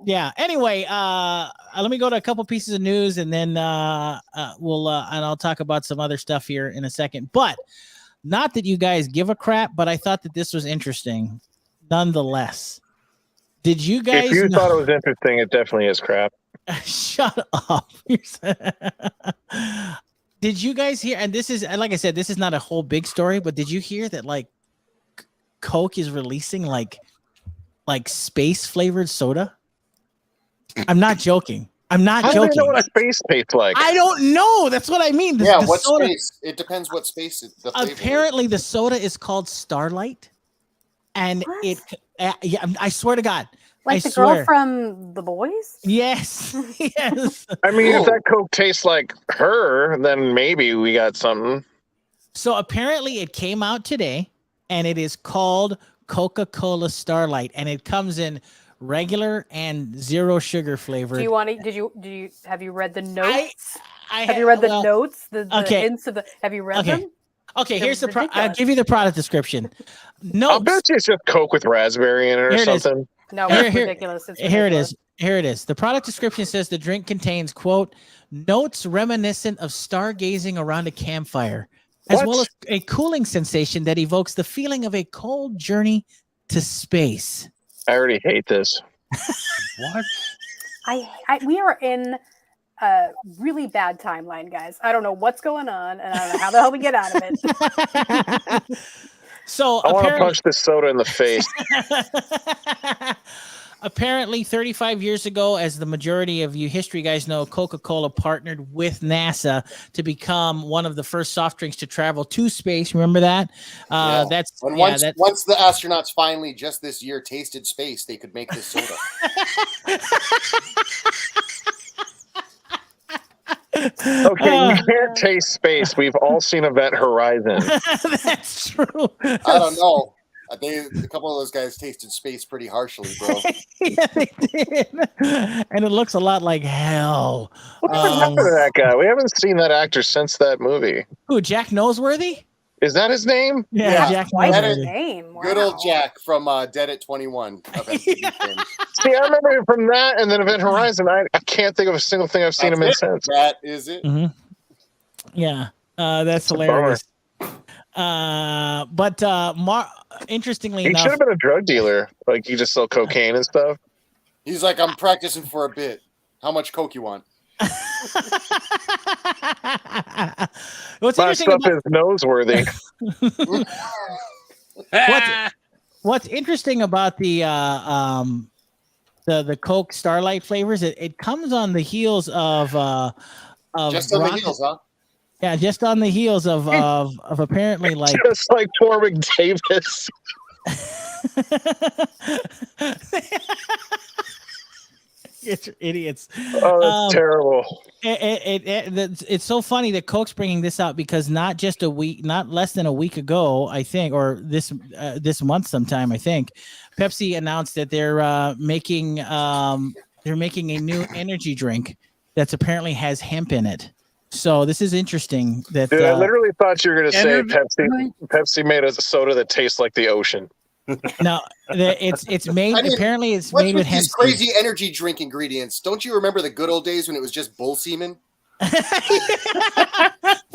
Yeah. Anyway, let me go to a couple pieces of news, and then we'll and I'll talk about some other stuff here in a second. But not that you guys give a crap, but I thought that this was interesting. Nonetheless, did you guys? If you thought it was interesting, it definitely is crap. Shut up. Did you guys hear? And this is, like I said, this is not a whole big story, but did you hear that like Coke is releasing like space flavored soda? I'm not joking. I'm not joking. I don't know what a space tastes like. I don't know. That's what I mean. What soda, space? It depends what space. Apparently, the soda is called Starlight. And I swear to God, Like I the girl swear. from The Boys? Yes. Yes. I mean, Ooh. if that Coke tastes like her, then maybe we got something. So apparently it came out today, and it is called Coca-Cola Starlight, and it comes in regular and zero sugar flavored. Do you want to? Have you read the notes? I Have you read the notes? The okay. hints of the. Have you read them? Okay, They're here's the I'll ridiculous. give you the product description. I'll Notes. bet you it's just Coke with raspberry in it or Here it is. something. No, Here- it's here- ridiculous. It's Here it ridiculous. is. Here it is. The product description says the drink contains, quote, notes reminiscent of stargazing around a campfire, as What? well as a cooling sensation that evokes the feeling of a cold journey to space. I already hate this. What? We are in a really bad timeline, guys. I don't know what's going on, and I don't know how the hell we get out of it. So I want to apparently, punch this soda in the face. apparently 35 years ago, as the majority of you history guys know, Coca-Cola partnered with NASA to become one of the first soft drinks to travel to space. Remember that? Yeah. That's And yeah, once the astronauts finally just this year tasted space, they could make this soda. Okay, you can't taste space. We've all seen Event Horizon. That's true. I don't know. A couple of those guys tasted space pretty harshly, bro. Yeah, they did. And it looks a lot like hell. What happened to that guy? We haven't seen that actor since that movie. Who, Jack Noseworthy? Is that his name? Yeah, Jack Why That his is- Noseworthy. name? Good old Wow. Jack from Dead at 21. Of MTV films. See, I remember him from that and then Event Horizon. I can't think of a single thing I've seen him in That's since. That is it. Mhm. Yeah, that's a bummer. hilarious. But interestingly He should enough, have been a drug dealer. Like, he just sell cocaine and stuff. He's like, I'm practicing for a bit. How much coke you want? what's My interesting stuff about is noseworthy. what's interesting about the Coke Starlight flavors, it comes on the heels of Just on the Rock- heels, huh? Yeah, just on the heels of apparently like Just like Torvik Davis. it's idiots. Oh, that's terrible. It's so funny that Coke's bringing this out because not less than a week ago, I think, or this month sometime, I think, Pepsi announced that they're making a new energy drink that's apparently has hemp in it. So this is interesting. That Dude, I literally thought you were going to say Energy- Pepsi made a soda that tastes like the ocean. no, it's made. I mean, apparently, it's What's made with with hemp. these crazy energy drink ingredients? Don't you remember the good old days when it was just bull semen?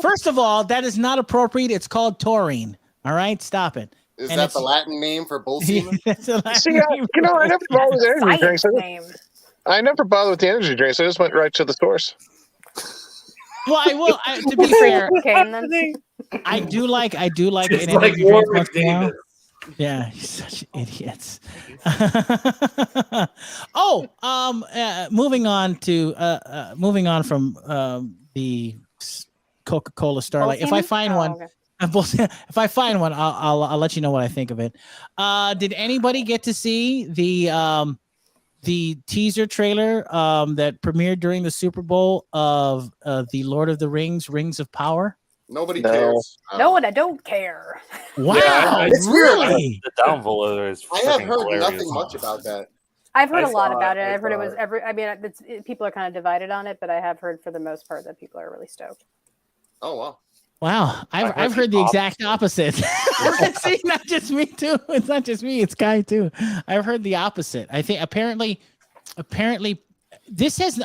First of all, that is not appropriate. It's called taurine. All right, stop it. Is And that it's- the Latin name for bull semen? That's a Latin See, name. I never bothered with energy Science drinks. name. I never bothered with the energy drinks. I just went right to the source. Well, I will. To be fair, Cocaine, then? I do like an It's energy like drink Warwick once in a while. Davis. Yeah, you're such idiots. Moving on from the Coca-Cola Starlight. If I find one, okay. if I find one, I'll let you know what I think of it. Did anybody get to see the teaser trailer that premiered during the Super Bowl of the Lord of the Rings, Rings of Power? Nobody No. cares. No, and I don't care. Wow, it's weird. really? The downvote is. I have freaking heard hilarious. nothing much about that. I've heard I a lot saw about it, it. I I've heard it saw was it. every. I mean, people are kind of divided on it, but I have heard for the most part that people are really stoked. Oh, wow. Wow, I've heard heard the the exact opposite. See, not just me too. It's not just me. It's Kai too. I've heard the opposite. I think apparently, this has,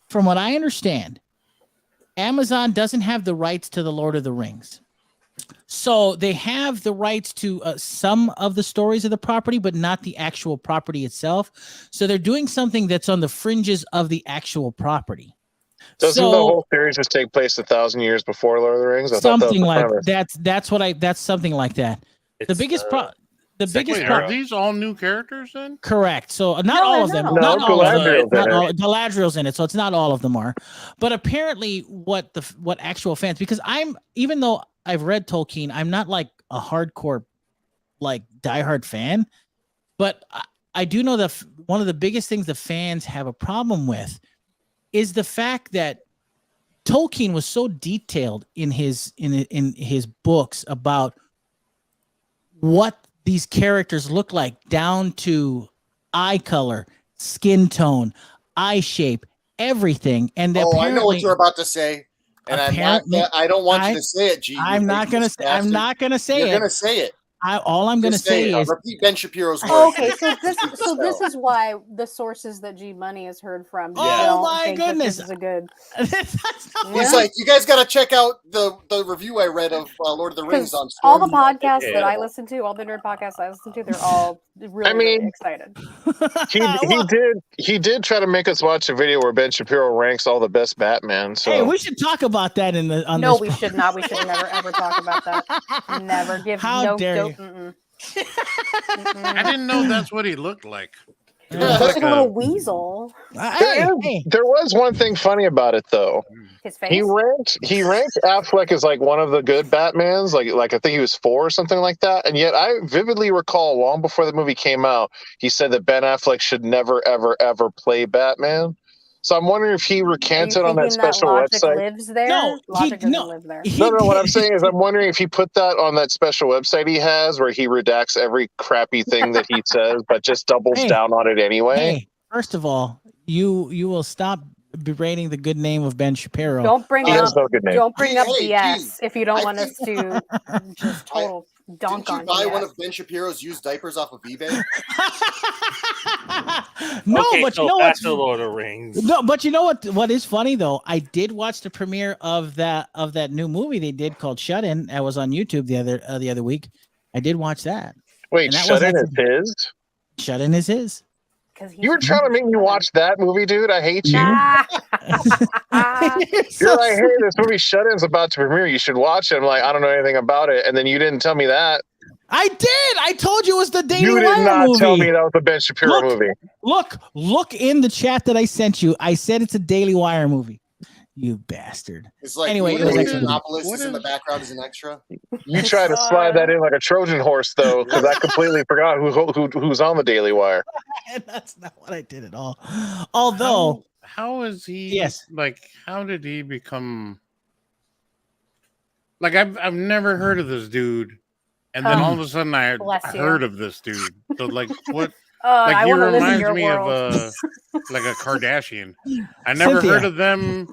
from what I understand, Amazon doesn't have the rights to the Lord of the Rings. So they have the rights to some of the stories of the property, but not the actual property itself. So they're doing something that's on the fringes of the actual property. Doesn't the whole series just take place 1,000 years before Lord of the Rings? I thought that was Something the like premise. that's something like that. It's, Wait, are these all new characters then? Correct. So not No, all they're of them. not. Not No, all of them. Galadriel's Not in all, it. Galadriel's in it, so it's not all of them are. But apparently, what actual fans? Because even though I've read Tolkien, I'm not like a hardcore, like diehard fan. But I do know that one of the biggest things the fans have a problem with is the fact that Tolkien was so detailed in his books about what these characters look like, down to eye color, skin tone, eye shape, everything. And I know what you're about to say, and I don't want you to say it, G. I'm not gonna say it. You're gonna say it. All I'm going to say is repeat Ben Shapiro's words. Okay, so this is why the sources that G Money has heard from. Oh my goodness, this is a good. He's like, you guys got to check out the review I read of Lord of the Rings on all the podcasts that I listen to, all the nerd podcasts I listen to, they're all really excited. He did try to make us watch a video where Ben Shapiro ranks all the best Batman. So hey, we should talk about that No, we should not. We should never ever talk about that. Never give. How dare you? I didn't know that's what he looked like. He looks like a little weasel. There was one thing funny about it, though. His face. He ranked Affleck as like one of the good Batmans. Like I think he was 4 or something like that. And yet I vividly recall, long before the movie came out, he said that Ben Affleck should never, ever, ever play Batman. So I'm wondering if he recanted on that special website. Lives there? No, Logic doesn't live there. No, what I'm saying is I'm wondering if he put that on that special website he has where he redacts every crappy thing that he says, but just doubles down on it anyway. Hey, first of all, you will stop berating the good name of Ben Shapiro. Don't bring up BS if you don't want us to just total dunk on. Did you buy one of Ben Shapiro's used diapers off of eBay? No, okay, but so you know that's the Lord of the Rings. No, but you know what is funny though? I did watch the premiere of that new movie they did called Shut In. That was on YouTube the other week. I did watch that. Wait, Shut In is his? Shut In is his. You were trying to make me watch that movie, dude. I hate you. You're like, hey, this movie Shut In's about to premiere. You should watch it. I'm like, I don't know anything about it. And then you didn't tell me that. I did. I told you it was the Daily Wire movie. You did not tell me that was the Ben Shapiro movie. Look in the chat that I sent you. I said it's a Daily Wire movie. You bastard. It's like anyway, Monopolis is in the background as an extra. You try to slide that in like a Trojan horse, though, because I completely forgot who's on the Daily Wire. That's not what I did at all. Although, how is he? Yes. Like, how did he become? Like, I've never heard of this dude, and then all of a sudden I heard of this dude. So, like, what? Like, he reminds me of like a Kardashian. I never heard of them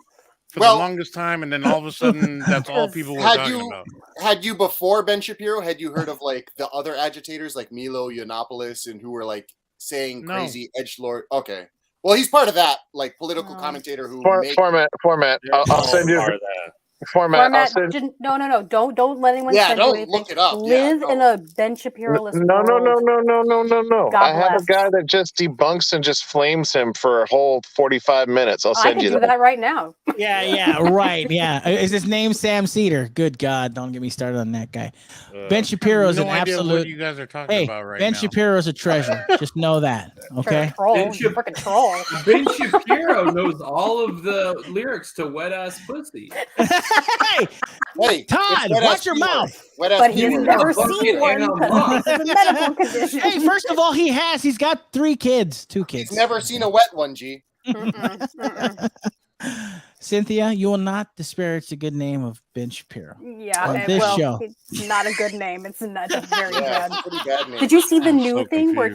for the longest time, and then all of a sudden, that's all people were talking about. Had you before Ben Shapiro? Had you heard of like the other agitators like Milo Yiannopoulos and who were like saying crazy edgelord? Okay, well, he's part of that like political commentator who Phormat. I'll send you Phormat. No. Don't let anyone. Yeah, don't look it up. Live in a Ben Shapiro list. No. I have a guy that just debunks and just flames him for a whole 45 minutes. I'll send you that. I can do that right now. Yeah, right. Yeah. Is his name Sam Cedar? Good God, don't get me started on that guy. Ben Shapiro's an absolute. What you guys are talking about right Ben now. Shapiro's a treasure. Just know that. Okay. Freaking troll. Ben Shapiro knows all of the lyrics to Wet Ass Pussy. Hey, Todd, watch your mouth. But he's never seen one because it's a medical condition. Hey, first of all, He's got 2 kids. He's never seen a wet one, G. Cynthia, you will not disparage the good name of Ben Shapiro. Yeah, on this show. It's not a good name. It's very bad. Pretty bad name. Did you see the new thing where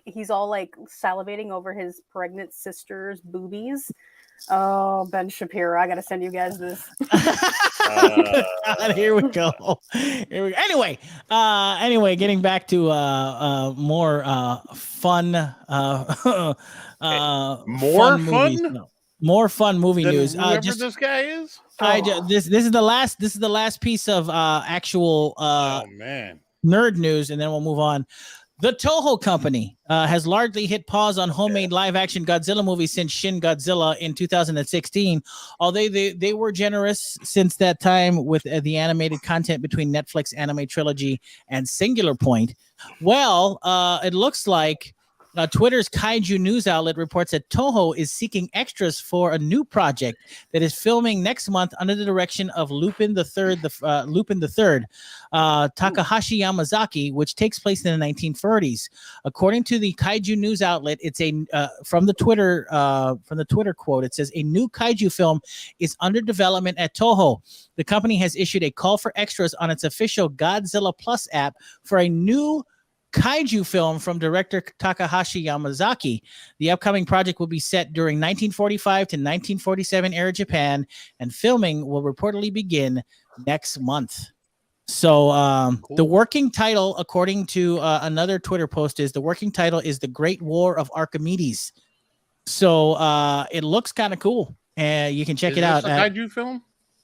he's all like salivating over his pregnant sister's boobies? Oh, Ben Shapiro, I gotta send you guys this. Here we go. Anyway, getting back to more fun more fun movie news. Whoever this guy is. This is the last piece of actual nerd news, and then we'll move on. The Toho Company has largely hit pause on homemade live-action Godzilla movies since Shin Godzilla in 2016. Although they were generous since that time with the animated content between Netflix anime trilogy and Singular Point. Well, it looks like Twitter's Kaiju news outlet reports that Toho is seeking extras for a new project that is filming next month under the direction of Lupin the Third, Takahashi Yamazaki, which takes place in the 1930s. According to the Kaiju news outlet, it's from the Twitter quote. It says a new Kaiju film is under development at Toho. The company has issued a call for extras on its official Godzilla Plus app for a new Kaiju film from director Takahashi Yamazaki. The upcoming project will be set during 1945 to 1947 era Japan, and filming will reportedly begin next month. So cool. The working title, according to another Twitter post, is The Great War of Archimedes. So it looks kind of cool. You can check it out. Is this a Kaiju film?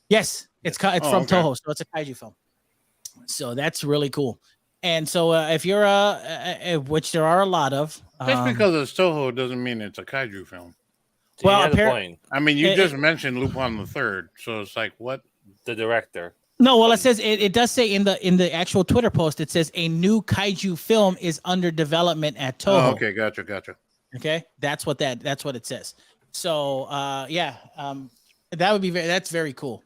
Yes, it's from Toho, so it's a Kaiju film. So that's really cool. And so if you're which there are a lot of, just because it's Toho doesn't mean it's a Kaiju film. Well, I mean, you just mentioned Lupin the Third, so it's like what the director. No, well, it says it does say in the actual Twitter post, it says a new Kaiju film is under development at Toho. Oh, okay, gotcha. Okay, that's what it says. So that's very cool.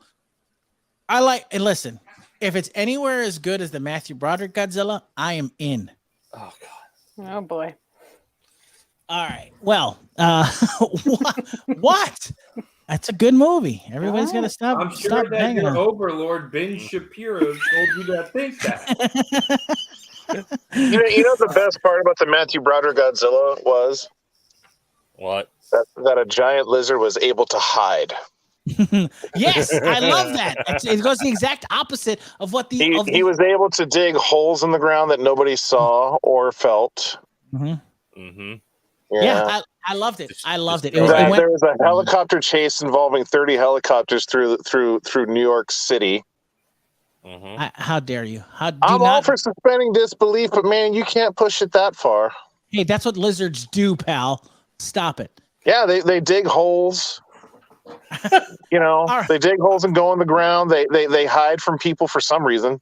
And listen, if it's anywhere as good as the Matthew Broderick Godzilla, I am in. Oh God. Oh boy. All right. Well, what? That's a good movie. Everybody's gonna stop. I'm sure that your overlord Ben Shapiro told you to think that. You know the best part about the Matthew Broderick Godzilla was what? That a giant lizard was able to hide. Yes, I love that. It goes the exact opposite of what he was able to dig holes in the ground that nobody saw or felt. Mm-hmm. Mm-hmm. Yeah, I loved it. I loved it. There was a helicopter chase involving 30 helicopters through New York City. Mm-hmm. How dare you? I'm all for suspending disbelief, but man, you can't push it that far. Hey, that's what lizards do, pal. Stop it. Yeah, they dig holes. They dig holes and go in the ground. They hide from people for some reason.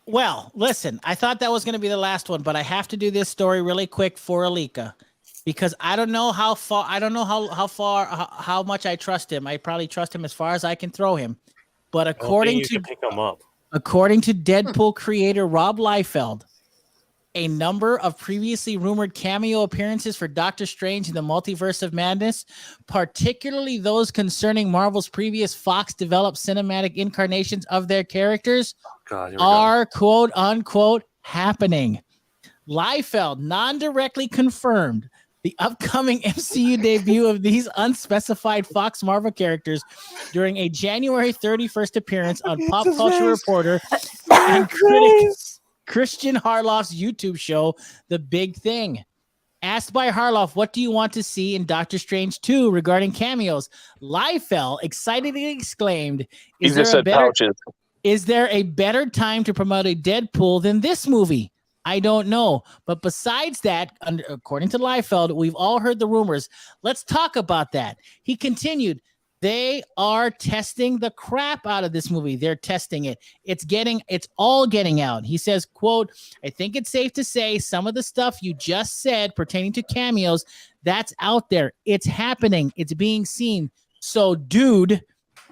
Well, listen, I thought that was going to be the last one, but I have to do this story really quick for Alika because I don't know how far. I don't know how much I trust him. I probably trust him as far as I can throw him. But according to Deadpool creator Rob Liefeld, a number of previously rumored cameo appearances for Doctor Strange in the Multiverse of Madness, particularly those concerning Marvel's previous Fox-developed cinematic incarnations of their characters, are quote-unquote happening. Liefeld non-directly confirmed the upcoming MCU debut of these unspecified Fox Marvel characters during a January 31st appearance on Pop Culture Reporter and critic Christian Harloff's YouTube show, The Big Thing. Asked by Harloff, what do you want to see in Doctor Strange 2 regarding cameos? Liefeld excitedly exclaimed, is there a better time to promote a Deadpool than this movie? I don't know. But besides that, according to Liefeld, we've all heard the rumors. Let's talk about that. He continued, they are testing the crap out of this movie. They're testing it. It's all getting out. He says, quote, I think it's safe to say some of the stuff you just said pertaining to cameos, that's out there. It's happening. It's being seen. So, dude,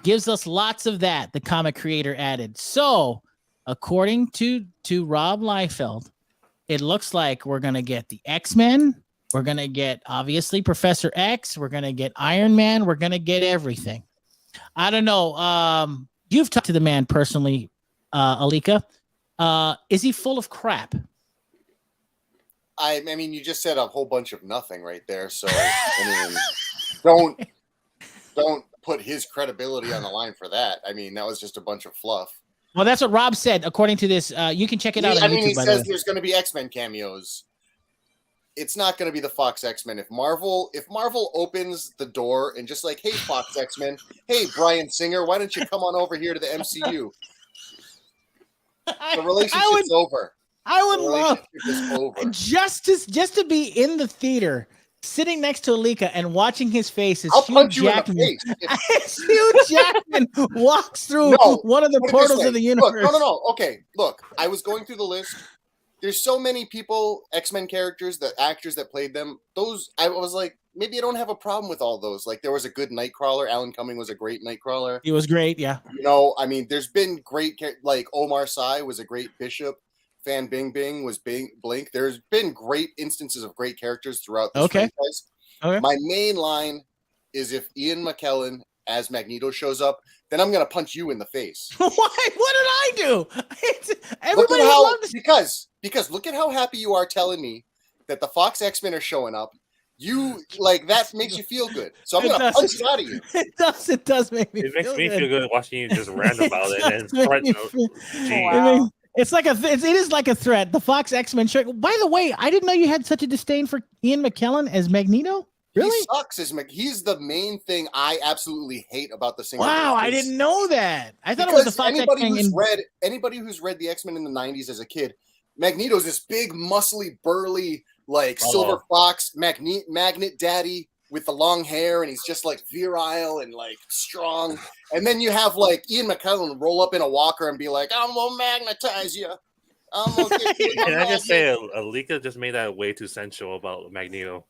gives us lots of that, the comic creator added. So, according to Rob Liefeld, it looks like we're going to get the X-Men. We're going to get, obviously, Professor X. We're going to get Iron Man. We're going to get everything. I don't know. You've talked to the man personally, Alika. Is he full of crap? I mean, you just said a whole bunch of nothing right there. So, I mean, don't put his credibility on the line for that. I mean, that was just a bunch of fluff. Well, that's what Rob said, according to this. You can check it out on YouTube, he says there's going to be X-Men cameos. It's not going to be the Fox X-Men. If Marvel opens the door and just like, hey, Fox X-Men, hey, Bryan Singer, why don't you come on over here to the MCU? The relationship's over. I would love just to be in the theater, sitting next to Alika and watching his face as Hugh Jackman. As Hugh Jackman walks through one of the portals of the universe. Look, no. Okay, look, I was going through the list. there's so many people, X-Men characters, the actors that played them. Those I was like, maybe I don't have a problem with all those. Like there was a good Nightcrawler. Alan Cumming was a great Nightcrawler. He was great. Yeah. You know, I mean, there's been great like Omar Sy was a great Bishop. Fan Bingbing was Blink. There's been great instances of great characters throughout this franchise. Okay. My main line is if Ian McKellen as Magneto shows up, then I'm gonna punch you in the face. Why? What did I do? Everybody loves because look at how happy you are telling me that the Fox X-Men are showing up. You like that makes you feel good. So I'm gonna punch it out of you. It does. It does make me. It makes me good. feel good watching you just rant about it and threaten. Wow. It's like it is like a threat. The Fox X-Men show. By the way, I didn't know you had such a disdain for Ian McKellen as Magneto. Really? He sucks as he's the main thing I absolutely hate about the single. Wow, I didn't know that. I thought it was the Fox X-Men. Anybody who's read the X-Men in the 90s as a kid, Magneto's this big, muscly, burly, like Silver Fox, magnet daddy with the long hair, and he's just like virile and like strong. And then you have like Ian McKellen roll up in a walker and be like, "I'm gonna magnetize you." Can I just say, Alika just made that way too sensual about Magneto.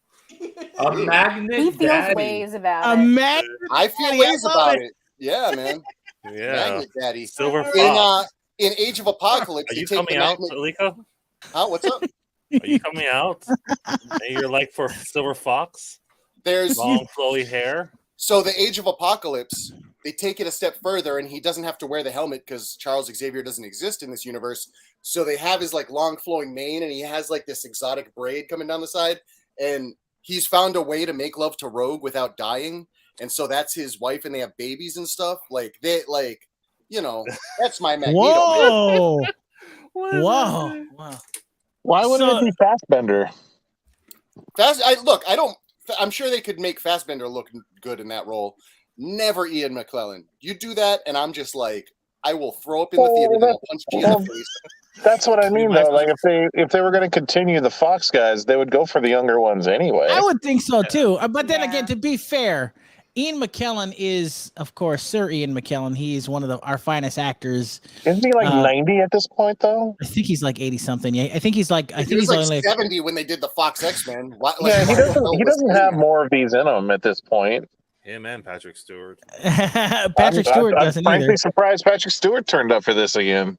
A magnet. He feels daddy. ways about it. Magnet. I feel ways about it. Yeah, man. Yeah, Magnet daddy. Silver Fox. In Age of Apocalypse, Are you coming out, Alika? Huh? What's up? Are you coming out? And you're like for Silver Fox? There's long flowy hair. So the Age of Apocalypse, they take it a step further, and he doesn't have to wear the helmet because Charles Xavier doesn't exist in this universe. So they have his like long flowing mane, and he has like this exotic braid coming down the side, and he's found a way to make love to Rogue without dying, and so that's his wife, and they have babies and stuff. Like they like, you know, that's my Magneto. Whoa! Wow! Wow! Why wouldn't it be Fassbender? I'm sure they could make Fassbender look good in that role. Never Ian McKellen. You do that, and I'm just like, I will throw up in the theater and I'll punch you in the face. That's what I mean, though. Like if they were going to continue the Fox guys, they would go for the younger ones anyway. I would think so too. But then again, to be fair, Ian McKellen is, of course, Sir Ian McKellen. He's one of our finest actors. Isn't he like 90 at this point, though? I think he's like 80 something. Yeah, I think he's like. He was like 70 when they did the Fox X-Men. He doesn't have more of these in him at this point. Him and Patrick Stewart. Patrick Stewart doesn't I'm frankly either. surprised Patrick Stewart turned up for this again.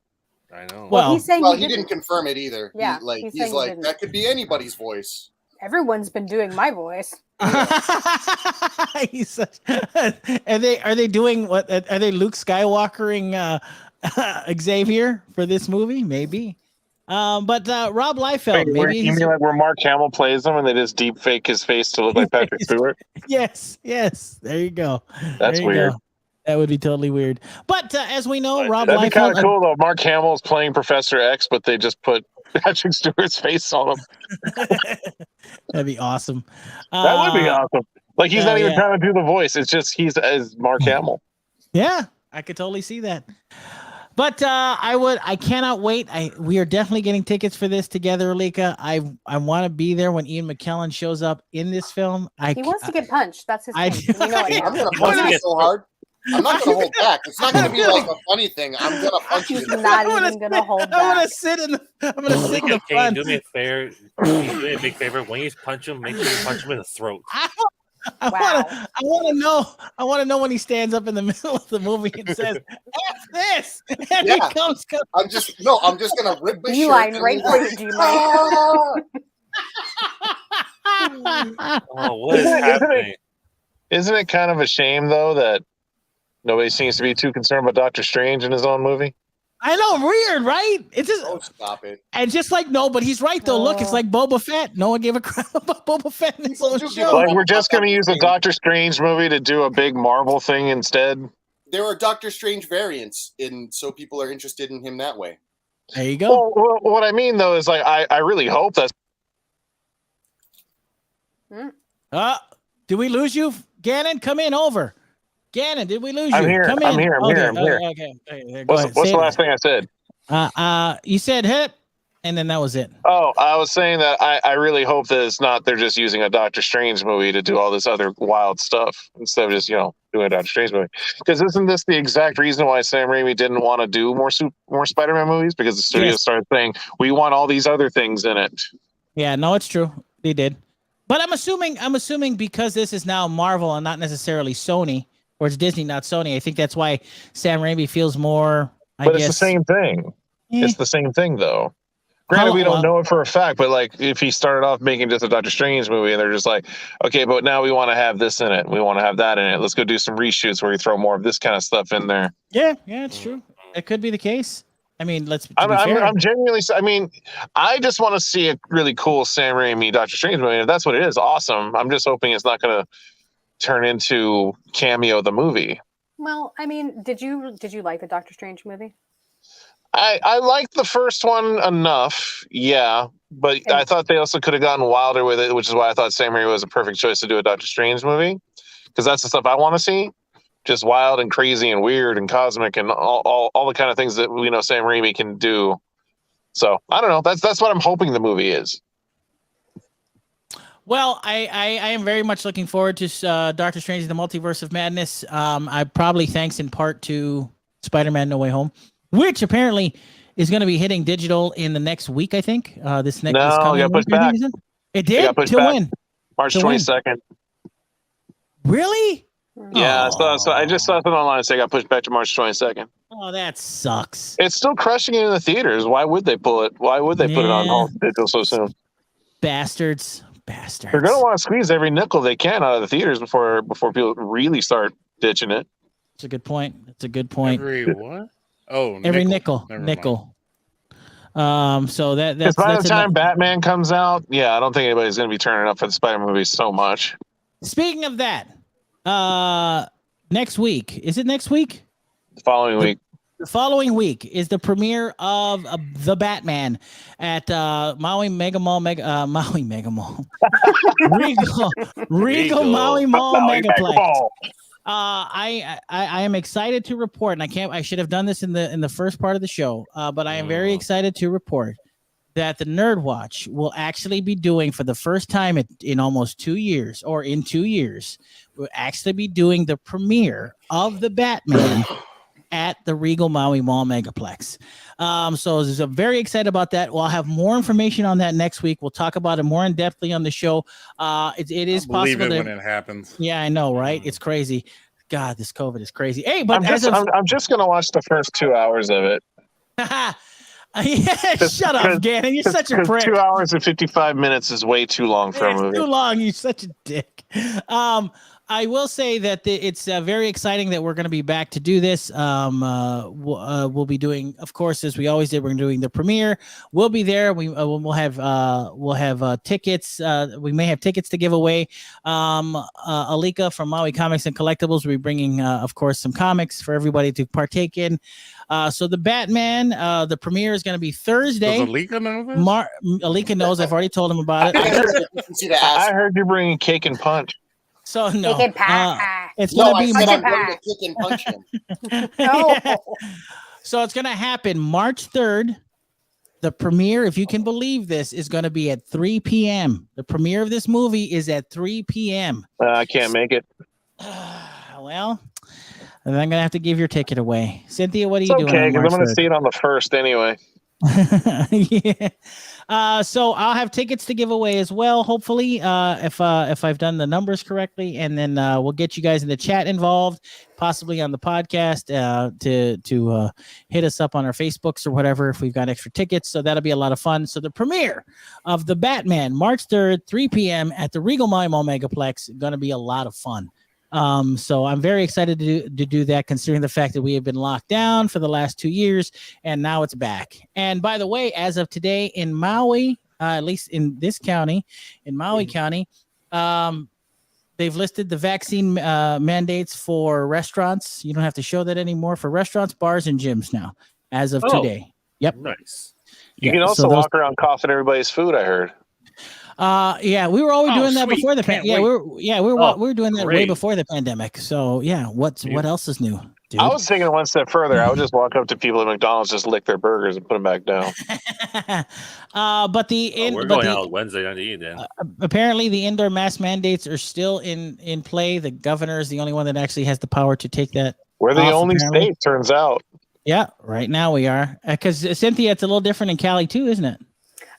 I know. Well, he's saying he didn't confirm it either. Yeah, he's like that could be anybody's voice. Everyone's been doing my voice. He's such, are they doing what? Are they Luke Skywalkering Xavier for this movie? Maybe. But Rob Liefeld, maybe you mean like where Mark Hamill plays him and they just deep fake his face to look like Patrick Stewart? Yes. There you go. That's weird. Go. That would be totally weird. But as we know, Rob That'd Liefeld. be kind of cool though. Mark Hamill is playing Professor X, but they just put Patrick Stewart's face on him. That'd be awesome. That would be awesome. Like he's not even trying to do the voice. It's just he's as Mark Hamill. Yeah, I could totally see that. But I cannot wait. We are definitely getting tickets for this together, Alika. I want to be there when Ian McKellen shows up in this film. He wants to get punched. That's his thing. You know it. I'm going to punch you so hard. I'm not going to hold back. It's not going to be like a funny thing. I'm going to punch you. He's not even going to hold back. I'm going to sit in the front. Do me a big favor. When you punch him, make sure you punch him in the throat. I want to know when he stands up in the middle of the movie and says, "F this," and he comes. I'm just gonna rip the line right for you, G-Mike. Oh, what is happening? Isn't it kind of a shame though that nobody seems to be too concerned about Doctor Strange in his own movie? I know, weird, right? It's just stop it. And just like but he's right though. Look, it's like Boba Fett. No one gave a crap about Boba Fett in his own show. Like we're just going to use a Doctor Strange movie to do a big Marvel thing instead. There are Doctor Strange variants, so people are interested in him that way. There you go. Well, what I mean though is like I really hope that's. Did we lose you, Gannon? Come in over. Gannon, did we lose you? I'm here. Come in. I'm here. Okay. What's the last thing I said? You said hip. and then that was it. Oh, I was saying that I really hope that it's not they're just using a Doctor Strange movie to do all this other wild stuff instead of just doing a Doctor Strange movie. Because isn't this the exact reason why Sam Raimi didn't want to do more Spider-Man movies? Because the studio started saying we want all these other things in it. Yeah, no, it's true. They did, but I'm assuming because this is now Marvel and not necessarily Sony, or it's Disney, not Sony. I think that's why Sam Raimi feels more. But it's the same thing. It's the same thing, though. Granted, we don't know it for a fact, but like if he started off making just a Doctor Strange movie and they're just like, okay, but now we want to have this in it. We want to have that in it. Let's go do some reshoots where we throw more of this kind of stuff in there. Yeah, it's true. It could be the case. I mean, I'm genuinely, I just want to see a really cool Sam Raimi Doctor Strange movie. If that's what it is, awesome. I'm just hoping it's not going to turn into Cameo the movie. Well, I mean, did you like the Doctor Strange movie? I liked the first one enough, yeah, but I thought they also could have gotten wilder with it, which is why I thought Sam Raimi was a perfect choice to do a Doctor Strange movie, because that's the stuff I want to see, just wild and crazy and weird and cosmic and all the kind of things that we know Sam Raimi can do. So I don't know. That's what I'm hoping the movie is. Well, I am very much looking forward to Doctor Strange: The Multiverse of Madness. I probably thanks in part to Spider-Man: No Way Home, which apparently is going to be hitting digital in the next week. I think this coming got pushed week, back. It did till when? March 22nd. Really? Yeah, so I just saw something online saying it got pushed back to March 22nd. Oh, that sucks. It's still crushing it in the theaters. Why would they pull it? Why would they put it on hold digital so soon? Bastards. They're going to want to squeeze every nickel they can out of the theaters before people really start ditching it. That's a good point. Every what? Oh, every nickel. So that's by the time Batman comes out, I don't think anybody's going to be turning up for the Spider movie so much. Speaking of that, next week, is it next week? The following week. The following week is the premiere of The Batman at Maui Mega Mall. Regal Maui Mall Megaplex. I am excited to report, and I should have done this in the first part of the show, but I am very excited to report that the NERDWatch will actually be doing, for the first time in almost 2 years, or in 2 years, we'll actually be doing the premiere of The Batman at the Regal Maui Mall Megaplex. So I'm very excited about that. We'll have more information on that next week. We'll talk about it more in depthly on the show. It is possible when it happens. Yeah, I know, right? It's crazy. God, this COVID is crazy. Hey, but I'm just gonna watch the first 2 hours of it. Shut up, Gannon. You're such a prick. 2 hours and 55 minutes is way too long for a movie. Too long. You're such a dick. I will say that it's very exciting that we're going to be back to do this. We'll be doing, of course, as we always did. We're doing the premiere. We'll be there. We'll have tickets. We may have tickets to give away. Alika from Maui Comics and Collectibles will be bringing, of course, some comics for everybody to partake in. So the Batman, the premiere is going to be Thursday. Does Alika know this? Alika knows. I've already told him about it. I heard you're bringing cake and punch. So no, it's going to be I'm going to kick and punch him. Yeah. So it's going to happen March 3rd. The premiere, if you can believe this, is going to be at 3 p.m. The premiere of this movie is at 3 p.m. I can't make it. Well, then I'm going to have to give your ticket away. Cynthia, what are you doing? Okay, because I'm going to see it on the 1st anyway. Yeah. So I'll have tickets to give away as well, hopefully, if I've done the numbers correctly, and then we'll get you guys in the chat involved, possibly on the podcast, to hit us up on our Facebooks or whatever if we've got extra tickets. So that'll be a lot of fun. So the premiere of The Batman, March 3rd, 3 p.m. at the Regal Maui Mall Megaplex, going to be a lot of fun. So I'm very excited to do that, considering the fact that we have been locked down for the last 2 years, and now it's back. And by the way, as of today in Maui, at least in this county, in Maui County, they've listed the vaccine mandates for restaurants. You don't have to show that anymore for restaurants, bars, and gyms now, as of today. Yep. Nice. You can also walk around coughing everybody's food, I heard. Yeah, we were already doing that before the pandemic. We were doing that way before the pandemic. So yeah, what else is new? dude. I was taking it one step further. I would just walk up to people at McDonald's, just lick their burgers and put them back down. But we're going out Wednesday night to eat then. Apparently, the indoor mask mandates are still in play. The governor is the only one that actually has the power to take that. We're the off, only apparently. state, turns out. Yeah, right now we are. Because Cynthia, it's a little different in Cali too, isn't it?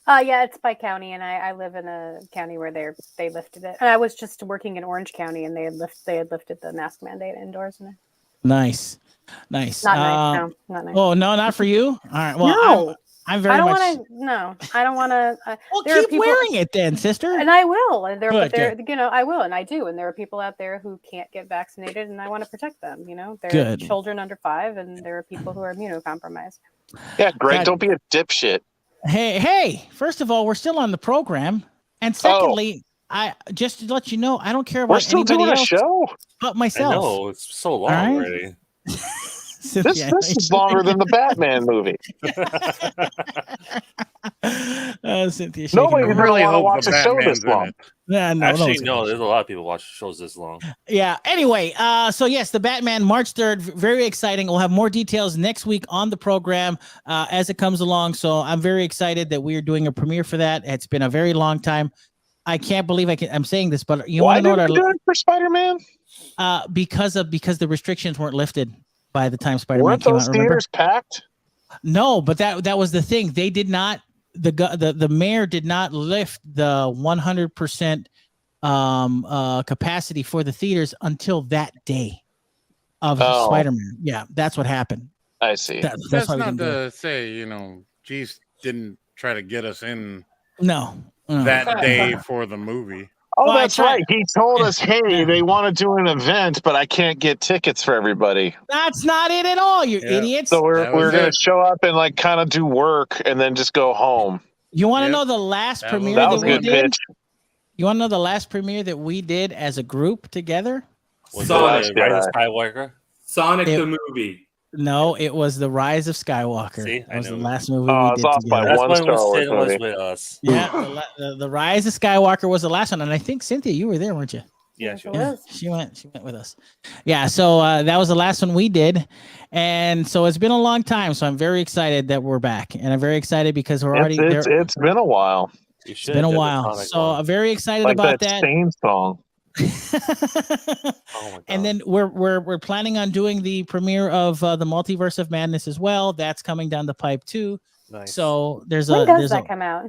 Yeah, it's by county, and I live in a county where they lifted it. And I was just working in Orange County, and they had lifted the mask mandate indoors. And Nice. not nice. No, not nice. Oh no, not for you. All right. Well, No. I'm very I don't much. want to. No, I don't want to. Well, there are keep people, wearing it then, sister. and I will. And Good. I will, and I do. And there are people out there who can't get vaccinated, and I want to protect them. There Good. are children under 5, and there are people who are immunocompromised. Yeah, Greg, don't be a dipshit. Hey! First of all, we're still on the program, and secondly, I just to let you know, I don't care about We're still anybody doing a else show. but myself. I know, it's so long All right? already. Cynthia, This is longer than the Batman movie. Cynthia, Nobody shaking her really head. want to watch a show Batman's this in long. it. Yeah, no, Actually, one's gonna no, watch there's a lot of people watch shows this long. Yeah. Anyway, so yes, the Batman March 3rd, very exciting. We'll have more details next week on the program as it comes along. So I'm very excited that we are doing a premiere for that. It's been a very long time. I can't believe I'm saying this, but you want to know what Why did we do it for Spider-Man? because the restrictions weren't lifted by the time Spider-Man Weren't came those out. Remember? theaters packed? No, but that was the thing. They did not. The mayor did not lift the 100% capacity for the theaters until that day of Spider-Man. Yeah, that's what happened. I see. That's why we not didn't do it. to say, Geese didn't try to get us in No. that day for the movie. Oh, Well, that's right. He told us, hey, they want to do an event, but I can't get tickets for everybody. That's not it at all, you Yeah. idiots. So we're That was going to it. show up and kind of do work and then just go home. You want to Yep. know the last That premiere That that was a we good did? pitch. You want to know the last premiere that we did as a group together? Was Sonic. it Rise of Skywalker? Sonic It- the movie. No, it was The Rise of Skywalker. See, That I was the knew. last movie Oh, we it's did off by together. That's one when Star Wars Sin was movie. with us. Yeah, the Rise of Skywalker was the last one, and I think Cynthia, you were there, weren't you? Yeah, Yes, sure. it was. She went with us. Yeah, so that was the last one we did, and so it's been a long time. So I'm very excited that we're back, and I'm very excited because we're already there. It's been a while. You It's should been a have did the while, Sonic so one. I'm very excited Like about that that. Stain song. Oh my God. And then we're planning on doing the premiere of the Multiverse of Madness as well. That's coming down the pipe too. Nice. So there's When a does there's that come out?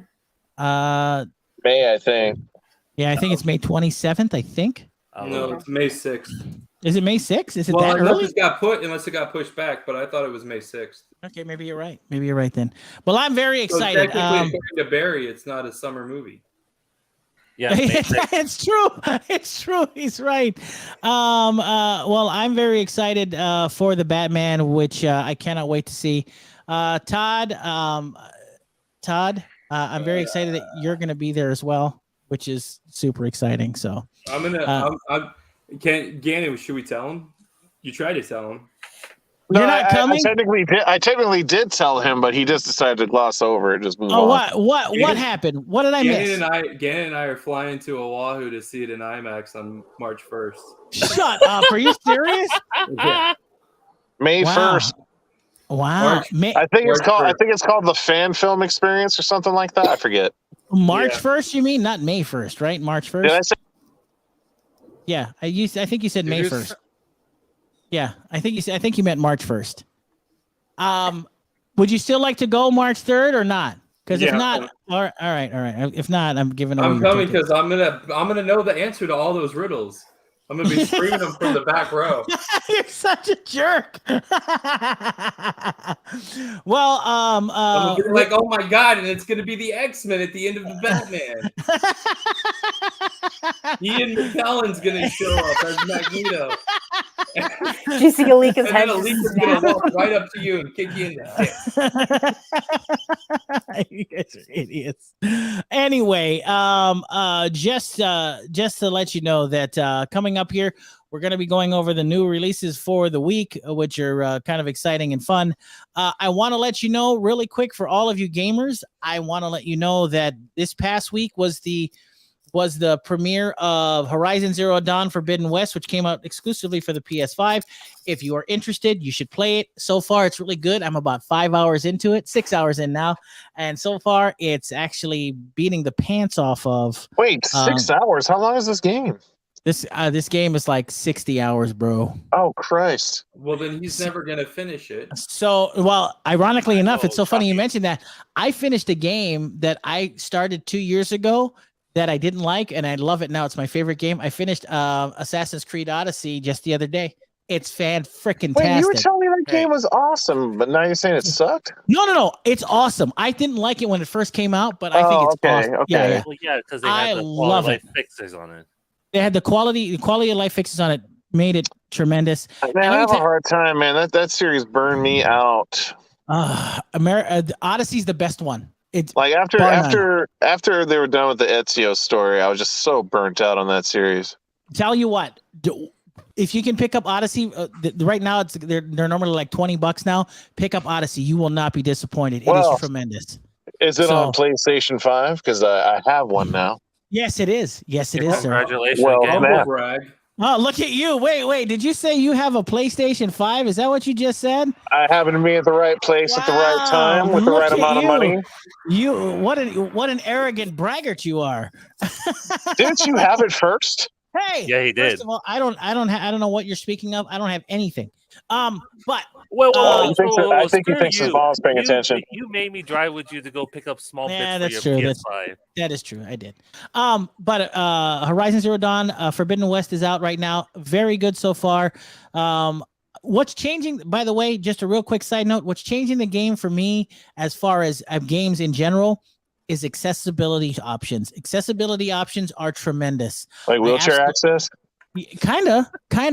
May, I think. yeah, I think it's May 27th. I think. I don't No, know. it's May 6th. Is it May 6th? Is it Well, that unless early? it got pushed back, but I thought it was May 6th. Okay, maybe you're right. Maybe you're right then. Well, I'm very So excited. technically, according to Barry, it's not a summer movie. Yeah, May 6th. It's true. It's true. He's right. Well, I'm very excited for the Batman, which I cannot wait to see. Todd, I'm very excited that you're going to be there as well, which is super exciting. So I'm gonna. Gannon, should we tell him? You tried to tell him. You're not coming? I technically did tell him, but he just decided to gloss over it. Just move on. What happened? What did I miss? Gannon and I are flying to Oahu to see it in IMAX on March 1st. Shut up! Are you serious? Yeah. May Wow. 1st. Wow. March- I think it's March called the fan film experience or something like that. I forget. March Yeah. 1st? You mean not May 1st, right? March 1st. Did I say? Yeah, I think you said Did May you 1st. Yeah, I think you meant March 1st. Would you still like to go March 3rd or not? Because if Yeah. not, all right. If not, I'm giving. away I'm your coming tickets. because I'm gonna know the answer to all those riddles. I'm gonna be screaming them from the back row. You're such a jerk. Well, I'm gonna be like, oh my god, and it's gonna be the X-Men at the end of the Batman. Ian McKellen's gonna show up as Magneto. Did you see Alika's And head? then Alika's gonna walk right up to you and kick you in the dick. You guys are idiots. Anyway, just to let you know that coming up here, we're going to be going over the new releases for the week, which are kind of exciting and fun. I want to let you know really quick for all of you gamers. I want to let you know that this past week was the was the premiere of Horizon Zero Dawn Forbidden West, which came out exclusively for the PS5. If you are interested, you should play it. So far, it's really good. I'm about 5 hours into it, 6 hours in now. And so far, it's actually beating the pants off of... Wait, 6 hours? How long is this game? This game is like 60 hours, bro. Oh, Christ. Well, then he's never going to finish it. So, well, ironically enough, it's so funny you mentioned that. I finished a game that I started 2 years ago that I didn't like, and I love it now. It's my favorite game. I finished Assassin's Creed Odyssey just the other day. It's fan-frickin-tastic. Wait, you were telling me that game was awesome, but now you're saying it sucked? No. It's awesome. I didn't like it when it first came out, but I think it's awesome. Okay. Yeah. Well, yeah, because they had the quality of life fixes on it. They had the quality of life fixes on it, made it tremendous. Man, I have a hard time, man. That series burned me out. Odyssey's the best one. It's like after they were done with the Ezio story, I was just so burnt out on that series. Tell you what, if you can pick up Odyssey right now, they're normally like $20 now. Pick up Odyssey, you will not be disappointed. It is tremendous. Is it on PlayStation 5? Because I have one now. Yes, it is. Yes, it is, sir. Congratulations! Well, brag. Oh, look at you! Wait! Did you say you have a PlayStation 5? Is that what you just said? I happen to be at the right place at the right time with the right amount of money. What an arrogant braggart you are! Didn't you have it first? Hey, yeah, he did. First of all, I don't know what you're speaking of. I don't have anything. But I think he thinks his mom's paying attention. You made me drive with you to go pick up small bits for your your PS5. That is true. I did. But Horizon Zero Dawn Forbidden West is out right now. Very good so far. What's changing, by the way, just a real quick side note, what's changing the game for me as far as games in general is accessibility options. Accessibility options are tremendous. Like wheelchair access? Kind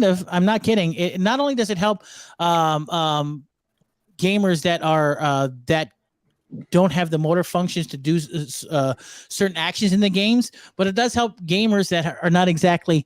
of. I'm not kidding. It not only does it help gamers that are that don't have the motor functions to do certain actions in the games, but it does help gamers that are not exactly,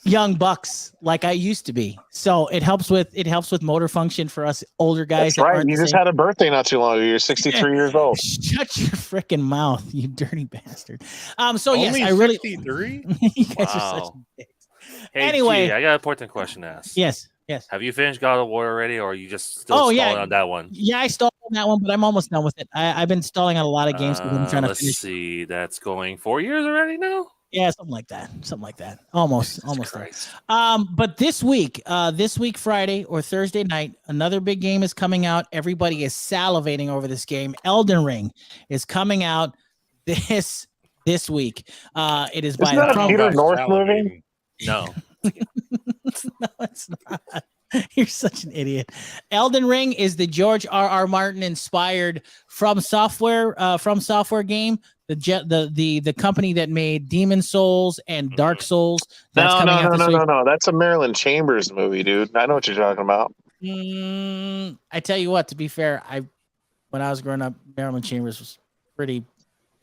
young bucks like I used to be. So it helps with motor function for us older guys. That's right. You just had a birthday not too long ago. You're 63 years old. Shut your freaking mouth, you dirty bastard. So only yes, I really 63? You guys are such dicks. Hey, anyway, G, I got an important question to ask. Yes. Have you finished God of War already, or are you just still stalling on that one? Yeah, I stalled on that one, but I'm almost done with it. I've been stalling on a lot of games because I'm trying to finish. Let's see. That's going 4 years already now? Yeah, something like that. Almost there. But this week Friday or Thursday night, another big game is coming out. Everybody is salivating over this game. Elden Ring is coming out this week. It is by a Peter North movie. No. No, it's not. You're such an idiot. Elden Ring is the George R.R. Martin inspired From Software game. The company that made Demon Souls and Dark Souls. No. That's a Marilyn Chambers movie, dude. I know what you're talking about. I tell you what, to be fair, when I was growing up, Marilyn Chambers was pretty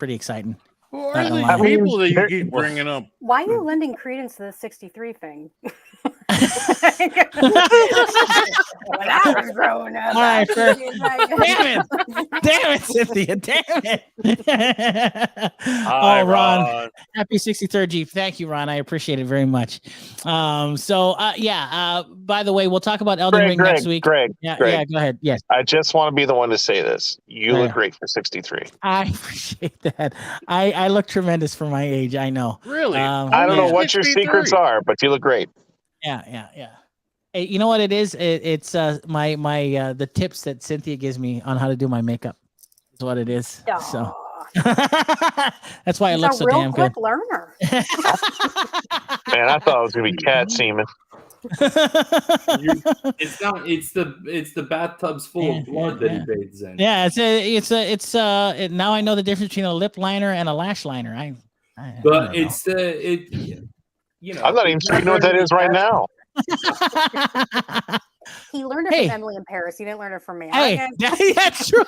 exciting. Who are these people that you keep bringing up? Why are you lending credence to the 63 thing? When I was growing up. All right, damn it, Cynthia. Damn it. Hi, Ron. Happy 63rd G. Thank you, Ron. I appreciate it very much. By the way, we'll talk about Elden Ring next week. Greg, go ahead. Yes. I just want to be the one to say this. You look great for 63. I appreciate that. I look tremendous for my age. I know. Really? I don't know what your secrets are, but you look great. Yeah. Hey, you know what it is? It's my the tips that Cynthia gives me on how to do my makeup is what it is. Aww. So that's why I look so damn good. He's a real quick learner. Man, I thought it was gonna be cat semen. It's not. It's the bathtub's full of blood that he bathes in. Yeah, it's now I know the difference between a lip liner and a lash liner. I'm not even sure you know what that is right now. He learned it from Emily in Paris. He didn't learn it from me. Hey, that's true.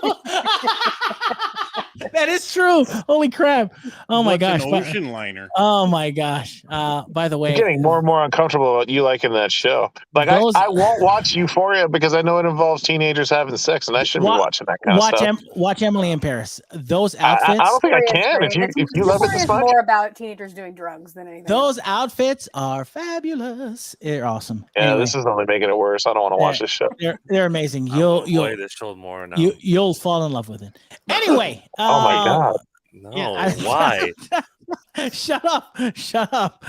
That is true. Holy crap! Oh my gosh! An ocean liner. Oh my gosh! By the way, I'm getting more and more uncomfortable about you liking that show. Like I won't watch Euphoria because I know it involves teenagers having sex, and I shouldn't be watching that kind of stuff. Watch Emily in Paris. Those outfits. I don't think I can. If you love it this much, more about teenagers doing drugs than anything. Those outfits are fabulous. They're awesome. Yeah, anyway, this is only making it worse. I don't want to watch this show. They're amazing. This show more now. You'll fall in love with it. Anyway. Oh my god. No, why? Shut up.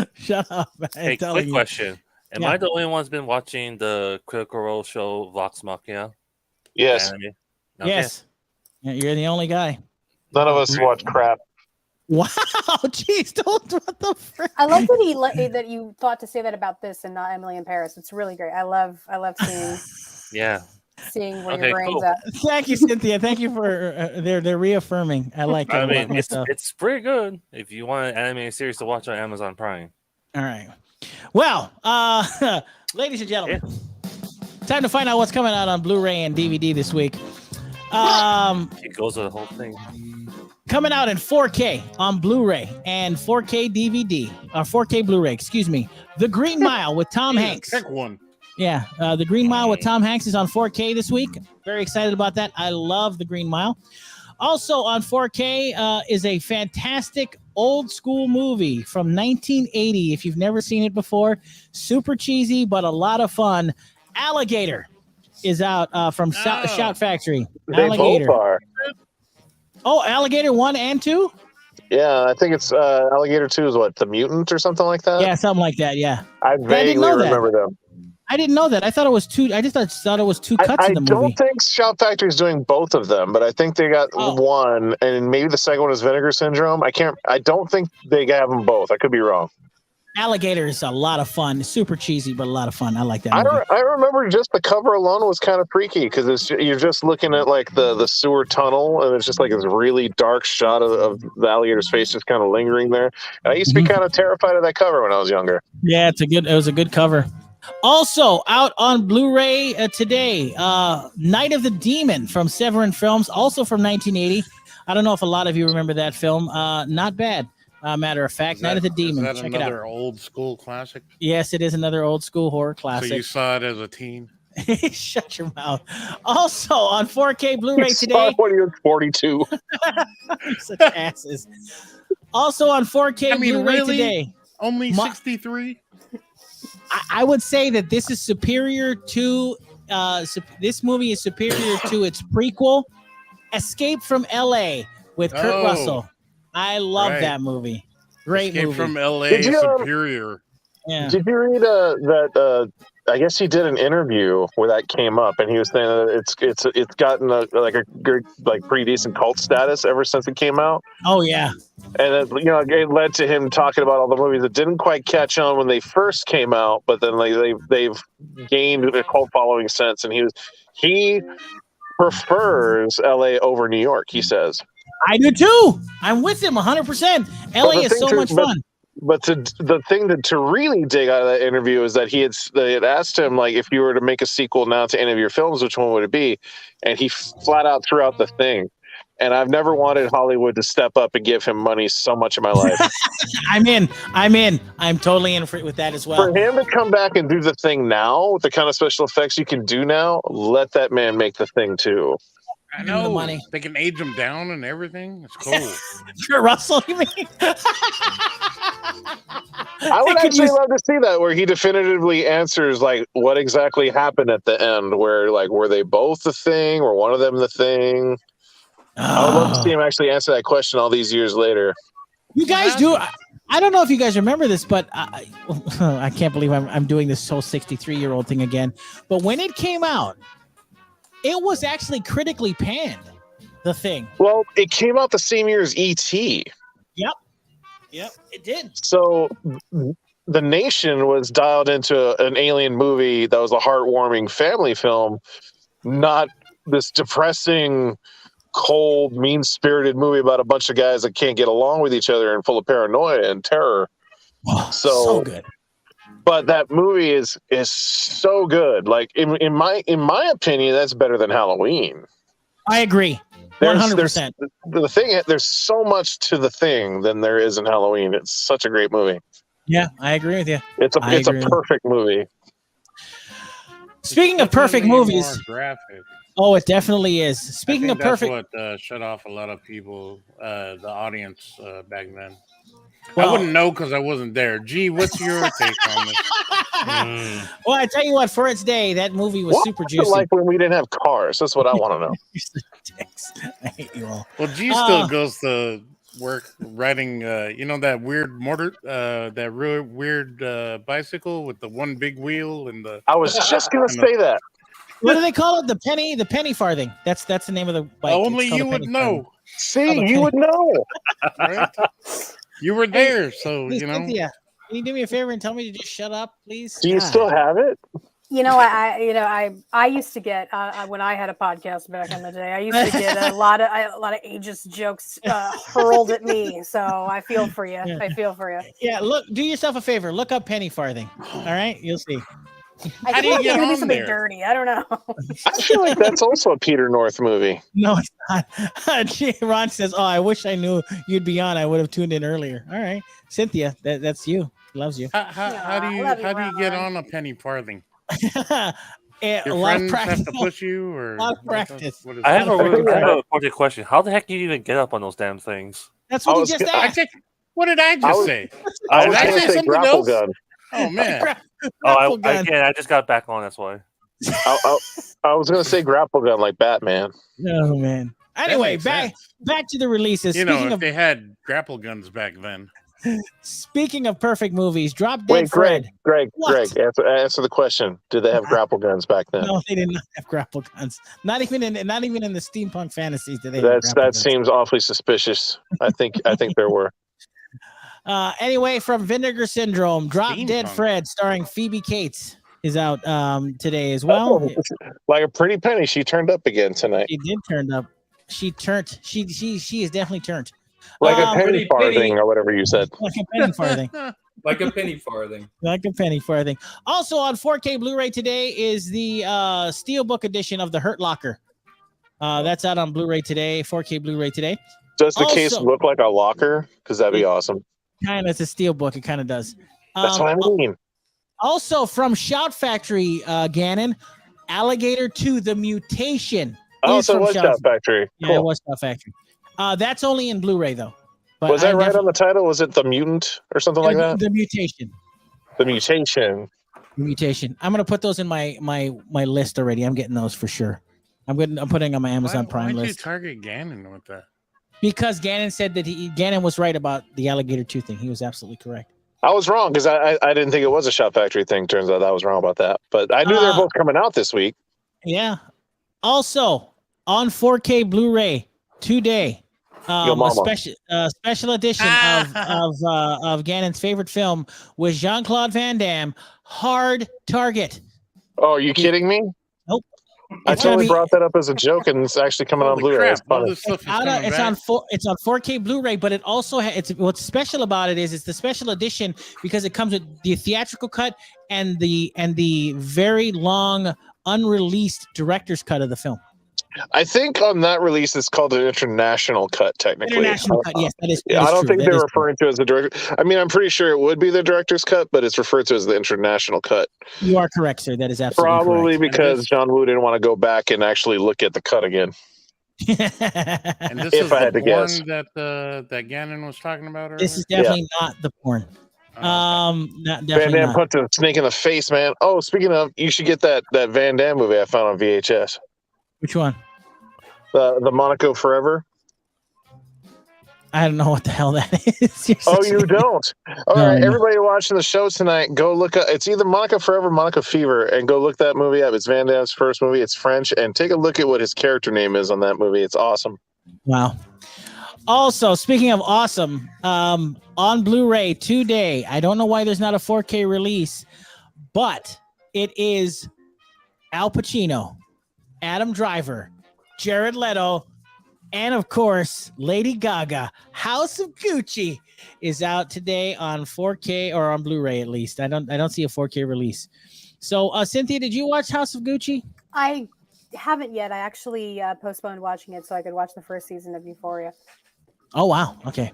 Hey, quick question. Am I the only one who's been watching the Critical Role show Vox Machina? Yes. Okay. Yes. You're the only guy. None of us watch crap. Wow, jeez, don't what the frick? I love that that you thought to say that about this and not Emily in Paris. It's really great. I love seeing seeing where your brain's at. Thank you, Cynthia. Thank you for they're reaffirming. I like it. I mean, it's pretty good if you want an anime series to watch on Amazon Prime. All right. Well, ladies and gentlemen, time to find out what's coming out on Blu-ray and DVD this week. It goes with the whole thing. Coming out in 4K on Blu-ray and 4K DVD, or 4K Blu-ray, excuse me. The Green Mile with Tom Hanks. Pick one. Yeah, The Green Mile with Tom Hanks is on 4K this week. Very excited about that. I love The Green Mile. Also on 4K is a fantastic old school movie from 1980. If you've never seen it before, super cheesy, but a lot of fun. Alligator is out from Shout Factory. Alligator. They both are. Oh, Alligator 1 and 2? Yeah, I think it's Alligator 2 is what, The Mutant or something like that? Yeah, something like that, yeah. I vaguely remember them. I didn't know that. I thought it was two. I just thought it was two cuts in the movie. I don't think Shout Factory is doing both of them, but I think they got one, and maybe the second one is Vinegar Syndrome. I don't think they have them both. I could be wrong. Alligator is a lot of fun. Super cheesy, but a lot of fun. I like that movie. I remember just the cover alone was kind of freaky because you're just looking at like the sewer tunnel, and it's just like this really dark shot of the alligator's face just kind of lingering there. And I used to be kind of terrified of that cover when I was younger. Yeah, it was a good cover. Also out on Blu-ray today, Night of the Demon from Severin Films, also from 1980. I don't know if a lot of you remember that film. Not bad. Matter of fact, Night of the Demon. Is that another old school classic? Yes, it is another old school horror classic. So you saw it as a teen? Shut your mouth. Also on 4K Blu-ray today. When he was 42. Such asses. Also on 4K Blu-ray today. Only 63? I would say that this is superior to this movie is superior to its prequel, Escape from LA with Kurt Russell. I love that movie. Great Escape movie. from LA, superior. Yeah. Did you read that? I guess he did an interview where that came up, and he was saying that it's gotten a pretty decent cult status ever since it came out. Oh yeah, and it led to him talking about all the movies that didn't quite catch on when they first came out, but then they've gained a cult following since. And he prefers LA over New York. He says. I do too. I'm with him 100%. LA is so much fun. But the thing to really dig out of that interview is that they had asked him, like, if you were to make a sequel now to any of your films, which one would it be? And he flat out threw out The Thing. And I've never wanted Hollywood to step up and give him money so much in my life. I'm in. I'm totally in with that as well. For him to come back and do The Thing now, with the kind of special effects you can do now, let that man make The Thing too. I know. The money. They can age him down and everything. It's cool. Kurt Russell, you mean? I would actually love to see that, where he definitively answers like what exactly happened at the end. Where like were they both the Thing, or one of them the Thing? I would love to see him actually answer that question all these years later. You guys do. I don't know if you guys remember this, but I can't believe I'm doing this whole 63-year-old thing again. But when it came out, it was actually critically panned, The Thing. Well, it came out the same year as E.T. Yep, it did. So the nation was dialed into an alien movie that was a heartwarming family film, not this depressing, cold, mean-spirited movie about a bunch of guys that can't get along with each other and full of paranoia and terror. Oh, so good. But that movie is so good. Like in my opinion, that's better than Halloween. I agree. 100%. The thing. There's so much to The Thing than there is in Halloween. It's such a great movie. Yeah, I agree with you. It's a perfect movie. Speaking of perfect movies, more graphic. Oh, it definitely is. Speaking of perfect, that's what shut off a lot of people, the audience back then. Well, I wouldn't know because I wasn't there. Gee, what's your take on this? Well, I tell you what, for its day, that movie was super juicy. Like when we didn't have cars. That's what I want to know. I hate you all. Well, G still goes to work riding, that weird that real weird bicycle with the one big wheel and the. I was just gonna say that. What do they call it? The penny farthing. That's the name of the bike. Only you would know. See, you would know. Right? You were there, so hey, Cynthia, can you do me a favor and tell me to just shut up, please? Do you still have it? I used to get when I had a podcast back in the day. I used to get a lot of ageist jokes hurled at me. So I feel for you. Yeah. I feel for you. Yeah, look, do yourself a favor. Look up penny farthing. All right, you'll see. I think it's gonna be something dirty. I don't know. I feel like that's also a Peter North movie. No, it's not. Ron says, "Oh, I wish I knew you'd be on. I would have tuned in earlier." All right, Cynthia, that's you. He loves you. How do you get on a penny farthing? A Your lot of friends practice. have to push you, or a lot of practice. I have a question. How the heck do you even get up on those damn things? That's what you just asked. What did I just say? I was Did I going say to say something grapple else? gun. Oh man! I just got back on. That's why. I was going to say grapple gun like Batman. Oh man. Anyway, back to the releases. If they had grapple guns back then. Speaking of perfect movies, Drop Dead Wait, Fred. Greg, answer the question. Did they have grapple guns back then? No, they did not have grapple guns. Not even in the steampunk fantasies did they. That seems awfully suspicious. I think there were. Anyway, from Vinegar Syndrome, Drop Dead Fred, starring Phoebe Cates, is out today as well. Like a pretty penny, she turned up again tonight. She did turn up. She is definitely turned. Like a penny farthing or whatever you said. Like a penny farthing. Like a penny farthing. Like a penny farthing. Also on 4K Blu-ray today is the Steelbook edition of The Hurt Locker. That's out on Blu-ray today, 4K Blu-ray today. Does the case look like a locker? Because that'd be awesome. Kind of, it's a Steelbook. It kind of does. That's what I mean. Also from Shout Factory, Gannon, Alligator 2, The Mutation. Oh, so it was Shout Factory. Yeah, it was Shout Factory. That's only in Blu-ray though. But was that right on the title? Was it The Mutant or something like that? The Mutation. The Mutation. Mutation. I'm gonna put those in my list already. I'm getting those for sure. I'm putting on my Amazon Prime list. Why did you target Gannon with that? Because Gannon said that Gannon was right about the Alligator 2 thing. He was absolutely correct. I was wrong because I didn't think it was a Shout Factory thing. Turns out I was wrong about that. But I knew they were both coming out this week. Yeah. Also on 4K Blu-ray today. A special edition of Gannon's favorite film with Jean-Claude Van Damme, Hard Target. Oh, are you kidding me? Nope. I totally brought that up as a joke, and it's actually coming on Blu-ray. It's funny. It's on 4K Blu-ray, but it also what's special about it is it's the special edition because it comes with the theatrical cut and the very long unreleased director's cut of the film. I think on that release it's called an international cut, technically. International cut, yes, that is. I don't think they're referring to it as the director. I mean, I'm pretty sure it would be the director's cut, but it's referred to as the international cut. You are correct, sir. That is absolutely probably correct. Because John Woo didn't want to go back and actually look at the cut again. And this is the porn that Gannon was talking about earlier? This is definitely not the porn. Van Damme punched a snake in the face, man. Oh, speaking of, you should get that Van Damme movie I found on VHS. Which one? The Monaco Forever. I don't know what the hell that is. Oh, you don't? All right, everybody watching the show tonight, go look up. It's either Monaco Forever, Monaco Fever, and go look that movie up. It's Van Damme's first movie. It's French, and take a look at what his character name is on that movie. It's awesome. Wow. Also, speaking of awesome, on Blu-ray today, I don't know why there's not a 4K release, but it is Al Pacino, Adam Driver, Jared Leto, and of course, Lady Gaga. House of Gucci is out today on 4K or on Blu-ray at least. I don't see a 4K release. So, Cynthia, did you watch House of Gucci? I haven't yet. I actually postponed watching it so I could watch the first season of Euphoria. Oh wow. Okay.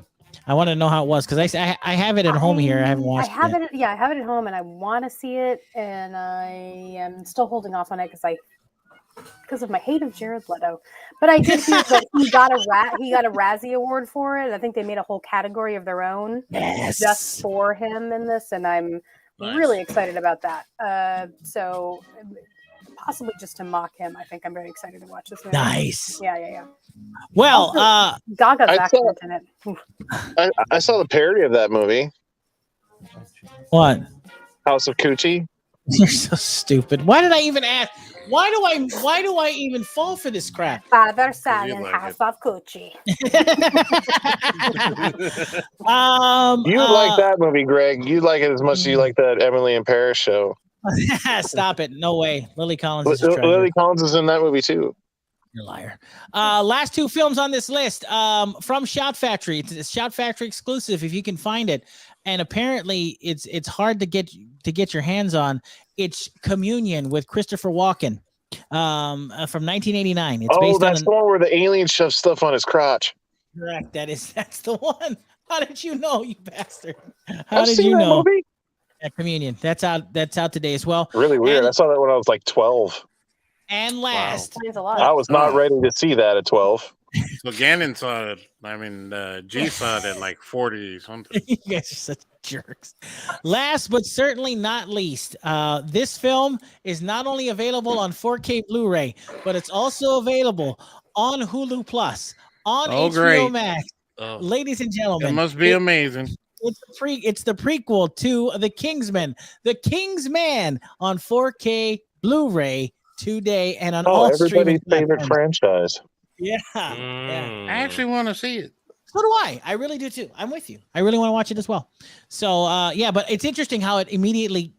I want to know how it was because I have it at home here. I haven't watched it yet. Yeah, I have it at home, and I want to see it, and I am still holding off on it because of my hate of Jared Leto. But I did hear that he got a Razzie Award for it. I think they made a whole category of their own just for him in this, and I'm really excited about that. So possibly just to mock him, I think I'm very excited to watch this movie. Nice. Yeah. Well, also, Gaga's accent in it. I saw the parody of that movie. What? House of Coochie. You're so stupid. Why did I even ask? Why do I even fall for this crap? Father, Son, and House of Coochie. You like that movie, Greg. You like it as much as you like that Emily in Paris show. Stop it. No way. Lily Collins is Lily Collins is in that movie too. You're a liar. Last two films on this list from Shout Factory. It's a Shout Factory exclusive if you can find it. And apparently it's hard to get your hands on. It's Communion with Christopher Walken from 1989. It's based that's on the one where the alien shoves stuff on his crotch. Correct. That's the one. How did you know, you bastard? How I've did seen you that know? Movie? Yeah, Communion. That's out today as well. Really weird. I saw that when I was like 12. And last, I was not ready to see that at 12. So Gannon saw it. I mean, G saw it at like 40 something. You guys are such jerks. Last but certainly not least, this film is not only available on 4K Blu-ray, but it's also available on Hulu Plus, on HBO Max. Ladies and gentlemen, it must be amazing. It's the prequel to The Kingsman, The Kingsman on 4K Blu-ray today and on all streaming favorite franchise. Yeah. I actually want to see it. So do I. I really do too. I'm with you. I really want to watch it as well. So but it's interesting how it immediately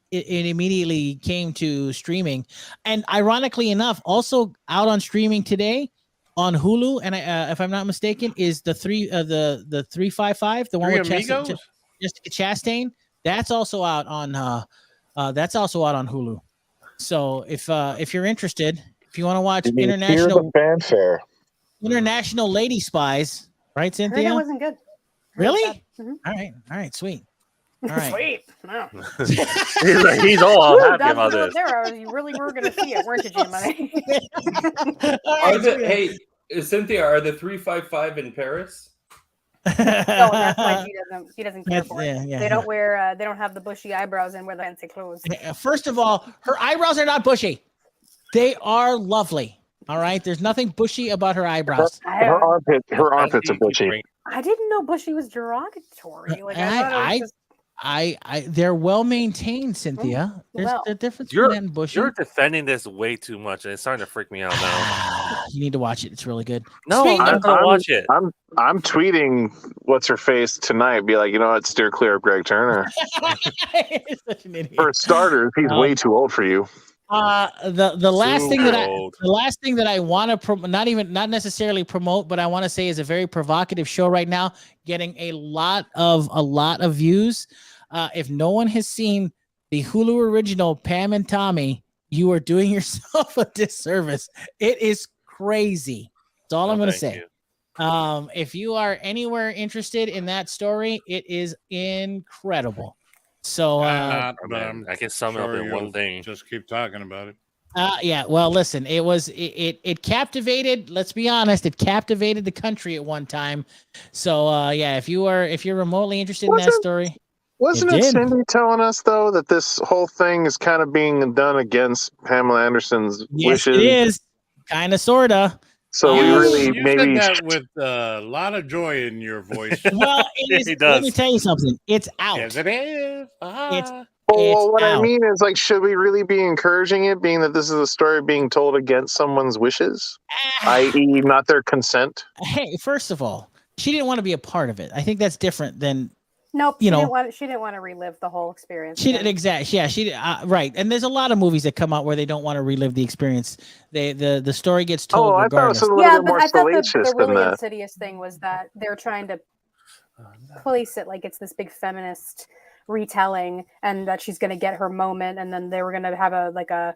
came to streaming, and ironically enough, also out on streaming today on Hulu. And if I'm not mistaken, is the 355, the one with Jessica Chastain. That's also out on Hulu. So if you're interested, if you want to watch International Lady Spies, right, Cynthia? That wasn't good. Really? Mm-hmm. All right, sweet. All right. Sweet. No. he's all happy about this. You really were going to see it, weren't you, Jim? Hey, Cynthia, are the 355 in Paris? No, that's why he doesn't care for it. Yeah, they don't wear. They don't have the bushy eyebrows and wear the fancy clothes. First of all, her eyebrows are not bushy. They are lovely. All right. There's nothing bushy about her eyebrows. Her armpits are bushy. I didn't know bushy was derogatory. Like they're well maintained, Cynthia. There's the difference between that and bushy. You're defending this way too much, and it's starting to freak me out now. You need to watch it. It's really good. No, I'm gonna watch it. I'm tweeting what's her face tonight. Be like, you know what? Steer clear of Greg Turner. Such an idiot. For starters, he's way too old for you. The last thing that I want to not necessarily promote, but I want to say is a very provocative show right now, getting a lot of views. If no one has seen the Hulu original Pam and Tommy, you are doing yourself a disservice. It is crazy. That's all I'm going to say. If you are anywhere interested in that story, it is incredible. So I can sum it up in one thing. Just keep talking about it. Yeah. Well, listen, it captivated. Let's be honest, it captivated the country at one time. So if you're remotely interested in that story, wasn't it Cindy telling us though that this whole thing is kind of being done against Pamela Anderson's wishes? It is kind of, sorta. So we really said that with a lot of joy in your voice. Well, it is. Let me tell you something. It's out. Yes, it is. What I mean is, like, should we really be encouraging it, being that this is a story being told against someone's wishes, i.e., not their consent? Hey, first of all, she didn't want to be a part of it. I think that's different than. Nope. She didn't want to relive the whole experience. She did exactly. Yeah, she did. Right. And there's a lot of movies that come out where they don't want to relive the experience. The story gets told regardless. I thought it was a little bit more salacious the really than that. insidious thing was that they're trying to place it like it's this big feminist retelling, and that she's going to get her moment, and then they were going to have a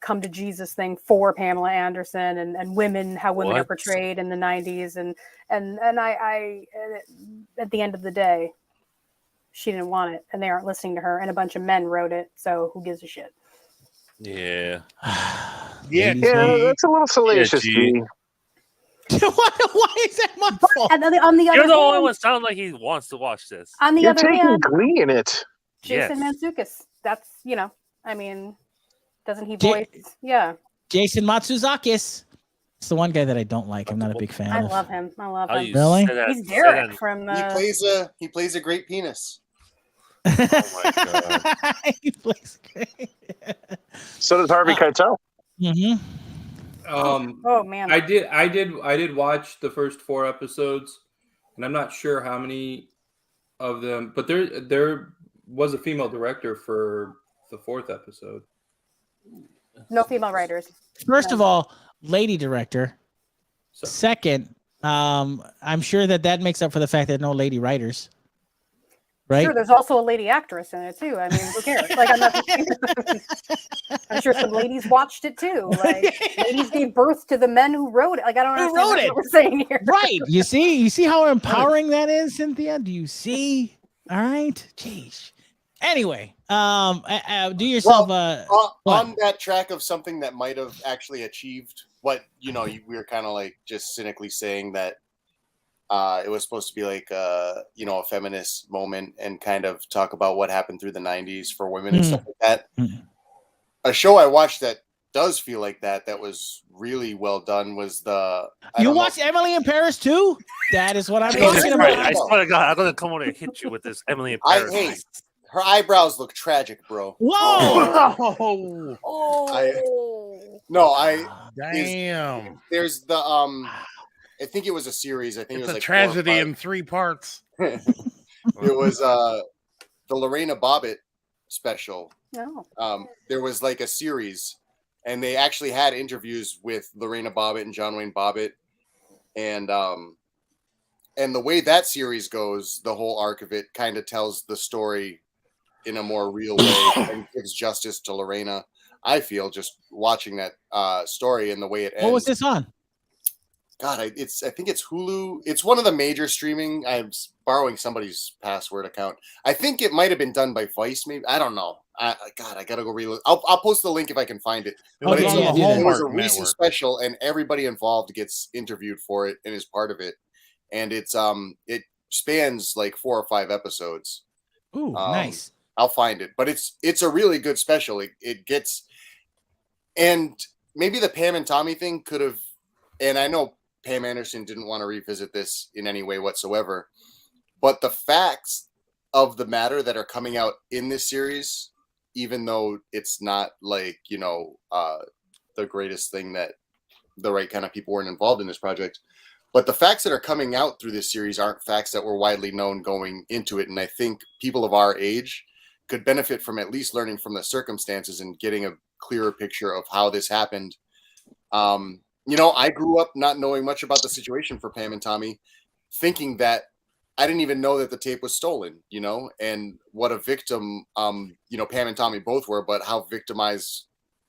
come to Jesus thing for Pamela Anderson and women, how women are What? portrayed in the 90s. And I at the end of the day, she didn't want it and they aren't listening to her. And a bunch of men wrote it. So who gives a shit? Yeah. Yeah, that's a little salacious. G. G. Why is that my fault? And on the You're other the only hand, one sound like he wants to watch this. on the You're other taking hand, glee in it. Jason Yes. Mantzoukas, that's, I mean, doesn't he Ja- voice? Yeah. Jason Matsuzakis. It's the one guy that I don't like. I'm not a big fan I of. love him. I love How him. you Really? say that- He's say Derek that- from. He plays a great penis. Oh my god. He plays great. So does Harvey Keitel. Mm-hmm. Oh man. I did watch the first 4 episodes, and I'm not sure how many of them, but there was a female director for the 4th episode. No female writers. First of all, lady director. So, Second, I'm sure that makes up for the fact that no lady writers. Right? Sure, there's also a lady actress in it too. I mean, who cares? Like, I'm sure some ladies watched it too. Like, ladies gave birth to the men who wrote it. Like, I don't Who understand wrote what it? we're saying here. Right. You see how empowering that is, Cynthia? Do you see? All right. Jeez. Anyway, do yourself on that track of something that might have actually achieved what we were kind of like just cynically saying that it was supposed to be like a feminist moment and kind of talk about what happened through the 90s for women and stuff like that. A show I watched that does feel like that was really well done was You watched Emily in Paris too? That is what I'm talking about. I swear to God, I'm gonna come over and hit you with this Emily in Paris. I hate her eyebrows look tragic, bro. Whoa! Damn. There's the I think it was a series. I think It's it was a like tragedy in 3 parts. It was the Lorena Bobbitt special. No. There was like a series, and they actually had interviews with Lorena Bobbitt and John Wayne Bobbitt, and the way that series goes, the whole arc of it kind of tells the story in a more real way and gives justice to Lorena. I feel just watching that story and the way it ends. What was this on? God, I think it's Hulu. It's one of the major streaming. I'm borrowing somebody's password account. I think it might have been done by Vice, maybe. I don't know. I gotta go relook. I'll post the link if I can find it. But it was a recent special, and everybody involved gets interviewed for it and is part of it. And it's it spans like 4 or 5 episodes. Ooh, nice. I'll find it, but it's a really good special. It gets, and maybe the Pam and Tommy thing could have, and I know Pam Anderson didn't want to revisit this in any way whatsoever, but the facts of the matter that are coming out in this series, even though it's not like, the greatest thing that the right kind of people weren't involved in this project, but the facts that are coming out through this series aren't facts that were widely known going into it. And I think people of our age could benefit from at least learning from the circumstances and getting a clearer picture of how this happened. I grew up not knowing much about the situation for Pam and Tommy, thinking that I didn't even know that the tape was stolen, and what a victim, Pam and Tommy both were, but how victimized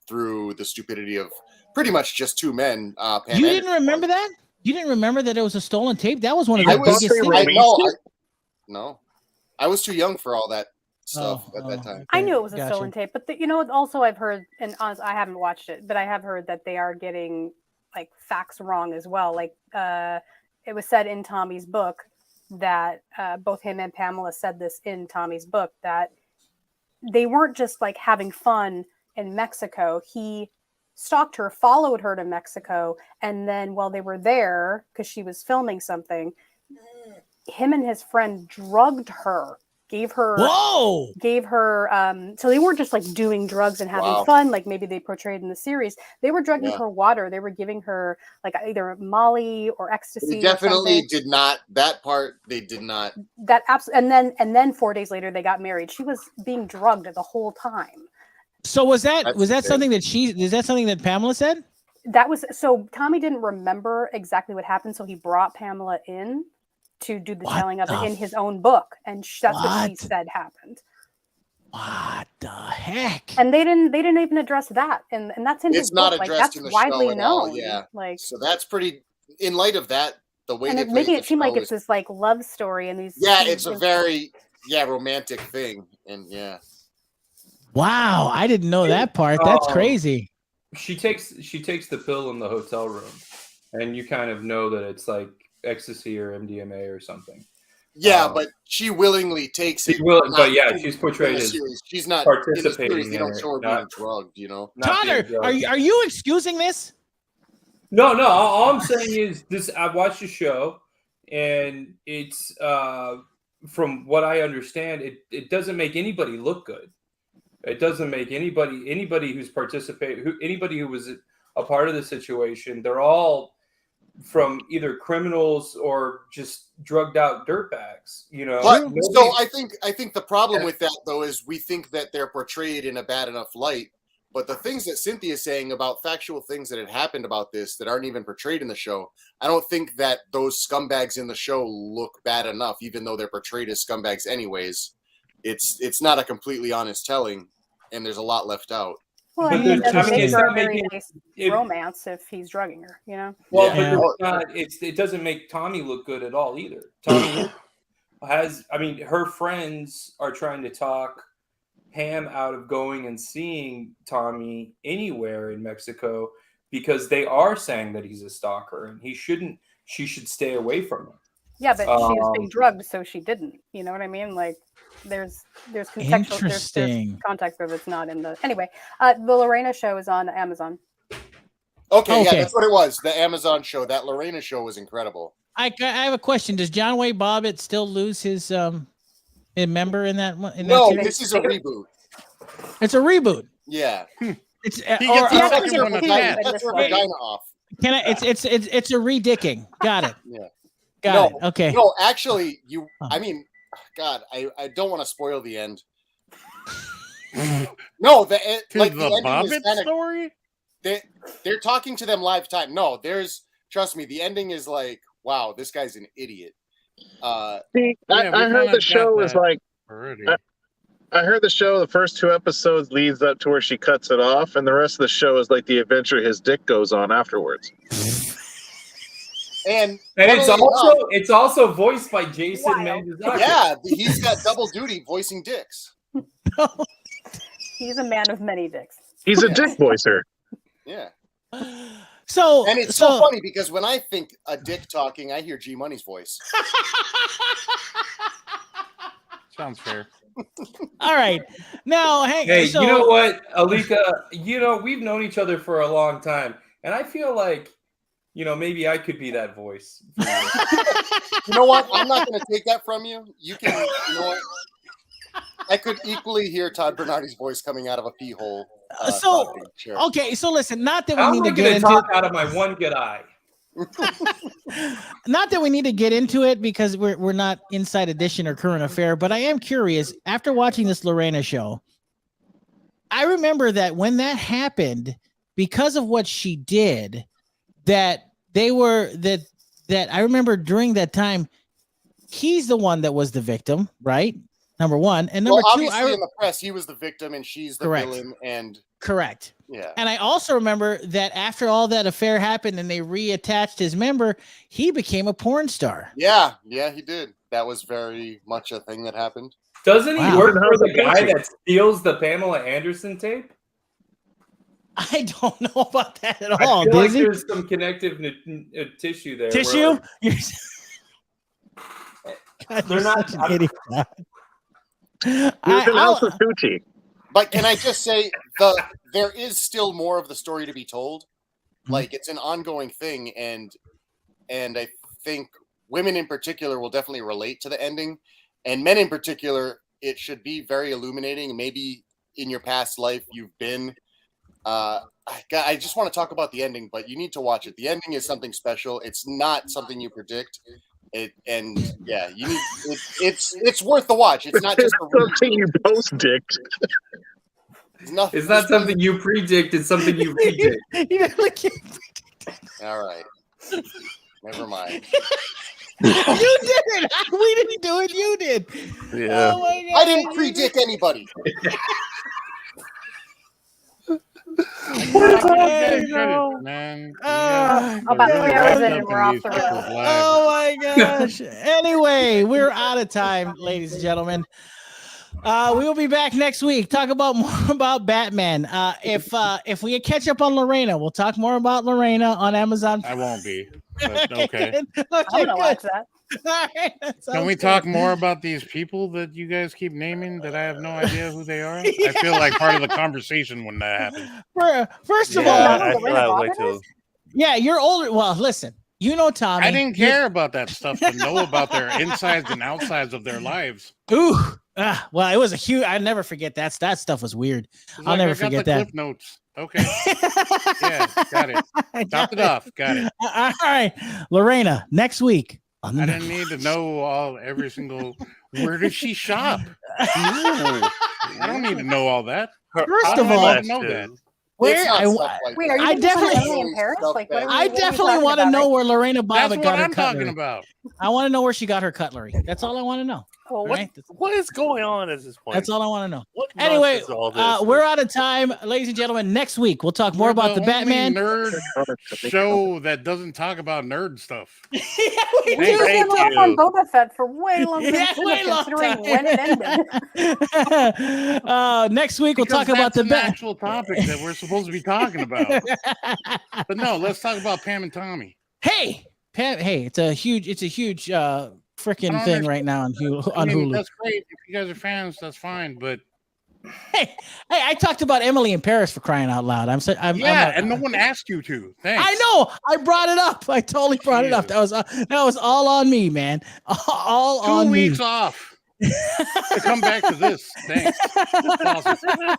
through the stupidity of pretty much just 2 men. Pam You didn't remember that? You didn't remember that it was a stolen tape? That was one of the biggest things. No, I was too young for all that stuff at that time. I knew it was a stolen tape, but also I've heard, and honestly, I haven't watched it, but I have heard that they are getting like facts wrong as well. Like it was said in Tommy's book that both him and Pamela said this in Tommy's book, that they weren't just like having fun in Mexico. He stalked her, followed her to Mexico, and then while they were there, because she was filming something, him and his friend drugged her, gave her so they weren't just like doing drugs and having fun like maybe they portrayed in the series. They were drugging her water. They were giving her like either Molly or ecstasy. They definitely did not. That part they did not. That absolutely. And then 4 days later they got married. She was being drugged the whole time. So was that something that Pamela said? That was, so Tommy didn't remember exactly what happened, so he brought Pamela in to do the telling of it in his own book, and that's what she said happened. What the heck? And they didn't even address that, and that's in his It's not book. addressed That's in the widely show at known. all. Yeah, like so that's pretty. In light of that, the way and they it's making played it seem like the it's this like love story, and these. it's a very romantic thing, and Wow, I didn't know that part. That's crazy. She takes the pill in the hotel room, and you kind of know that it's like ecstasy or MDMA or something. Yeah, but she willingly takes it. But yeah, she's portrayed as she's not participating. In the series, they don't show her being drugged, you know. Todd, are you excusing this? No. All I'm saying is this: I watched the show, and it's from what I understand, it doesn't make anybody look good. It doesn't make anybody who's anybody who was a part of the situation. They're all from either criminals or just drugged out dirtbags, you know. But so I think the problem with that though is we think that they're portrayed in a bad enough light. But the things that Cynthia's saying about factual things that had happened about this that aren't even portrayed in the show, I don't think that those scumbags in the show look bad enough, even though they're portrayed as scumbags anyways. It's not a completely honest telling, and there's a lot left out. Well, I mean, it makes for a very nice romance if he's drugging her, you know. Well, but it doesn't make Tommy look good at all either. Tommy her friends are trying to talk Pam out of going and seeing Tommy anywhere in Mexico because they are saying that he's a stalker and she should stay away from him. Yeah, but she was being drugged, so she didn't. You know what I mean? Like, there's contextual, there's context where it's not in the. Anyway, the Lorena show is on Amazon. Okay, yeah, that's what it was. The Amazon show. That Lorena show was incredible. I have a question. Does John Wayne Bobbitt still lose his member in that one? No, this is a reboot. It's a reboot. Yeah. It's he gets a vagina off. Can I? It's a redicking. Got it. Yeah. Got it. Okay. No, actually, I mean, God, I don't want to spoil the end. No, the Bobbitt story. They're talking to them live time. No, trust me, the ending is like, wow, this guy's an idiot. I heard the show was like. I heard the show. The first 2 episodes leads up to where she cuts it off, and the rest of the show is like the adventure his dick goes on afterwards. And it's also voiced by Jason Mantzoukas. Yeah, he's got double duty voicing dicks. He's a man of many dicks. He's a dick voicer. Yeah. So and it's so funny because when I think a dick talking, I hear G Money's voice. Sounds fair. All right. Now, hey, you know what, Alika? We've known each other for a long time, and I feel like, maybe I could be that voice. You know what? I'm not going to take that from you. You can. You know what? I could equally hear Todd Bernardi's voice coming out of a pee hole. Sure. Okay. So listen, not that we I'm need to get into talk out of my one good eye. Not that we need to get into it because we're not Inside Edition or Current Affair, but I am curious. After watching this Lorena show, I remember that when that happened, because of what she did, that I remember during that time, he's the one that was the victim, right? Number one, and number two, obviously in the press, he was the victim and she's the villain, and correct. Yeah. And I also remember that after all that affair happened and they reattached his member, he became a porn star. Yeah, he did. That was very much a thing that happened. Doesn't he work for the guy that steals the Pamela Anderson tape? I don't know about that at all. I feel like there's some connective tissue there. Tissue? They're not an idiot. But can I just say there is still more of the story to be told. Like, it's an ongoing thing, and I think women in particular will definitely relate to the ending, and men in particular, it should be very illuminating. Maybe in your past life you've been I just want to talk about the ending, but you need to watch it. The ending is something special. It's not something you predict. It's worth the watch. It's not just something you post-dict. It's not something you predict. It's something you predict. All right. Never mind. You did it. We didn't do it. You did. did. Yeah. Oh my God. I didn't predict anybody. Man. About 3 hours in and we're off the rails. Oh my gosh. Anyway, we're out of time, ladies and gentlemen. We will be back next week. Talk about more about Batman. If we catch up on Lorena, we'll talk more about Lorena on Amazon. I won't be. But okay. I'm gonna watch that. All right, Can we talk more about these people that you guys keep naming that I have no idea who they are? I feel like part of the conversation when that happens. First of Yeah, all, I feel that way too. yeah, you're older. Well, listen, you know Tommy. I didn't care about that stuff to know about their insides and outsides of their lives. Ooh. Well, it was a huge. I never forget that. That stuff was weird. I'll never forget that. Cliff notes. Okay. Yeah, got it. Top it off. Got it. All right, Lorena. Next week. I didn't need to know every single. Where does she shop? I don't need to know all that. First of all, I know that. Wait, are you I definitely in Paris? Like, I definitely want to know where Lorena That's Bobbitt what got her I'm cutlery. talking about. I want to know where she got her cutlery. That's all I want to know. Well, right? what is going on at this point? That's all I want to know. What Anyway, nonsense all this we're is? out of time, ladies and gentlemen. Next week we'll talk more about the Batman nerd show that doesn't talk about nerd stuff. we We do. just Thank went off on you. Boba Fett for way longer than Yeah, way long considering time. when it ended. Next week we'll Because talk about that's the an actual topic that we're supposed to be talking about. But no, let's talk about Pam and Tommy. Hey, Pam, hey, it's a huge freaking thing right now on Hulu. That's great. If you guys are fans, that's fine. But Hey, I talked about Emily in Paris for crying out loud. and no one asked you to. Thanks. I know. I brought it up. I totally brought it up. That was all on me, man. All on 2 me. weeks off to come back to this. Thanks. That's awesome.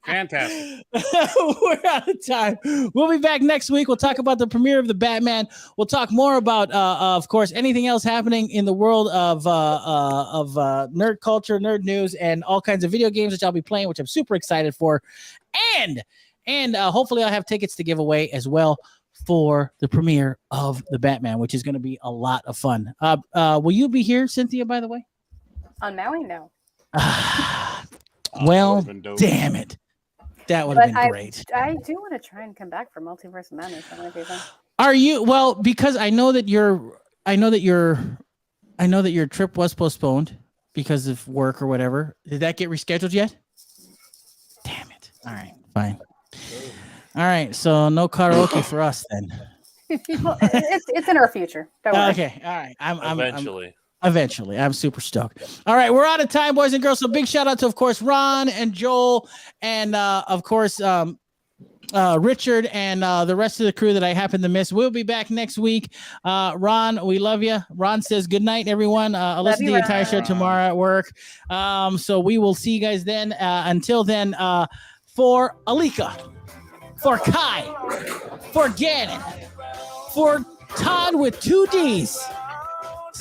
Fantastic. We're out of time. We'll be back next week. We'll talk about the premiere of the Batman. We'll talk more about, of course, anything else happening in the world of nerd culture, nerd news, and all kinds of video games which I'll be playing, which I'm super excited for. And hopefully I'll have tickets to give away as well for the premiere of the Batman, which is going to be a lot of fun. Will you be here, Cynthia, by the way? On Maui, no. Well, damn it. That would have been great. I do want to try and come back for Multiverse of Madness. That might be fun. Are you? Well, because I know that your trip was postponed because of work or whatever. Did that get rescheduled yet? Damn it. All right, fine. All right, so no karaoke for us then. Well, it's in our future. Don't worry. Okay, all right. Eventually. I'm super stoked. All right, we're out of time, boys and girls. So big shout out to, of course, Ron and Joel, and of course, Richard and the rest of the crew that I happen to miss. We'll be back next week. Ron, we love you. Ron says good night, everyone. I'll listen to the entire show tomorrow at work. So we will see you guys then. Until then, for Alika, for Kai, for Gannon, for Todd with 2 Ds,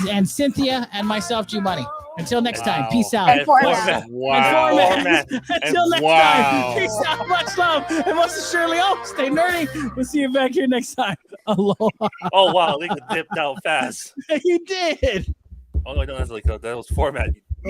and Cynthia and myself, G Money. Until next time, peace out. And Phormat. Format. Until next time, peace out. Much love. And most assuredly, stay nerdy. We'll see you back here next time. Aloha. Oh, wow. Alika dipped out fast. You did. Oh, no, that's Alika. That was Format.